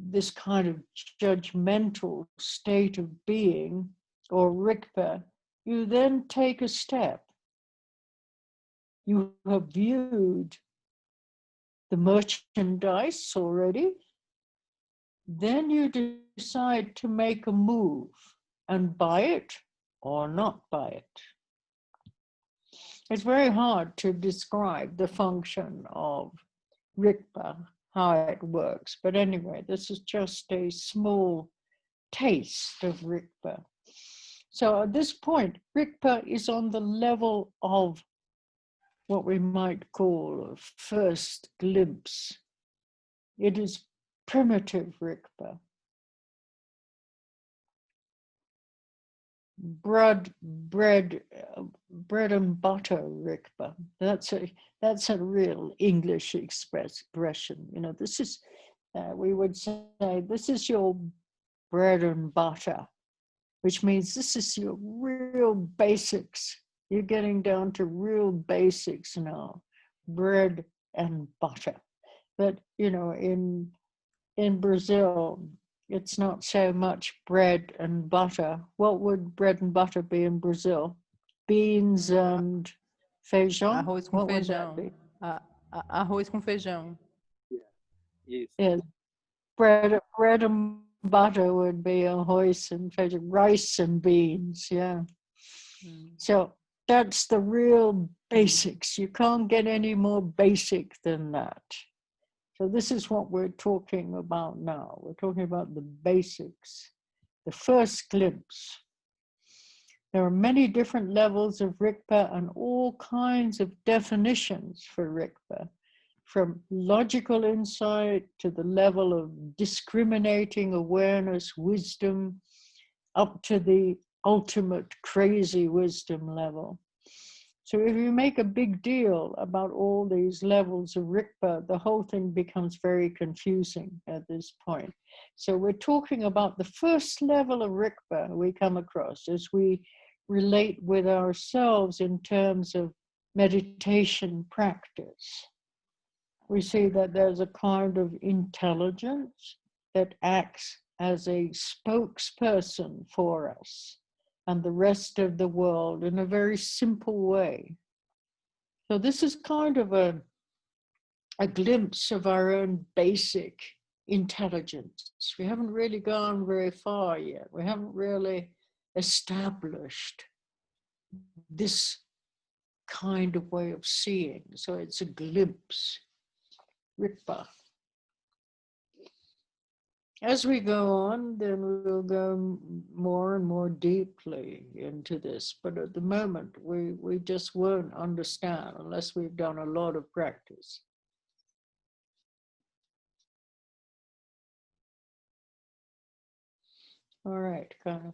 this kind of judgmental state of being, or Rigpa, you then take a step. You have viewed the merchandise already. Then you decide to make a move and buy it or not buy it. It's very hard to describe the function of Rigpa, how it works. But anyway, this is just a small taste of Rigpa. So at this point, Rigpa is on the level of what we might call a first glimpse. It is primitive Rigpa. Bread and butter Rigpa. That's a real English expression. You know, this is we would say this is your bread and butter, which means this is your real basics. You're getting down to real basics now, bread and butter. But you know, in Brazil, it's not so much bread and butter. What would bread and butter be in Brazil? Beans and feijão? Arroz com What would feijão. that be? Arroz com feijão. Yes. Yes. Bread and butter would be arroz and feijão, rice and beans, yeah. So that's the real basics. You can't get any more basic than that. So this is what we're talking about now. We're talking about the basics, the first glimpse. There are many different levels of Rigpa and all kinds of definitions for Rigpa, from logical insight to the level of discriminating awareness, wisdom, up to the ultimate crazy wisdom level. So if you make a big deal about all these levels of Rigpa, the whole thing becomes very confusing at this point. So we're talking about the first level of Rigpa we come across as we relate with ourselves in terms of meditation practice. We see that there's a kind of intelligence that acts as a spokesperson for us and the rest of the world in a very simple way. So this is kind of a glimpse of our own basic intelligence. We haven't really gone very far yet. We haven't really established this kind of way of seeing. So it's a glimpse. Rigpa. As we go on, then we'll go more and more deeply into this. But at the moment, we just won't understand unless we've done a lot of practice. All right, kind of.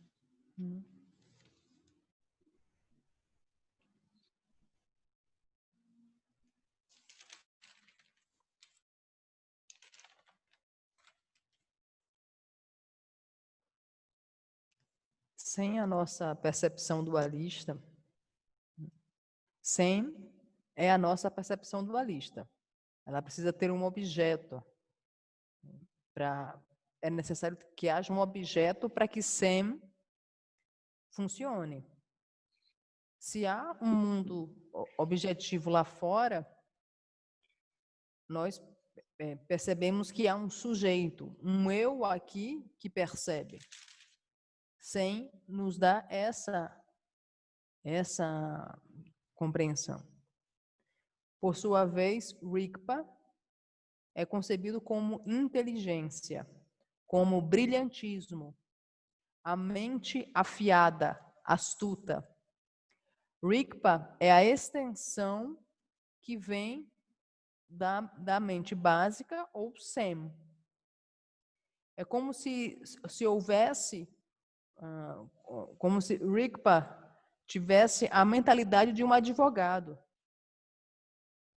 sem a nossa percepção dualista, sem é a nossa percepção dualista. Ela precisa ter um objeto. É necessário que haja um objeto para que sem funcione. Se há um mundo objetivo lá fora, nós percebemos que há um sujeito, um eu aqui que percebe. Sem nos dar essa compreensão. Por sua vez, Rigpa é concebido como inteligência, como brilhantismo, a mente afiada, astuta. Rigpa é a extensão que vem da mente básica ou sem. É como se houvesse, como se Rigpa tivesse a mentalidade de um advogado.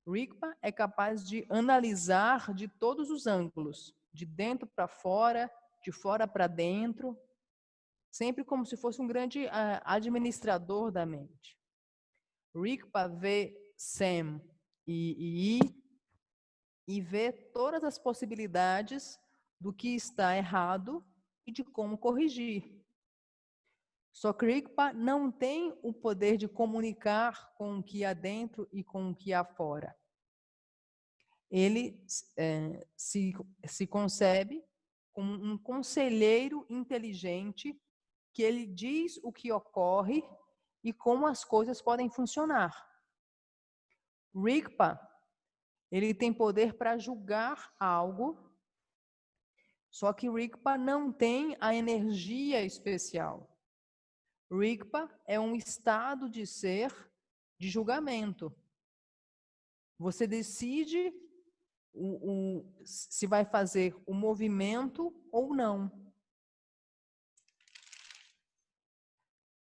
Rigpa é capaz de analisar de todos os ângulos, de dentro para fora, de fora para dentro, sempre como se fosse um grande administrador da mente. Rigpa vê Sem e vê todas as possibilidades do que está errado e de como corrigir. Só que Rigpa não tem o poder de comunicar com o que há dentro e com o que há fora. Ele se concebe como um conselheiro inteligente que ele diz o que ocorre e como as coisas podem funcionar. Rigpa, ele tem poder para julgar algo, só que Rigpa não tem a energia especial. Rigpa é um estado de ser de julgamento. Você decide se vai fazer o movimento ou não.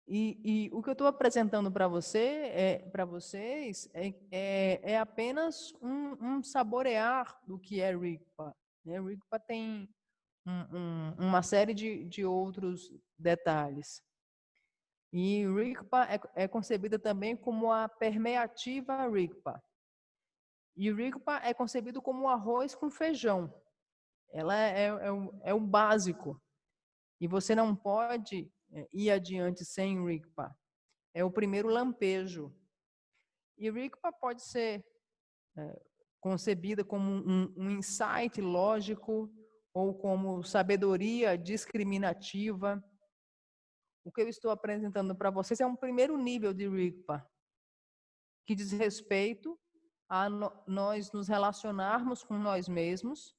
E o que eu estou apresentando para vocês é apenas um saborear do que é Rigpa. Rigpa tem uma série de outros detalhes. E Rigpa é concebida também como a permeativa Rigpa. E Rigpa é concebido como arroz com feijão. Ela é o básico. E você não pode ir adiante sem Rigpa. É o primeiro lampejo. E Rigpa pode ser concebida como um insight lógico ou como sabedoria discriminativa. O que eu estou apresentando para vocês é um primeiro nível de Rigpa, que diz respeito a nós nos relacionarmos com nós mesmos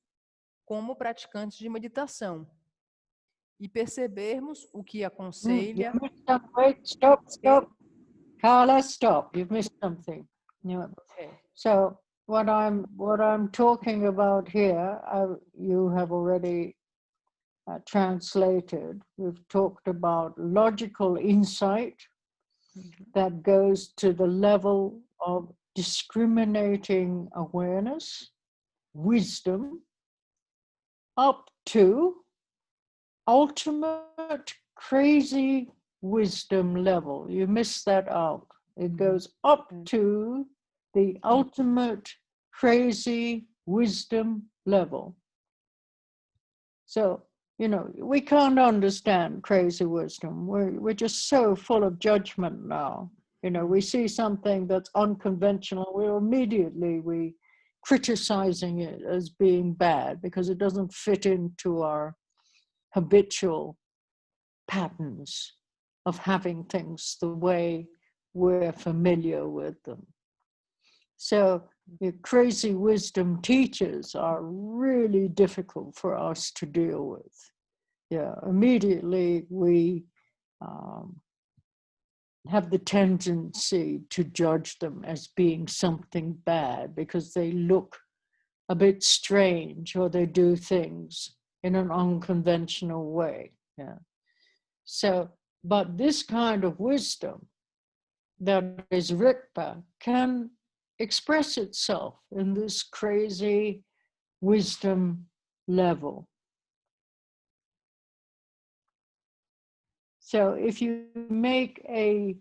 como praticantes de meditação e percebermos o que aconselha. Wait, stop. Carla, stop. You've missed something. So what I'm talking about here, you have already translated. We've talked about logical insight that goes to the level of discriminating awareness, wisdom, up to ultimate crazy wisdom level. You missed that out. It goes up to the ultimate crazy wisdom level. So, we can't understand crazy wisdom. We're just so full of judgment now. We see something that's unconventional, we're immediately criticizing it as being bad because it doesn't fit into our habitual patterns of having things the way we're familiar with them. So the crazy wisdom teachers are really difficult for us to deal with. Immediately we have the tendency to judge them as being something bad because they look a bit strange or they do things in an unconventional way. So, but this kind of wisdom that is Rigpa can express itself in this crazy wisdom level. So if you make a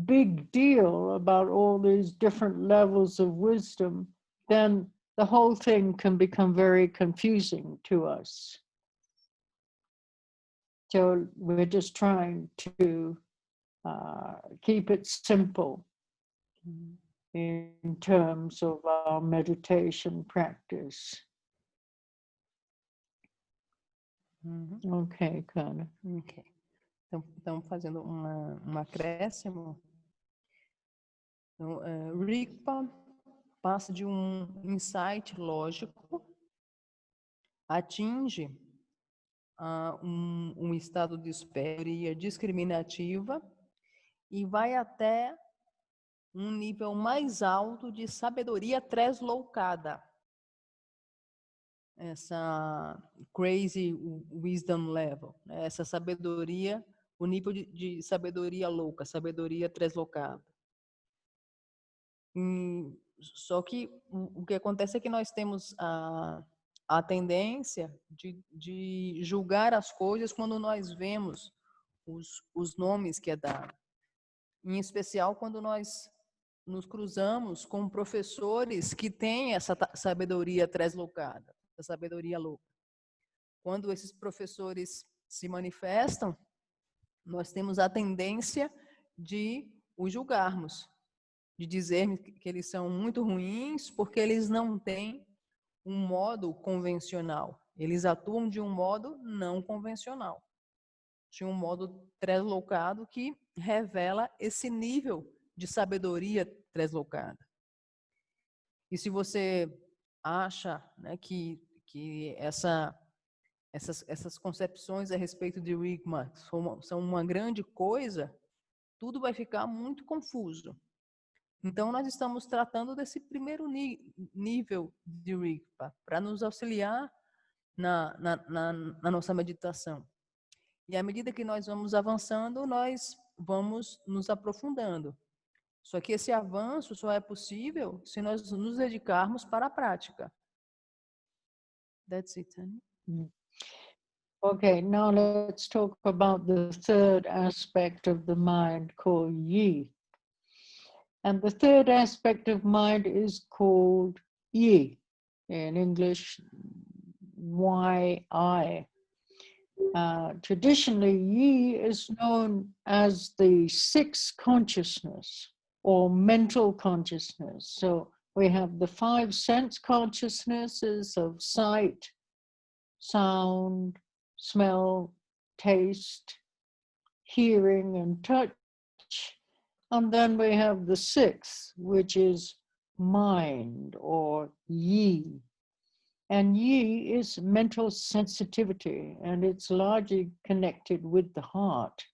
big deal about all these different levels of wisdom, then the whole thing can become very confusing to us. So we're just trying to keep it simple in terms of our meditation practice. Ok, Kana. Ok. Então, estamos fazendo um acréscimo. Então, Rigpa passa de um insight lógico, atinge um estado de desperto discriminativa e vai até um nível mais alto de sabedoria translocada. Essa crazy wisdom level, né? Essa sabedoria, o nível de sabedoria louca, sabedoria translocada. Só que o que acontece é que nós temos a tendência de julgar as coisas quando nós vemos os nomes que é dado. Em especial quando nós nos cruzamos com professores que têm essa sabedoria translocada, essa sabedoria louca. Quando esses professores se manifestam, nós temos a tendência de os julgarmos, de dizermos que eles são muito ruins porque eles não têm um modo convencional. Eles atuam de um modo não convencional, de um modo translocado que revela esse nível de sabedoria translocada. E se você acha, né, que essas concepções a respeito de Rigpa são uma grande coisa, tudo vai ficar muito confuso. Então, nós estamos tratando desse primeiro nível de Rigpa, para nos auxiliar na nossa meditação. E à medida que nós vamos avançando, nós vamos nos aprofundando. Só que esse avanço só é possível se nós nos dedicarmos para a prática. That's it, Tanya. Okay, now let's talk about the third aspect of the mind called yi. And the third aspect of mind is called yi, in English, yi. Traditionally, yi is known as the sixth consciousness or mental consciousness. So we have the five sense consciousnesses of sight, sound, smell, taste, hearing, and touch. And then we have the sixth, which is mind or yi. And yi is mental sensitivity, and it's largely connected with the heart.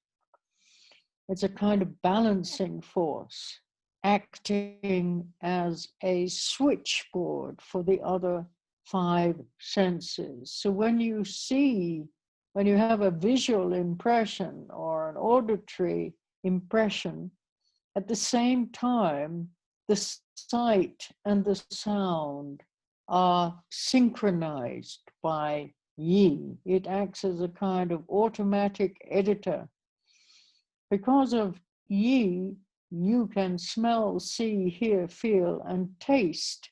It's a kind of balancing force, acting as a switchboard for the other five senses. So when you have a visual impression or an auditory impression, at the same time, the sight and the sound are synchronized by yi. It acts as a kind of automatic editor. Because of yi, you can smell, see, hear, feel, and taste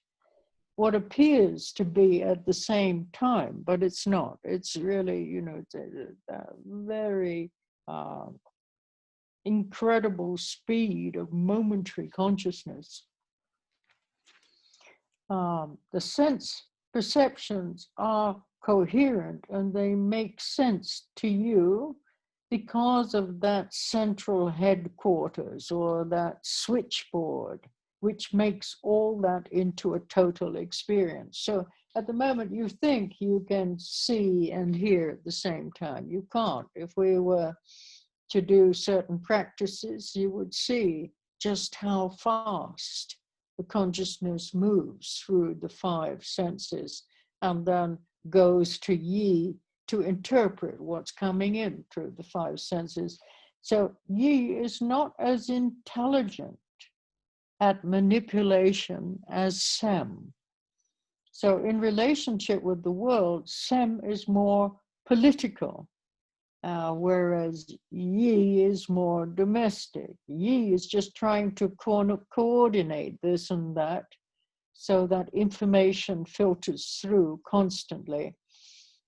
what appears to be at the same time, but it's not. It's really, it's a very incredible speed of momentary consciousness. The sense perceptions are coherent and they make sense to you because of that central headquarters or that switchboard, which makes all that into a total experience. So at the moment you think you can see and hear at the same time. You can't. If we were to do certain practices, you would see just how fast the consciousness moves through the five senses and then goes to yi to interpret what's coming in through the five senses. So yi is not as intelligent at manipulation as sem. So in relationship with the world, sem is more political whereas yi is more domestic. Yi is just trying to coordinate this and that so that information filters through constantly,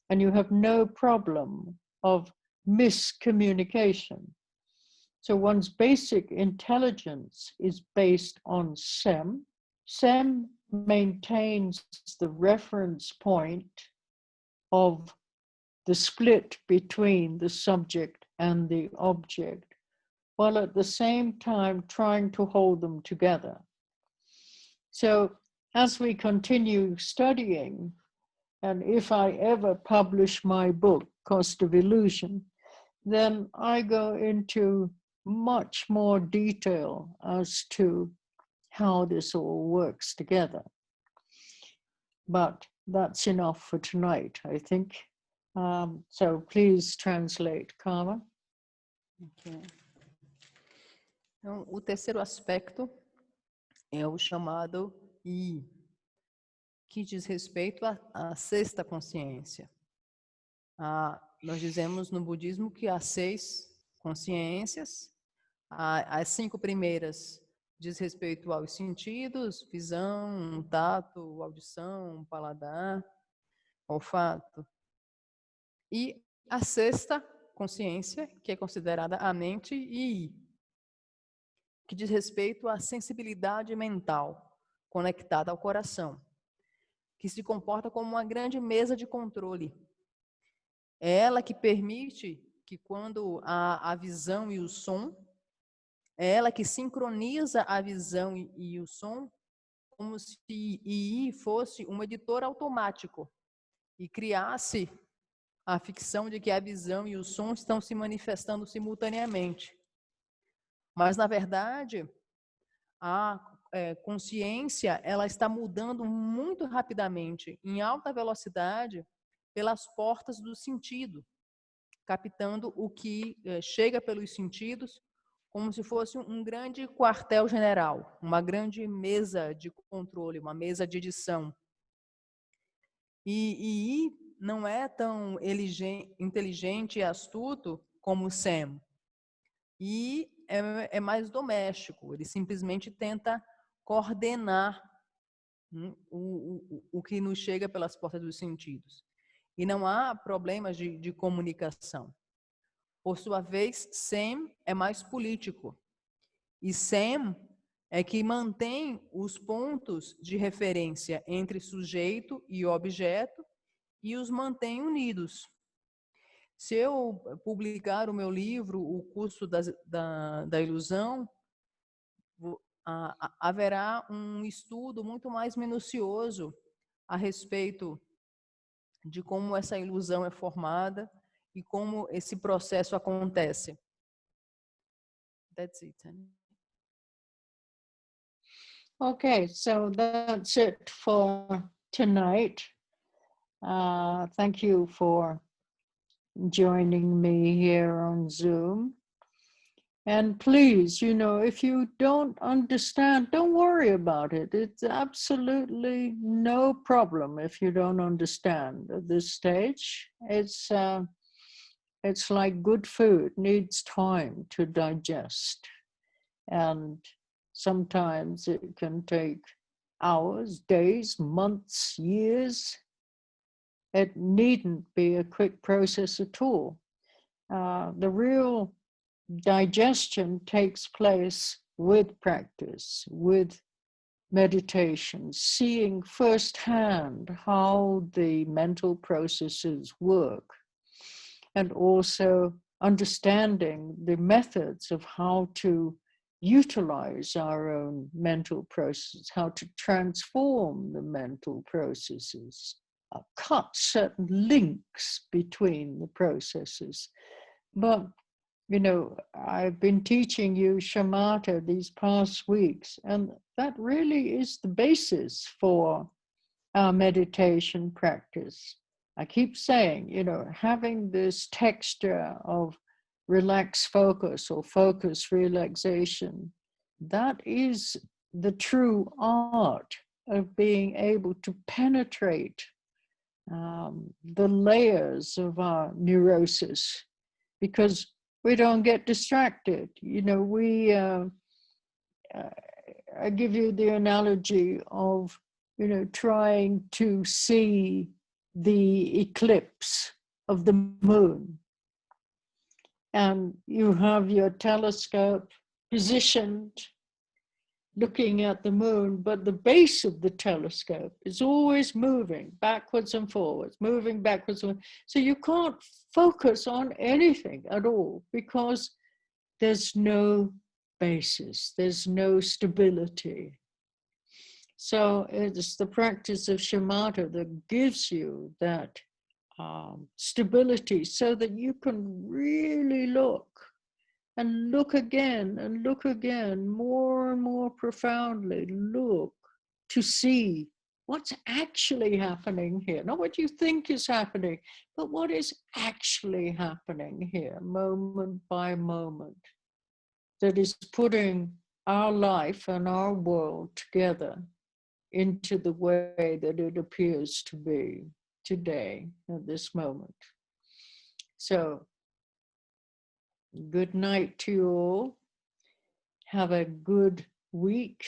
and you have no problem of miscommunication. So one's basic intelligence is based on sem. Sem maintains the reference point of the split between the subject and the object, while at the same time trying to hold them together. So as we continue studying, and if I ever publish my book, Cost of Illusion, then I go into much more detail as to how this all works together. But that's enough for tonight, I think. So please translate, Karma. Okay. Então, o terceiro aspecto é o chamado I, que diz respeito à sexta consciência. Nós dizemos no budismo que há 6 consciências. As 5 primeiras diz respeito aos sentidos, visão, tato, audição, paladar, olfato. E a sexta consciência, que é considerada a mente, I, que diz respeito à sensibilidade mental conectada ao coração, que se comporta como uma grande mesa de controle. É ela que permite que quando há a visão e o som, é ela que sincroniza a visão e o som, como se I fosse um editor automático e criasse a ficção de que a visão e o som estão se manifestando simultaneamente. Mas, na verdade, a consciência ela está mudando muito rapidamente, em alta velocidade, pelas portas do sentido, captando o que chega pelos sentidos, como se fosse um grande quartel-general, uma grande mesa de controle, uma mesa de edição. E não é tão inteligente e astuto como o Sam. E é mais doméstico, ele simplesmente tenta coordenar o que nos chega pelas portas dos sentidos. E não há problemas de comunicação. Por sua vez, Sam é mais político. E Sam é que mantém os pontos de referência entre sujeito e objeto e os mantém unidos. Se eu publicar o meu livro, O Curso da Ilusão, haverá um estudo muito mais minucioso a respeito de como essa ilusão é formada e como esse processo acontece. That's it. Okay, so that's it for tonight. Thank you for joining me here on Zoom. And please, if you don't understand, don't worry about it. It's absolutely no problem if you don't understand at this stage. It's like good food, needs time to digest. And sometimes it can take hours, days, months, years. It needn't be a quick process at all. The real digestion takes place with practice, with meditation, seeing firsthand how the mental processes work, and also understanding the methods of how to utilize our own mental processes, how to transform the mental processes, cut certain links between the processes. But I've been teaching you shamatha these past weeks, and that really is the basis for our meditation practice. I keep saying, having this texture of relaxed focus or focus relaxation, that is the true art of being able to penetrate the layers of our neurosis because we don't get distracted. You know, I give you the analogy of, you know, trying to see the eclipse of the moon. And you have your telescope positioned looking at the moon, but the base of the telescope is always moving backwards and forwards, moving backwards and forwards. So you can't focus on anything at all because there's no basis, there's no stability. So it's the practice of shamatha that gives you that stability so that you can really look and look again and look again, more and more profoundly, look to see what's actually happening here. Not what you think is happening, but what is actually happening here, moment by moment, that is putting our life and our world together into the way that it appears to be today, at this moment. So, good night to you all. Have a good week.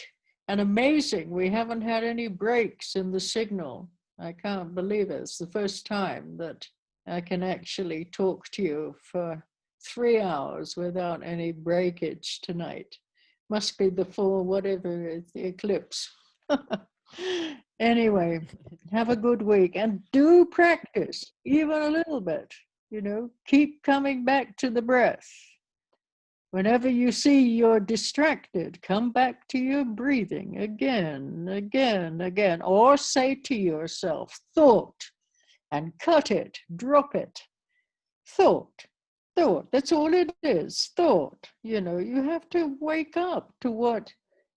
And amazing, we haven't had any breaks in the signal. I can't believe it. It's the first time that I can actually talk to you for 3 hours without any breakage tonight. Must be the full, whatever it is, the eclipse. Anyway, have a good week and do practice, even a little bit. You know, keep coming back to the breath. Whenever you see you're distracted, come back to your breathing again, again, again, or say to yourself, thought, and cut it, drop it. Thought, that's all it is, thought. You know, you have to wake up to what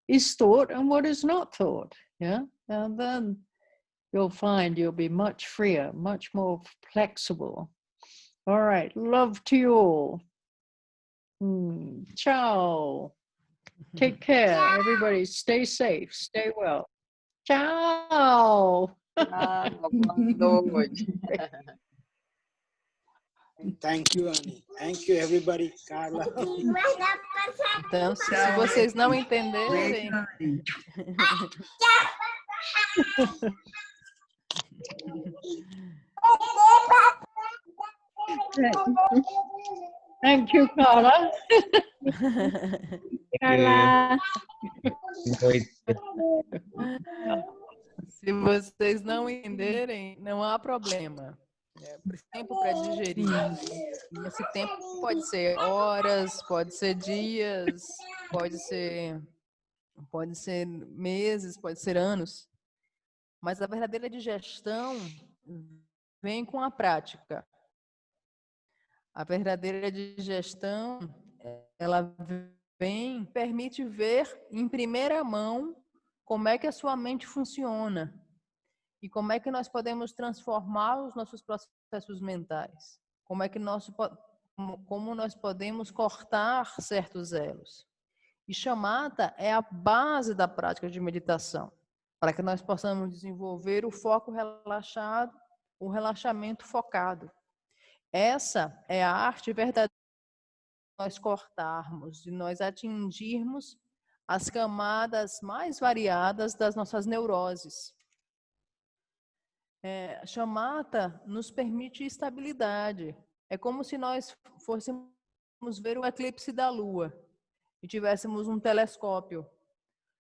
is thought and what is not thought, yeah? And then you'll find you'll be much freer, much more flexible. All right, love to you all. Ciao. Take care, everybody. Stay safe, stay well. Ciao. Boa noite. Thank you, Annie. Thank you, everybody. Carla. Então, se vocês não entenderem... Thank you, Carla. Carla. Se vocês não entenderem, não há problema. Tempo para digerir. E esse tempo pode ser horas, pode ser dias, pode ser meses, pode ser anos. Mas a verdadeira digestão vem com a prática. A verdadeira digestão, ela permite ver em primeira mão como é que a sua mente funciona e como é que nós podemos transformar os nossos processos mentais, como nós podemos cortar certos elos. E shamatha é a base da prática de meditação, para que nós possamos desenvolver o foco relaxado, o relaxamento focado. Essa é a arte verdadeira de nós cortarmos, de nós atingirmos as camadas mais variadas das nossas neuroses. Shamatha nos permite estabilidade. É como se nós fôssemos ver o eclipse da Lua e tivéssemos um telescópio.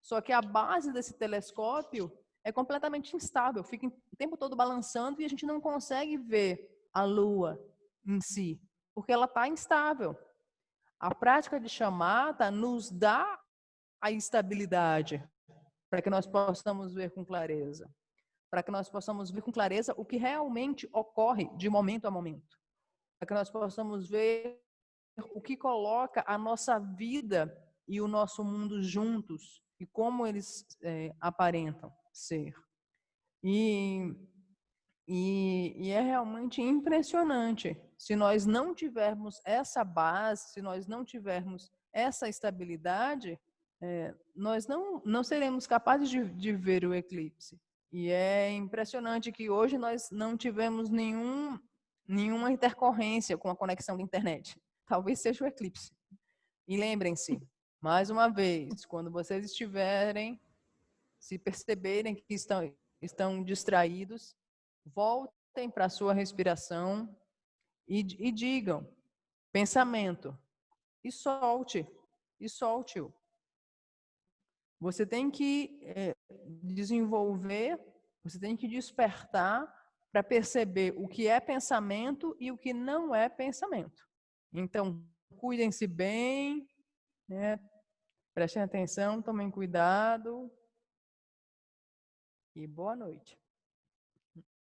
Só que a base desse telescópio é completamente instável, fica o tempo todo balançando e a gente não consegue ver a Lua em si, porque ela está instável. A prática de shamatha nos dá a estabilidade para que nós possamos ver com clareza. Para que nós possamos ver com clareza o que realmente ocorre de momento a momento. Para que nós possamos ver o que coloca a nossa vida e o nosso mundo juntos e como eles aparentam ser. E é realmente impressionante. Se nós não tivermos essa base, se nós não tivermos essa estabilidade, nós não seremos capazes de ver o eclipse. E é impressionante que hoje nós não tivemos nenhuma intercorrência com a conexão da internet. Talvez seja o eclipse. E lembrem-se, mais uma vez, quando vocês estiverem, se perceberem que estão distraídos, voltem para a sua respiração e digam, pensamento, e solte-o. Você tem que desenvolver, você tem que despertar para perceber o que é pensamento e o que não é pensamento. Então, cuidem-se bem, né? Prestem atenção, tomem cuidado e boa noite.